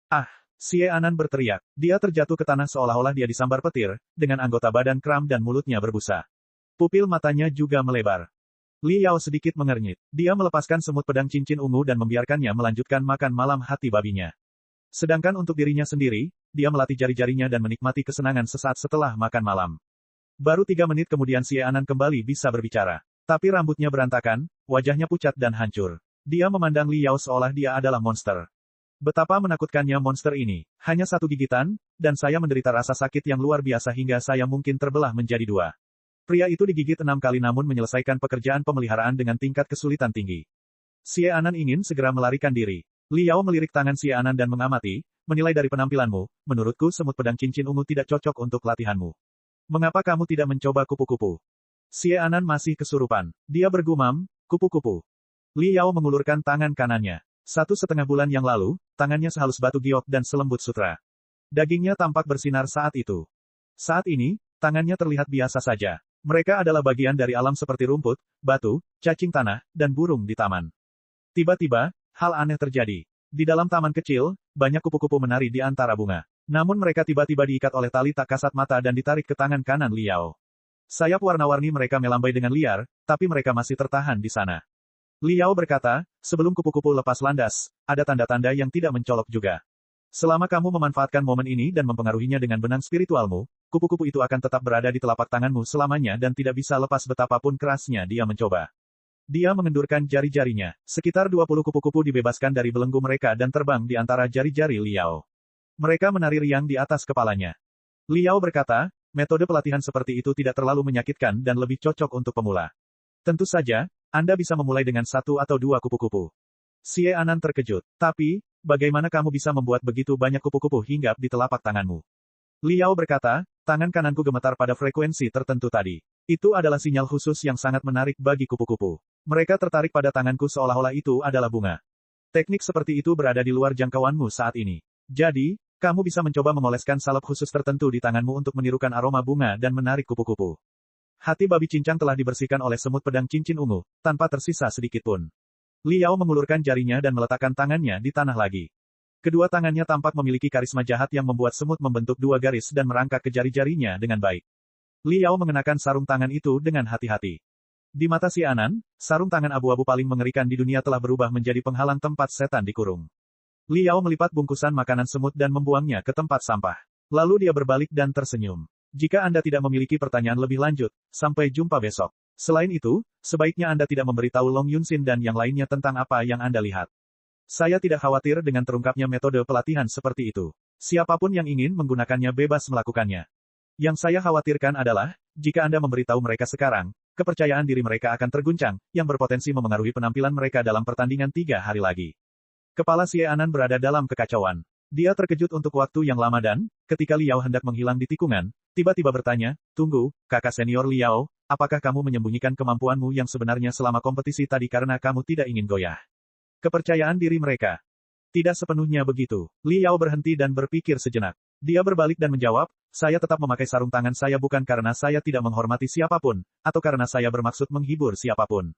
Ah! Xie Anan berteriak. Dia terjatuh ke tanah seolah-olah dia disambar petir, dengan anggota badan kram dan mulutnya berbusa. Pupil matanya juga melebar. Li Yao sedikit mengernyit. Dia melepaskan semut pedang cincin ungu dan membiarkannya melanjutkan makan malam hati babinya. Sedangkan untuk dirinya sendiri, dia melatih jari-jarinya dan menikmati kesenangan sesaat setelah makan malam. Baru 3 menit kemudian Xie Anan kembali bisa berbicara. Tapi rambutnya berantakan, wajahnya pucat dan hancur. Dia memandang Li Yao seolah dia adalah monster. Betapa menakutkannya monster ini. Hanya 1 gigitan, dan saya menderita rasa sakit yang luar biasa hingga saya mungkin terbelah menjadi 2. Pria itu digigit 6 kali namun menyelesaikan pekerjaan pemeliharaan dengan tingkat kesulitan tinggi. Xie Anan ingin segera melarikan diri. Li Yao melirik tangan Xie Anan dan mengamati, menilai dari penampilanmu, menurutku semut pedang cincin ungu tidak cocok untuk latihanmu. Mengapa kamu tidak mencoba kupu-kupu? Xie Anan masih kesurupan. Dia bergumam, kupu-kupu. Li Yao mengulurkan tangan kanannya. 1,5 bulan yang lalu, tangannya sehalus batu giok dan selembut sutra. Dagingnya tampak bersinar saat itu. Saat ini, tangannya terlihat biasa saja. Mereka adalah bagian dari alam seperti rumput, batu, cacing tanah, dan burung di taman. Tiba-tiba, hal aneh terjadi. Di dalam taman kecil, banyak kupu-kupu menari di antara bunga. Namun mereka tiba-tiba diikat oleh tali tak kasat mata dan ditarik ke tangan kanan Li Yao. Sayap warna-warni mereka melambai dengan liar, tapi mereka masih tertahan di sana. Li Yao berkata, sebelum kupu-kupu lepas landas, ada tanda-tanda yang tidak mencolok juga. Selama kamu memanfaatkan momen ini dan mempengaruhinya dengan benang spiritualmu, kupu-kupu itu akan tetap berada di telapak tanganmu selamanya dan tidak bisa lepas betapapun kerasnya dia mencoba. Dia mengendurkan jari-jarinya. Sekitar 20 kupu-kupu dibebaskan dari belenggu mereka dan terbang di antara jari-jari Li Yao. Mereka menari riang di atas kepalanya. Li Yao berkata, metode pelatihan seperti itu tidak terlalu menyakitkan dan lebih cocok untuk pemula. Tentu saja, Anda bisa memulai dengan 1 atau 2 kupu-kupu. Xie Anan terkejut. Tapi, bagaimana kamu bisa membuat begitu banyak kupu-kupu hinggap di telapak tanganmu? Li Yao berkata, tangan kananku gemetar pada frekuensi tertentu tadi. Itu adalah sinyal khusus yang sangat menarik bagi kupu-kupu. Mereka tertarik pada tanganku seolah-olah itu adalah bunga. Teknik seperti itu berada di luar jangkauanmu saat ini. Jadi, kamu bisa mencoba memoleskan salep khusus tertentu di tanganmu untuk menirukan aroma bunga dan menarik kupu-kupu. Hati babi cincang telah dibersihkan oleh semut pedang cincin ungu, tanpa tersisa sedikit pun. Li Yao mengulurkan jarinya dan meletakkan tangannya di tanah lagi. Kedua tangannya tampak memiliki karisma jahat yang membuat semut membentuk 2 garis dan merangkak ke jari-jarinya dengan baik. Li Yao mengenakan sarung tangan itu dengan hati-hati. Di mata Xie Anan, sarung tangan abu-abu paling mengerikan di dunia telah berubah menjadi penghalang tempat setan dikurung. Li Yao melipat bungkusan makanan semut dan membuangnya ke tempat sampah. Lalu dia berbalik dan tersenyum. Jika Anda tidak memiliki pertanyaan lebih lanjut, sampai jumpa besok. Selain itu, sebaiknya Anda tidak memberitahu Long Yunxin dan yang lainnya tentang apa yang Anda lihat. Saya tidak khawatir dengan terungkapnya metode pelatihan seperti itu. Siapapun yang ingin menggunakannya bebas melakukannya. Yang saya khawatirkan adalah, jika Anda memberitahu mereka sekarang, kepercayaan diri mereka akan terguncang, yang berpotensi memengaruhi penampilan mereka dalam pertandingan 3 hari lagi. Kepala Xie Anan berada dalam kekacauan. Dia terkejut untuk waktu yang lama dan, ketika Liao hendak menghilang di tikungan, tiba-tiba bertanya, "Tunggu, kakak senior Liao, apakah kamu menyembunyikan kemampuanmu yang sebenarnya selama kompetisi tadi karena kamu tidak ingin goyah?" Kepercayaan diri mereka. Tidak sepenuhnya begitu. Liao berhenti dan berpikir sejenak. Dia berbalik dan menjawab, "Saya tetap memakai sarung tangan saya bukan karena saya tidak menghormati siapapun, atau karena saya bermaksud menghibur siapapun.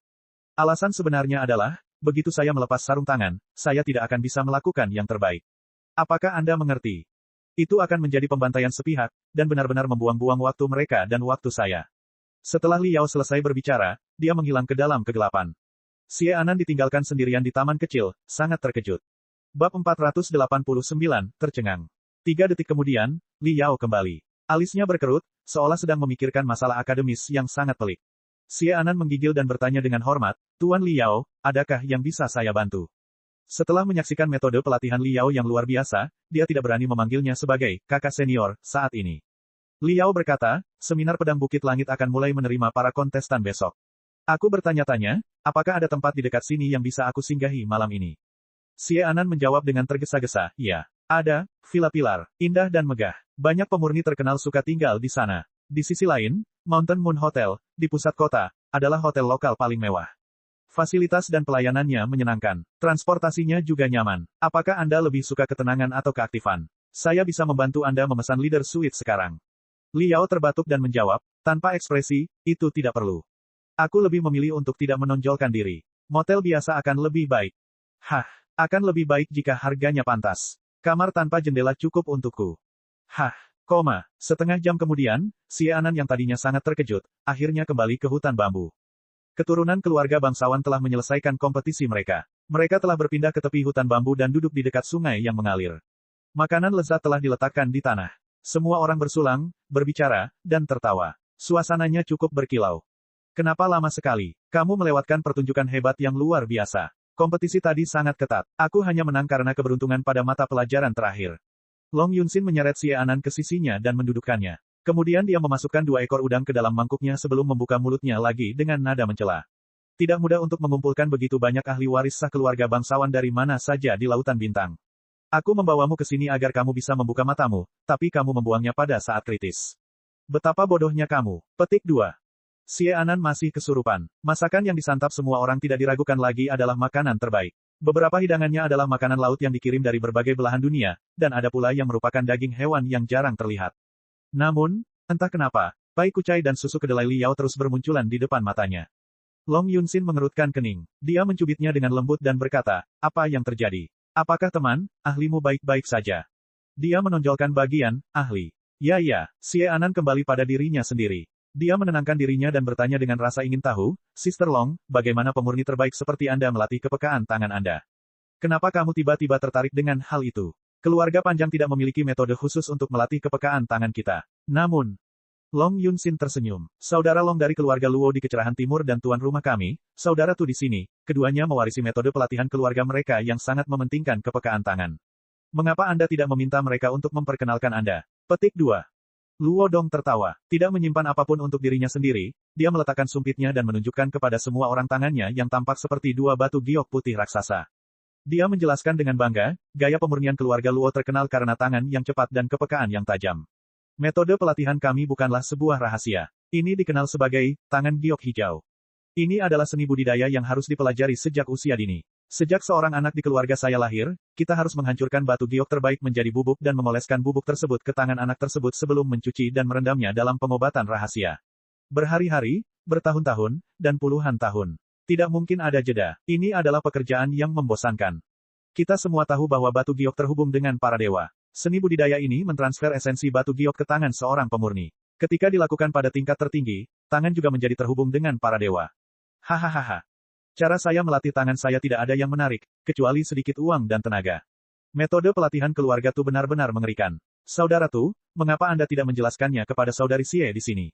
Alasan sebenarnya adalah, begitu saya melepas sarung tangan, saya tidak akan bisa melakukan yang terbaik. Apakah Anda mengerti? Itu akan menjadi pembantaian sepihak, dan benar-benar membuang-buang waktu mereka dan waktu saya." Setelah Liao selesai berbicara, dia menghilang ke dalam kegelapan. Xie Anan ditinggalkan sendirian di taman kecil, sangat terkejut. Bab 489, tercengang. 3 detik kemudian, Liao kembali. Alisnya berkerut, seolah sedang memikirkan masalah akademis yang sangat pelik. Xie Anan menggigil dan bertanya dengan hormat, "Tuan Liao, adakah yang bisa saya bantu?" Setelah menyaksikan metode pelatihan Liao yang luar biasa, dia tidak berani memanggilnya sebagai kakak senior saat ini. Liao berkata, "Seminar Pedang Bukit Langit akan mulai menerima para kontestan besok. Aku bertanya-tanya, apakah ada tempat di dekat sini yang bisa aku singgahi malam ini?" Xie Anan menjawab dengan tergesa-gesa, "Ya, ada, Villa Pilar, indah dan megah. Banyak pemurni terkenal suka tinggal di sana. Di sisi lain, Mountain Moon Hotel, di pusat kota, adalah hotel lokal paling mewah. Fasilitas dan pelayanannya menyenangkan. Transportasinya juga nyaman. Apakah Anda lebih suka ketenangan atau keaktifan? Saya bisa membantu Anda memesan leader suite sekarang." Liao terbatuk dan menjawab, tanpa ekspresi, "Itu tidak perlu. Aku lebih memilih untuk tidak menonjolkan diri. Motel biasa akan lebih baik." "Hah, akan lebih baik jika harganya pantas. Kamar tanpa jendela cukup untukku." "Hah, koma." Setengah jam kemudian, Xie Anan yang tadinya sangat terkejut, akhirnya kembali ke hutan bambu. Keturunan keluarga bangsawan telah menyelesaikan kompetisi mereka. Mereka telah berpindah ke tepi hutan bambu dan duduk di dekat sungai yang mengalir. Makanan lezat telah diletakkan di tanah. Semua orang bersulang, berbicara, dan tertawa. Suasananya cukup berkilau. "Kenapa lama sekali? Kamu melewatkan pertunjukan hebat yang luar biasa. Kompetisi tadi sangat ketat. Aku hanya menang karena keberuntungan pada mata pelajaran terakhir." Long Yunxin menyeret Xie Anan ke sisinya dan mendudukkannya. Kemudian dia memasukkan 2 ekor udang ke dalam mangkuknya sebelum membuka mulutnya lagi dengan nada mencela. Tidak mudah untuk mengumpulkan begitu banyak ahli waris sah keluarga bangsawan dari mana saja di lautan bintang. Aku membawamu ke sini agar kamu bisa membuka matamu, tapi kamu membuangnya pada saat kritis. Betapa bodohnya kamu. Petik 2. Xie Anan masih kesurupan. Masakan yang disantap semua orang tidak diragukan lagi adalah makanan terbaik. Beberapa hidangannya adalah makanan laut yang dikirim dari berbagai belahan dunia, dan ada pula yang merupakan daging hewan yang jarang terlihat. Namun, entah kenapa, pai kucai dan susu kedelai Liao terus bermunculan di depan matanya. Long Yunxin mengerutkan kening. Dia mencubitnya dengan lembut dan berkata, "Apa yang terjadi? Apakah teman, ahlimu baik-baik saja?" Dia menonjolkan bagian, ahli. "Ya ya." Xie Anan kembali pada dirinya sendiri. Dia menenangkan dirinya dan bertanya dengan rasa ingin tahu, "Sister Long, bagaimana pemurni terbaik seperti Anda melatih kepekaan tangan Anda? Kenapa kamu tiba-tiba tertarik dengan hal itu? Keluarga panjang tidak memiliki metode khusus untuk melatih kepekaan tangan kita. Namun..." Long Yunxin tersenyum. "Saudara Long dari keluarga Luo di kecerahan timur dan tuan rumah kami, saudara Tu di sini, keduanya mewarisi metode pelatihan keluarga mereka yang sangat mementingkan kepekaan tangan. Mengapa Anda tidak meminta mereka untuk memperkenalkan Anda?" Petik 2. Luo Dong tertawa. Tidak menyimpan apapun untuk dirinya sendiri, dia meletakkan sumpitnya dan menunjukkan kepada semua orang tangannya yang tampak seperti 2 batu giok putih raksasa. Dia menjelaskan dengan bangga, gaya pemurnian keluarga Luo terkenal karena tangan yang cepat dan kepekaan yang tajam. Metode pelatihan kami bukanlah sebuah rahasia. Ini dikenal sebagai tangan giok hijau. Ini adalah seni budidaya yang harus dipelajari sejak usia dini. Sejak seorang anak di keluarga saya lahir, kita harus menghancurkan batu giok terbaik menjadi bubuk dan memoleskan bubuk tersebut ke tangan anak tersebut sebelum mencuci dan merendamnya dalam pengobatan rahasia. Berhari-hari, bertahun-tahun, dan puluhan tahun. Tidak mungkin ada jeda. Ini adalah pekerjaan yang membosankan. Kita semua tahu bahwa batu giok terhubung dengan para dewa. Seni budidaya ini mentransfer esensi batu giok ke tangan seorang pemurni. Ketika dilakukan pada tingkat tertinggi, tangan juga menjadi terhubung dengan para dewa. Hahaha. Cara saya melatih tangan saya tidak ada yang menarik, kecuali sedikit uang dan tenaga. Metode pelatihan keluarga Tu benar-benar mengerikan. Saudara Tu, mengapa Anda tidak menjelaskannya kepada saudari Xie di sini?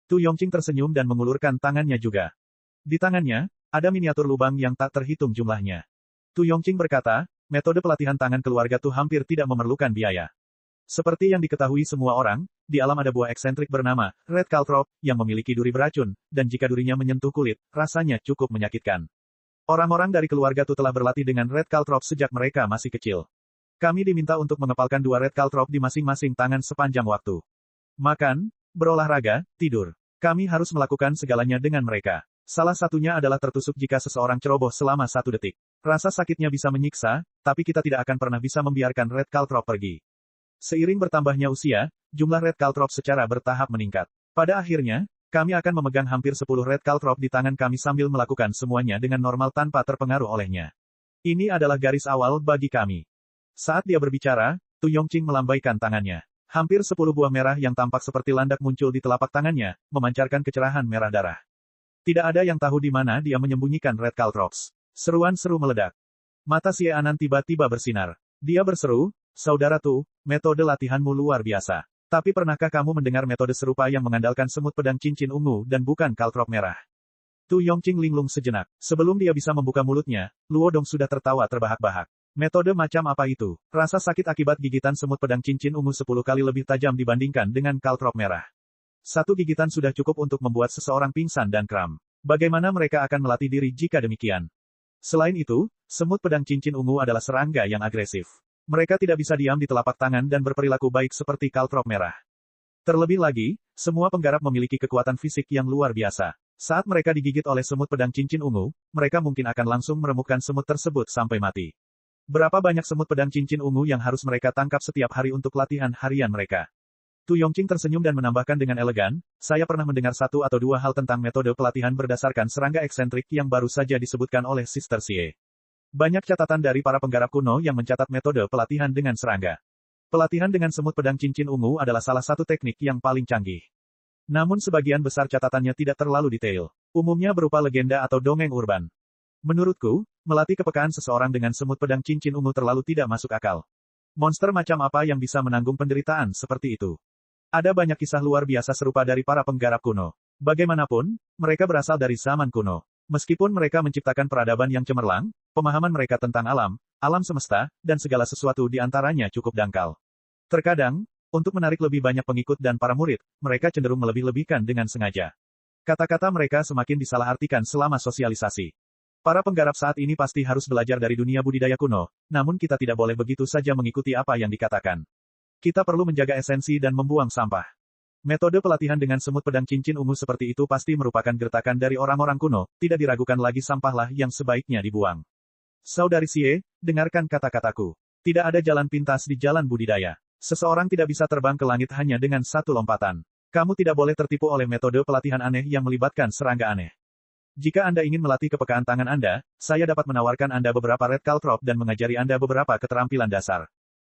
Tu Yongqing tersenyum dan mengulurkan tangannya juga. Di tangannya, ada miniatur lubang yang tak terhitung jumlahnya. Tu Yongqing berkata, metode pelatihan tangan keluarga Tu hampir tidak memerlukan biaya. Seperti yang diketahui semua orang, di alam ada buah eksentrik bernama Red Caltrop, yang memiliki duri beracun, dan jika durinya menyentuh kulit, rasanya cukup menyakitkan. Orang-orang dari keluarga Tu telah berlatih dengan Red Caltrop sejak mereka masih kecil. Kami diminta untuk mengepalkan 2 Red Caltrop di masing-masing tangan sepanjang waktu. Makan, berolahraga, tidur. Kami harus melakukan segalanya dengan mereka. Salah satunya adalah tertusuk jika seseorang ceroboh selama 1 detik. Rasa sakitnya bisa menyiksa, tapi kita tidak akan pernah bisa membiarkan Red Caltrop pergi. Seiring bertambahnya usia, jumlah Red Caltrop secara bertahap meningkat. Pada akhirnya, kami akan memegang hampir 10 Red Caltrop di tangan kami sambil melakukan semuanya dengan normal tanpa terpengaruh olehnya. Ini adalah garis awal bagi kami. Saat dia berbicara, Tu Yongqing melambaikan tangannya. Hampir 10 buah merah yang tampak seperti landak muncul di telapak tangannya, memancarkan kecerahan merah darah. Tidak ada yang tahu di mana dia menyembunyikan Red Caltrops. Seruan seru meledak. Mata Xie Anan tiba-tiba bersinar. Dia berseru, "Saudara Tu, metode latihanmu luar biasa. Tapi pernahkah kamu mendengar metode serupa yang mengandalkan semut pedang cincin ungu dan bukan Caltrop merah?" Tu Yongqing linglung sejenak. Sebelum dia bisa membuka mulutnya, Luo Dong sudah tertawa terbahak-bahak. Metode macam apa itu? Rasa sakit akibat gigitan semut pedang cincin ungu 10 kali lebih tajam dibandingkan dengan Caltrop merah. 1 gigitan sudah cukup untuk membuat seseorang pingsan dan kram. Bagaimana mereka akan melatih diri jika demikian? Selain itu, semut pedang cincin ungu adalah serangga yang agresif. Mereka tidak bisa diam di telapak tangan dan berperilaku baik seperti Caltrop merah. Terlebih lagi, semua penggarap memiliki kekuatan fisik yang luar biasa. Saat mereka digigit oleh semut pedang cincin ungu, mereka mungkin akan langsung meremukkan semut tersebut sampai mati. Berapa banyak semut pedang cincin ungu yang harus mereka tangkap setiap hari untuk latihan harian mereka? Tu Yongqing tersenyum dan menambahkan dengan elegan, "Saya pernah mendengar 1 atau 2 hal tentang metode pelatihan berdasarkan serangga eksentrik yang baru saja disebutkan oleh Sister Xie. Banyak catatan dari para penggarap kuno yang mencatat metode pelatihan dengan serangga. Pelatihan dengan semut pedang cincin ungu adalah salah satu teknik yang paling canggih. Namun sebagian besar catatannya tidak terlalu detail. Umumnya berupa legenda atau dongeng urban. Menurutku, melatih kepekaan seseorang dengan semut pedang cincin ungu terlalu tidak masuk akal. Monster macam apa yang bisa menanggung penderitaan seperti itu? Ada banyak kisah luar biasa serupa dari para penggarap kuno. Bagaimanapun, mereka berasal dari zaman kuno. Meskipun mereka menciptakan peradaban yang cemerlang, pemahaman mereka tentang alam, alam semesta, dan segala sesuatu di antaranya cukup dangkal. Terkadang, untuk menarik lebih banyak pengikut dan para murid, mereka cenderung melebih-lebihkan dengan sengaja. Kata-kata mereka semakin disalahartikan selama sosialisasi. Para penggarap saat ini pasti harus belajar dari dunia budidaya kuno, namun kita tidak boleh begitu saja mengikuti apa yang dikatakan. Kita perlu menjaga esensi dan membuang sampah. Metode pelatihan dengan semut pedang cincin ungu seperti itu pasti merupakan gertakan dari orang-orang kuno, tidak diragukan lagi sampahlah yang sebaiknya dibuang. Saudari Xie, dengarkan kata-kataku. Tidak ada jalan pintas di jalan budidaya. Seseorang tidak bisa terbang ke langit hanya dengan 1 lompatan. Kamu tidak boleh tertipu oleh metode pelatihan aneh yang melibatkan serangga aneh. Jika Anda ingin melatih kepekaan tangan Anda, saya dapat menawarkan Anda beberapa Red Caltrop dan mengajari Anda beberapa keterampilan dasar.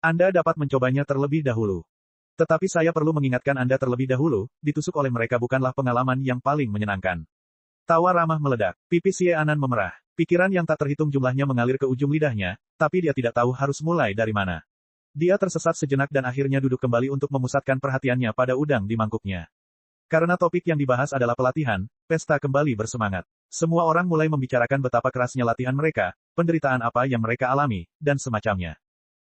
Anda dapat mencobanya terlebih dahulu. Tetapi saya perlu mengingatkan Anda terlebih dahulu, ditusuk oleh mereka bukanlah pengalaman yang paling menyenangkan. Tawa ramah meledak. Pipi Xie Anan memerah. Pikiran yang tak terhitung jumlahnya mengalir ke ujung lidahnya, tapi dia tidak tahu harus mulai dari mana. Dia tersesat sejenak dan akhirnya duduk kembali untuk memusatkan perhatiannya pada udang di mangkuknya. Karena topik yang dibahas adalah pelatihan, pesta kembali bersemangat. Semua orang mulai membicarakan betapa kerasnya latihan mereka, penderitaan apa yang mereka alami, dan semacamnya.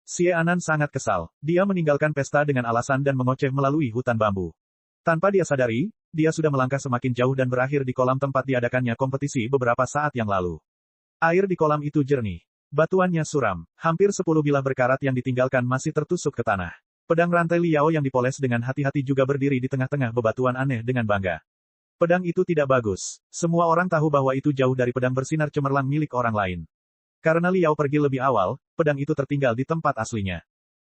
Xie Anan sangat kesal. Dia meninggalkan pesta dengan alasan dan mengoceh melalui hutan bambu. Tanpa dia sadari, dia sudah melangkah semakin jauh dan berakhir di kolam tempat diadakannya kompetisi beberapa saat yang lalu. Air di kolam itu jernih. Batuannya suram. Hampir 10 bilah berkarat yang ditinggalkan masih tertusuk ke tanah. Pedang rantai Liao yang dipoles dengan hati-hati juga berdiri di tengah-tengah bebatuan aneh dengan bangga. Pedang itu tidak bagus. Semua orang tahu bahwa itu jauh dari pedang bersinar cemerlang milik orang lain. Karena Liao pergi lebih awal, pedang itu tertinggal di tempat aslinya.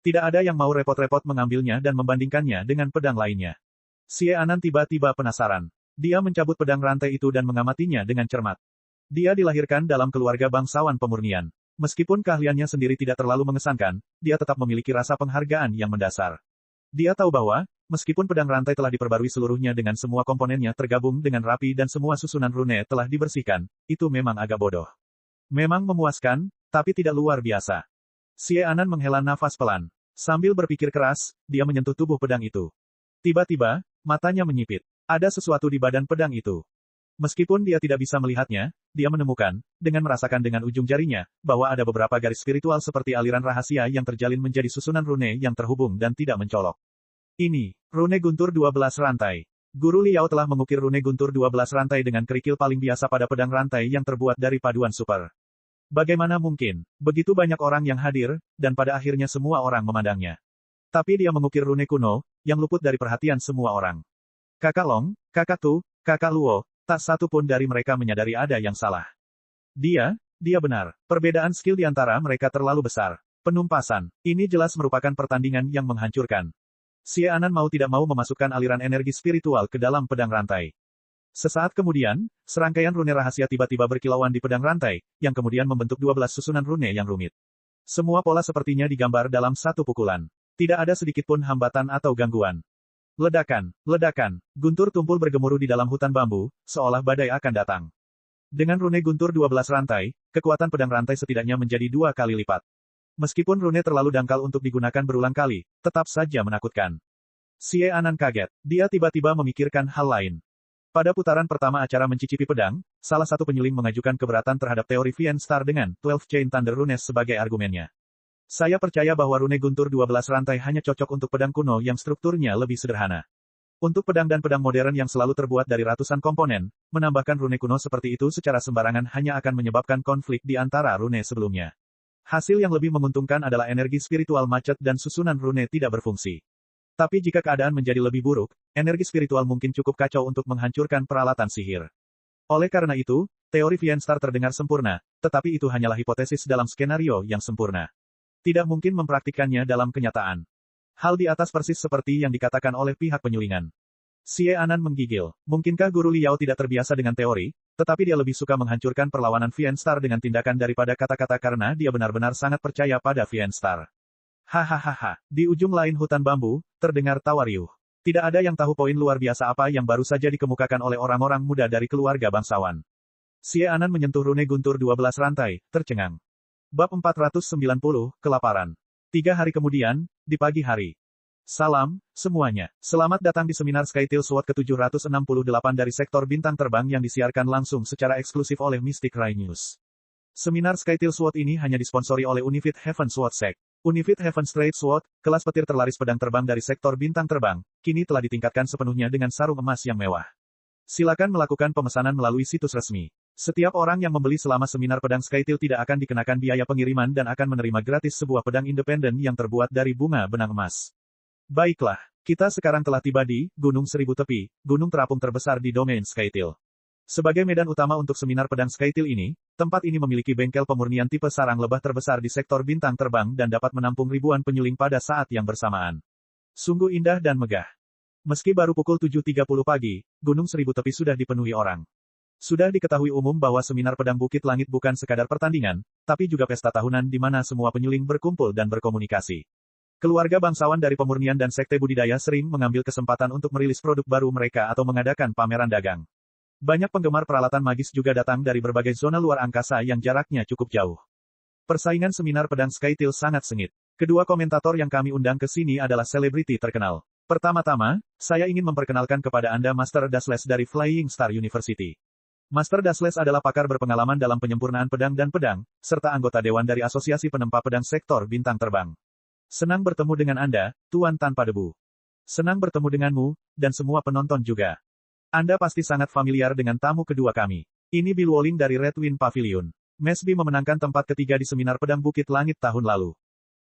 Tidak ada yang mau repot-repot mengambilnya dan membandingkannya dengan pedang lainnya. Xie Anan tiba-tiba penasaran. Dia mencabut pedang rantai itu dan mengamatinya dengan cermat. Dia dilahirkan dalam keluarga bangsawan pemurnian. Meskipun keahliannya sendiri tidak terlalu mengesankan, dia tetap memiliki rasa penghargaan yang mendasar. Dia tahu bahwa, meskipun pedang rantai telah diperbarui seluruhnya dengan semua komponennya tergabung dengan rapi dan semua susunan rune telah dibersihkan, itu memang agak bodoh. Memang memuaskan, tapi tidak luar biasa. Xie Anan menghela nafas pelan. Sambil berpikir keras, dia menyentuh tubuh pedang itu. Tiba-tiba, matanya menyipit. Ada sesuatu di badan pedang itu. Meskipun dia tidak bisa melihatnya, dia menemukan, dengan merasakan dengan ujung jarinya, bahwa ada beberapa garis spiritual seperti aliran rahasia yang terjalin menjadi susunan rune yang terhubung dan tidak mencolok. Ini, rune guntur 12 rantai. Guru Liao telah mengukir rune guntur 12 rantai dengan kerikil paling biasa pada pedang rantai yang terbuat dari paduan super. Bagaimana mungkin? Begitu banyak orang yang hadir, dan pada akhirnya semua orang memandangnya. Tapi dia mengukir rune kuno, yang luput dari perhatian semua orang. Kakak Long, Kakak Tu, Kakak Luo, tak satu pun dari mereka menyadari ada yang salah. Dia benar. Perbedaan skill di antara mereka terlalu besar. Penumpasan. Ini jelas merupakan pertandingan yang menghancurkan. Xie Anan mau tidak mau memasukkan aliran energi spiritual ke dalam pedang rantai. Sesaat kemudian, serangkaian rune rahasia tiba-tiba berkilauan di pedang rantai, yang kemudian membentuk 12 susunan rune yang rumit. Semua pola sepertinya digambar dalam satu pukulan. Tidak ada sedikitpun hambatan atau gangguan. Ledakan, ledakan, guntur tumpul bergemuruh di dalam hutan bambu, seolah badai akan datang. Dengan rune guntur 12 rantai, kekuatan pedang rantai setidaknya menjadi 2 kali lipat. Meskipun rune terlalu dangkal untuk digunakan berulang kali, tetap saja menakutkan. Xie Anan kaget, dia tiba-tiba memikirkan hal lain. Pada putaran pertama acara mencicipi pedang, salah satu penyuling mengajukan keberatan terhadap teori Vien Star dengan 12 Chain Thunder Runes sebagai argumennya. Saya percaya bahwa rune guntur 12 rantai hanya cocok untuk pedang kuno yang strukturnya lebih sederhana. Untuk pedang dan pedang modern yang selalu terbuat dari ratusan komponen, menambahkan rune kuno seperti itu secara sembarangan hanya akan menyebabkan konflik di antara rune sebelumnya. Hasil yang lebih menguntungkan adalah energi spiritual macet dan susunan rune tidak berfungsi. Tapi jika keadaan menjadi lebih buruk, energi spiritual mungkin cukup kacau untuk menghancurkan peralatan sihir. Oleh karena itu, teori Vien Star terdengar sempurna, tetapi itu hanyalah hipotesis dalam skenario yang sempurna. Tidak mungkin mempraktikkannya dalam kenyataan. Hal di atas persis seperti yang dikatakan oleh pihak penyulingan. Xie Anan menggigil. Mungkinkah Guru Liao tidak terbiasa dengan teori, tetapi dia lebih suka menghancurkan perlawanan Vien Star dengan tindakan daripada kata-kata karena dia benar-benar sangat percaya pada Vien Star. Hahaha. Di ujung lain hutan bambu, terdengar tawa riuh. Tidak ada yang tahu poin luar biasa apa yang baru saja dikemukakan oleh orang-orang muda dari keluarga bangsawan. Xie Anan menyentuh rune guntur 12 rantai, tercengang. Bab 490, Kelaparan. 3 hari kemudian, di pagi hari. Salam, semuanya. Selamat datang di seminar Skytail SWOT ke-768 dari sektor bintang terbang yang disiarkan langsung secara eksklusif oleh Mystic Rai News. Seminar Skytail SWOT ini hanya disponsori oleh Unifit Heaven SWOT Sec. Unifit Heaven Straight SWOT, kelas petir terlaris pedang terbang dari sektor bintang terbang, kini telah ditingkatkan sepenuhnya dengan sarung emas yang mewah. Silakan melakukan pemesanan melalui situs resmi. Setiap orang yang membeli selama seminar pedang Skytail tidak akan dikenakan biaya pengiriman dan akan menerima gratis sebuah pedang independen yang terbuat dari bunga benang emas. Baiklah, kita sekarang telah tiba di Gunung Seribu Tepi, gunung terapung terbesar di domain Skytail. Sebagai medan utama untuk seminar pedang Skytail ini, tempat ini memiliki bengkel pemurnian tipe sarang lebah terbesar di sektor bintang terbang dan dapat menampung ribuan penyuling pada saat yang bersamaan. Sungguh indah dan megah. Meski baru pukul 7.30 pagi, Gunung Seribu Tepi sudah dipenuhi orang. Sudah diketahui umum bahwa seminar pedang Bukit Langit bukan sekadar pertandingan, tapi juga pesta tahunan di mana semua penyuling berkumpul dan berkomunikasi. Keluarga bangsawan dari pemurnian dan sekte budidaya sering mengambil kesempatan untuk merilis produk baru mereka atau mengadakan pameran dagang. Banyak penggemar peralatan magis juga datang dari berbagai zona luar angkasa yang jaraknya cukup jauh. Persaingan seminar pedang Skytail sangat sengit. Kedua komentator yang kami undang ke sini adalah selebriti terkenal. Pertama-tama, saya ingin memperkenalkan kepada Anda Master Dasles dari Flying Star University. Master Dasles adalah pakar berpengalaman dalam penyempurnaan pedang dan pedang, serta anggota dewan dari Asosiasi Penempa Pedang Sektor Bintang Terbang. Senang bertemu dengan Anda, Tuan Tanpa Debu. Senang bertemu denganmu, dan semua penonton juga. Anda pasti sangat familiar dengan tamu kedua kami. Ini Bill Walling dari Red Wind Pavilion. Mesby memenangkan tempat ketiga di seminar pedang Bukit Langit tahun lalu.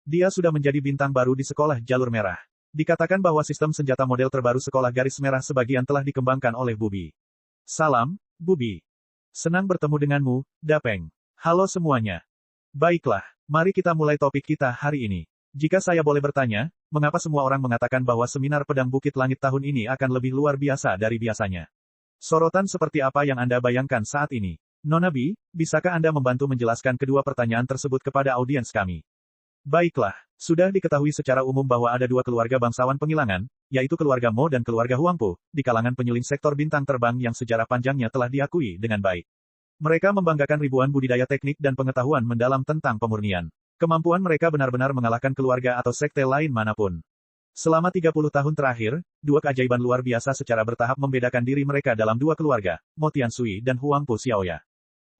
Dia sudah menjadi bintang baru di sekolah Jalur Merah. Dikatakan bahwa sistem senjata model terbaru sekolah Garis Merah sebagian telah dikembangkan oleh Bubi. Salam, Bubi. Senang bertemu denganmu, Dapeng. Halo semuanya. Baiklah, mari kita mulai topik kita hari ini. Jika saya boleh bertanya, mengapa semua orang mengatakan bahwa seminar pedang Bukit Langit tahun ini akan lebih luar biasa dari biasanya? Sorotan seperti apa yang Anda bayangkan saat ini? Nona B, bisakah Anda membantu menjelaskan kedua pertanyaan tersebut kepada audiens kami? Baiklah, sudah diketahui secara umum bahwa ada dua keluarga bangsawan penghilangan, yaitu keluarga Mo dan keluarga Huangpu, di kalangan penyuling sektor bintang terbang yang sejarah panjangnya telah diakui dengan baik. Mereka membanggakan ribuan budidaya teknik dan pengetahuan mendalam tentang pemurnian. Kemampuan mereka benar-benar mengalahkan keluarga atau sekte lain manapun. Selama 30 tahun terakhir, dua keajaiban luar biasa secara bertahap membedakan diri mereka dalam dua keluarga, Mo Tiansui dan Huangpu Xiaoya.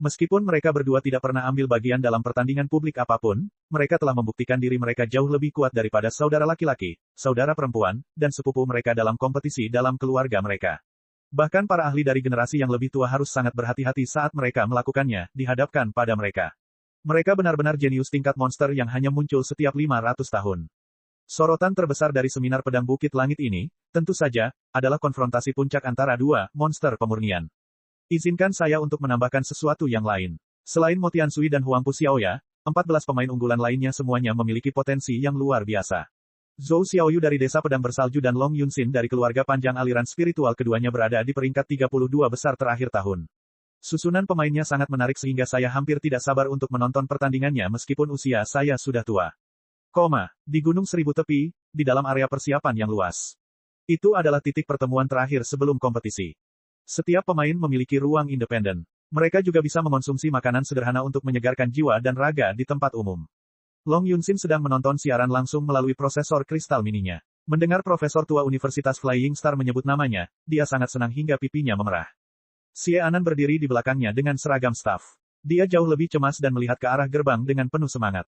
Meskipun mereka berdua tidak pernah ambil bagian dalam pertandingan publik apapun, mereka telah membuktikan diri mereka jauh lebih kuat daripada saudara laki-laki, saudara perempuan, dan sepupu mereka dalam kompetisi dalam keluarga mereka. Bahkan para ahli dari generasi yang lebih tua harus sangat berhati-hati saat mereka melakukannya, dihadapkan pada mereka. Mereka benar-benar jenius tingkat monster yang hanya muncul setiap 500 tahun. Sorotan terbesar dari seminar pedang Bukit Langit ini, tentu saja, adalah konfrontasi puncak antara dua monster pemurnian. Izinkan saya untuk menambahkan sesuatu yang lain. Selain Mo Tiansui dan Huangpu Xiaoya, 14 pemain unggulan lainnya semuanya memiliki potensi yang luar biasa. Zhou Xiaoyu dari Desa Pedang Bersalju dan Long Yunxin dari keluarga panjang aliran spiritual keduanya berada di peringkat 32 besar terakhir tahun. Susunan pemainnya sangat menarik sehingga saya hampir tidak sabar untuk menonton pertandingannya meskipun usia saya sudah tua. Di Gunung Seribu Tepi, di dalam area persiapan yang luas. Itu adalah titik pertemuan terakhir sebelum kompetisi. Setiap pemain memiliki ruang independen. Mereka juga bisa mengonsumsi makanan sederhana untuk menyegarkan jiwa dan raga di tempat umum. Long Yunxin sedang menonton siaran langsung melalui prosesor kristal mininya. Mendengar profesor tua Universitas Flying Star menyebut namanya, dia sangat senang hingga pipinya memerah. Xie Anan berdiri di belakangnya dengan seragam staf. Dia jauh lebih cemas dan melihat ke arah gerbang dengan penuh semangat.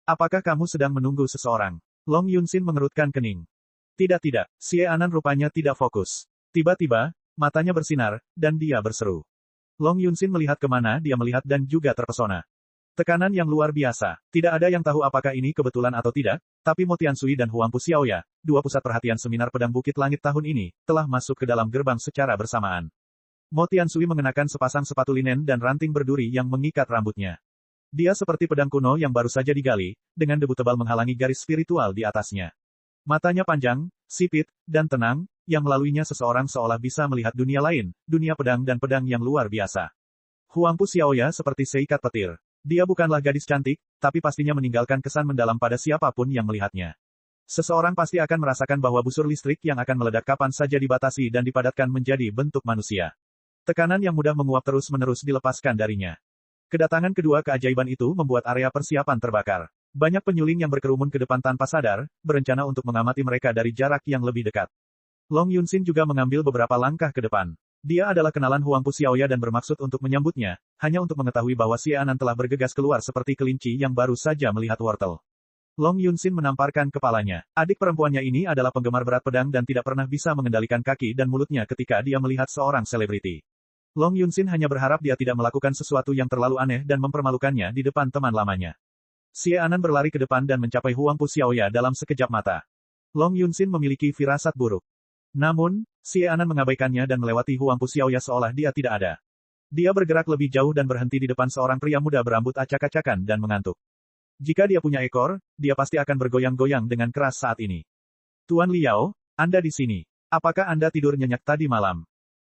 Apakah kamu sedang menunggu seseorang? Long Yunxin mengerutkan kening. Tidak. Xie Anan rupanya tidak fokus. Tiba-tiba, matanya bersinar, dan dia berseru. Long Yunxin melihat kemana dia melihat dan juga terpesona. Tekanan yang luar biasa. Tidak ada yang tahu apakah ini kebetulan atau tidak, tapi Mo Tiansui dan Huangpu Xiaoya, dua pusat perhatian seminar pedang Bukit Langit tahun ini, telah masuk ke dalam gerbang secara bersamaan. Mo Tiansui mengenakan sepasang sepatu linen dan ranting berduri yang mengikat rambutnya. Dia seperti pedang kuno yang baru saja digali, dengan debu tebal menghalangi garis spiritual di atasnya. Matanya panjang, sipit, dan tenang, yang melaluinya seseorang seolah bisa melihat dunia lain, dunia pedang dan pedang yang luar biasa. Huangpu Xiaoya seperti seikat petir. Dia bukanlah gadis cantik, tapi pastinya meninggalkan kesan mendalam pada siapapun yang melihatnya. Seseorang pasti akan merasakan bahwa busur listrik yang akan meledak kapan saja dibatasi dan dipadatkan menjadi bentuk manusia. Tekanan yang mudah menguap terus-menerus dilepaskan darinya. Kedatangan kedua keajaiban itu membuat area persiapan terbakar. Banyak penyuling yang berkerumun ke depan tanpa sadar, berencana untuk mengamati mereka dari jarak yang lebih dekat. Long Yunxin juga mengambil beberapa langkah ke depan. Dia adalah kenalan Huangpu Xiaoya dan bermaksud untuk menyambutnya, hanya untuk mengetahui bahwa Xie Anan telah bergegas keluar seperti kelinci yang baru saja melihat wortel. Long Yunxin menamparkan kepalanya. Adik perempuannya ini adalah penggemar berat pedang dan tidak pernah bisa mengendalikan kaki dan mulutnya ketika dia melihat seorang selebriti. Long Yunxin hanya berharap dia tidak melakukan sesuatu yang terlalu aneh dan mempermalukannya di depan teman lamanya. Xie Anan berlari ke depan dan mencapai Huangpu Xiaoya dalam sekejap mata. Long Yunxin memiliki firasat buruk. Namun, Xie Anan mengabaikannya dan melewati Huangpu Xiaoya seolah dia tidak ada. Dia bergerak lebih jauh dan berhenti di depan seorang pria muda berambut acak-acakan dan mengantuk. Jika dia punya ekor, dia pasti akan bergoyang-goyang dengan keras saat ini. Tuan Liao, Anda di sini. Apakah Anda tidur nyenyak tadi malam?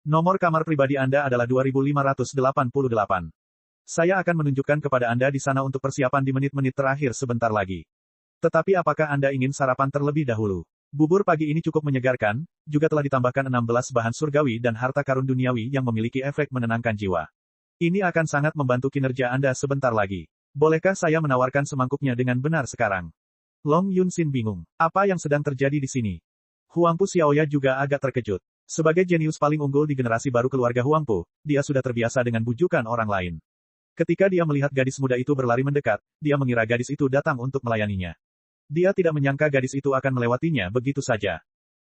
Nomor kamar pribadi Anda adalah 2588. Saya akan menunjukkan kepada Anda di sana untuk persiapan di menit-menit terakhir sebentar lagi. Tetapi apakah Anda ingin sarapan terlebih dahulu? Bubur pagi ini cukup menyegarkan, juga telah ditambahkan 16 bahan surgawi dan harta karun duniawi yang memiliki efek menenangkan jiwa. Ini akan sangat membantu kinerja Anda sebentar lagi. Bolehkah saya menawarkan semangkuknya dengan benar sekarang? Long Yunxin bingung. Apa yang sedang terjadi di sini? Huangpu Xiaoya juga agak terkejut. Sebagai jenius paling unggul di generasi baru keluarga Huangpu, dia sudah terbiasa dengan bujukan orang lain. Ketika dia melihat gadis muda itu berlari mendekat, dia mengira gadis itu datang untuk melayaninya. Dia tidak menyangka gadis itu akan melewatinya begitu saja.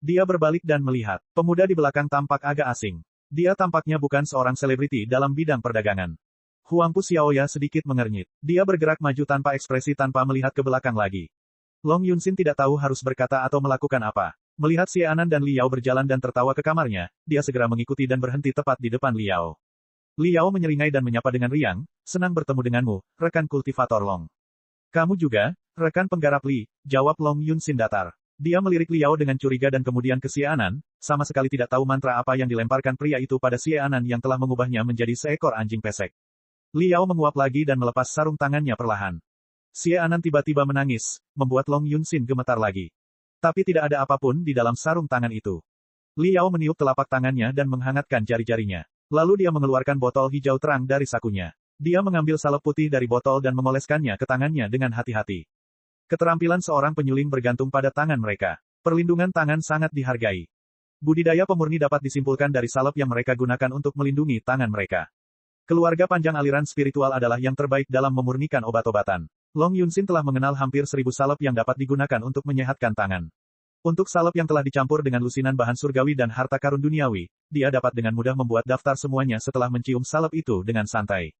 Dia berbalik dan melihat. Pemuda di belakang tampak agak asing. Dia tampaknya bukan seorang selebriti dalam bidang perdagangan. Huangpu Xiaoya sedikit mengernyit. Dia bergerak maju tanpa ekspresi tanpa melihat ke belakang lagi. Long Yunxin tidak tahu harus berkata atau melakukan apa. Melihat Xie Anan dan Liao berjalan dan tertawa ke kamarnya, dia segera mengikuti dan berhenti tepat di depan Liao. Liao menyeringai dan menyapa dengan riang, senang bertemu denganmu, rekan kultivator Long. Kamu juga, rekan penggarap Li, jawab Long Yunxin datar. Dia melirik Liao dengan curiga dan kemudian ke Xie Anan, sama sekali tidak tahu mantra apa yang dilemparkan pria itu pada Xie Anan yang telah mengubahnya menjadi seekor anjing pesek. Liao menguap lagi dan melepas sarung tangannya perlahan. Xie Anan tiba-tiba menangis, membuat Long Yunxin gemetar lagi. Tapi tidak ada apapun di dalam sarung tangan itu. Liao meniup telapak tangannya dan menghangatkan jari-jarinya. Lalu dia mengeluarkan botol hijau terang dari sakunya. Dia mengambil salep putih dari botol dan mengoleskannya ke tangannya dengan hati-hati. Keterampilan seorang penyuling bergantung pada tangan mereka. Perlindungan tangan sangat dihargai. Budidaya pemurni dapat disimpulkan dari salep yang mereka gunakan untuk melindungi tangan mereka. Keluarga panjang aliran spiritual adalah yang terbaik dalam memurnikan obat-obatan. Long Yunxin telah mengenal hampir 1000 salep yang dapat digunakan untuk menyehatkan tangan. Untuk salep yang telah dicampur dengan lusinan bahan surgawi dan harta karun duniawi, dia dapat dengan mudah membuat daftar semuanya setelah mencium salep itu dengan santai.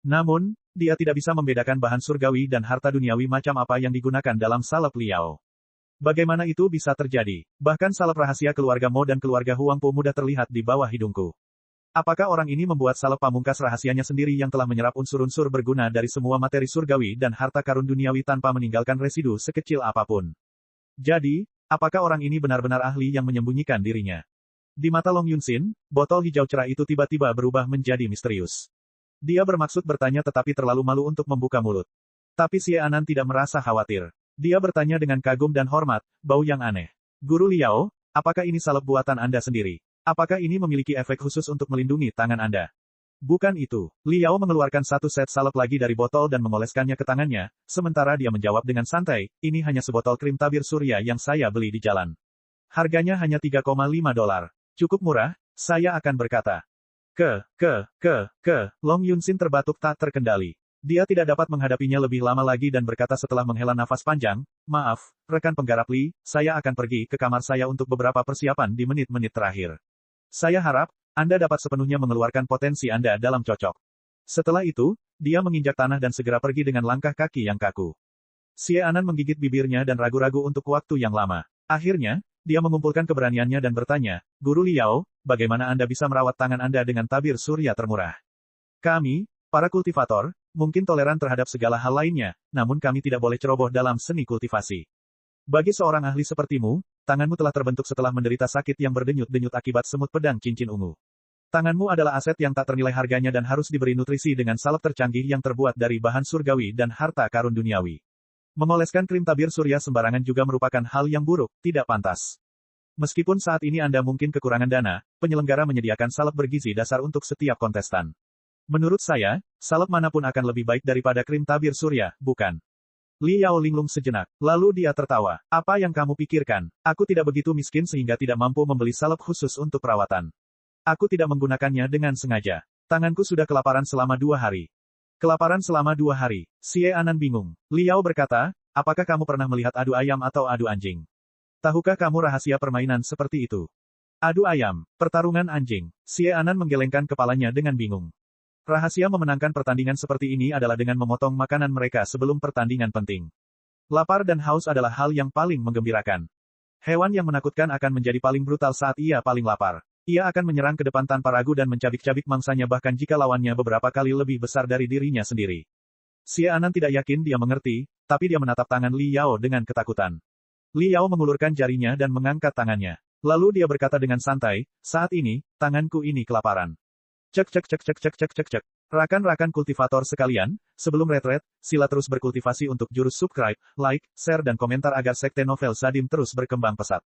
Namun, dia tidak bisa membedakan bahan surgawi dan harta duniawi macam apa yang digunakan dalam salep Liao. Bagaimana itu bisa terjadi? Bahkan salep rahasia keluarga Mo dan keluarga Huangpu mudah terlihat di bawah hidungku. Apakah orang ini membuat salep pamungkas rahasianya sendiri yang telah menyerap unsur-unsur berguna dari semua materi surgawi dan harta karun duniawi tanpa meninggalkan residu sekecil apapun? Jadi, apakah orang ini benar-benar ahli yang menyembunyikan dirinya? Di mata Long Yunxin, botol hijau cerah itu tiba-tiba berubah menjadi misterius. Dia bermaksud bertanya tetapi terlalu malu untuk membuka mulut. Tapi Xie Anan tidak merasa khawatir. Dia bertanya dengan kagum dan hormat, bau yang aneh. Guru Liao, apakah ini salep buatan Anda sendiri? Apakah ini memiliki efek khusus untuk melindungi tangan Anda? Bukan itu. Liao mengeluarkan satu set salep lagi dari botol dan mengoleskannya ke tangannya, sementara dia menjawab dengan santai, ini hanya sebotol krim tabir surya yang saya beli di jalan. Harganya hanya $3,5. Cukup murah, saya akan berkata. Long Yunxin terbatuk tak terkendali. Dia tidak dapat menghadapinya lebih lama lagi dan berkata setelah menghela nafas panjang, maaf, rekan penggarap Li, saya akan pergi ke kamar saya untuk beberapa persiapan di menit-menit terakhir. Saya harap, Anda dapat sepenuhnya mengeluarkan potensi Anda dalam cocok. Setelah itu, dia menginjak tanah dan segera pergi dengan langkah kaki yang kaku. Xie Anan menggigit bibirnya dan ragu-ragu untuk waktu yang lama. Akhirnya, dia mengumpulkan keberaniannya dan bertanya, Guru Liao, bagaimana Anda bisa merawat tangan Anda dengan tabir surya termurah? Kami, para kultivator, mungkin toleran terhadap segala hal lainnya, namun kami tidak boleh ceroboh dalam seni kultivasi. Bagi seorang ahli sepertimu, tanganmu telah terbentuk setelah menderita sakit yang berdenyut-denyut akibat semut pedang cincin ungu. Tanganmu adalah aset yang tak ternilai harganya dan harus diberi nutrisi dengan salep tercanggih yang terbuat dari bahan surgawi dan harta karun duniawi. Mengoleskan krim tabir surya sembarangan juga merupakan hal yang buruk, tidak pantas. Meskipun saat ini Anda mungkin kekurangan dana, penyelenggara menyediakan salep bergizi dasar untuk setiap kontestan. Menurut saya, salep manapun akan lebih baik daripada krim tabir surya, bukan? Li Yao linglung sejenak, lalu dia tertawa. Apa yang kamu pikirkan? Aku tidak begitu miskin sehingga tidak mampu membeli salep khusus untuk perawatan. Aku tidak menggunakannya dengan sengaja. Tanganku sudah kelaparan selama 2 hari. Kelaparan selama 2 hari. Xie Anan bingung. Li Yao berkata, apakah kamu pernah melihat adu ayam atau adu anjing? Tahukah kamu rahasia permainan seperti itu? Adu ayam, pertarungan anjing. Xie Anan menggelengkan kepalanya dengan bingung. Rahasia memenangkan pertandingan seperti ini adalah dengan memotong makanan mereka sebelum pertandingan penting. Lapar dan haus adalah hal yang paling menggembirakan. Hewan yang menakutkan akan menjadi paling brutal saat ia paling lapar. Ia akan menyerang ke depan tanpa ragu dan mencabik-cabik mangsanya bahkan jika lawannya beberapa kali lebih besar dari dirinya sendiri. Xie Anan tidak yakin dia mengerti, tapi dia menatap tangan Li Yao dengan ketakutan. Li Yao mengulurkan jarinya dan mengangkat tangannya. Lalu dia berkata dengan santai, saat ini, tanganku ini kelaparan. Cek. Rakan-rakan kultivator sekalian, sebelum retret, sila terus berkultivasi untuk jurus subscribe, like, share dan komentar agar sekte novel Sadim terus berkembang pesat.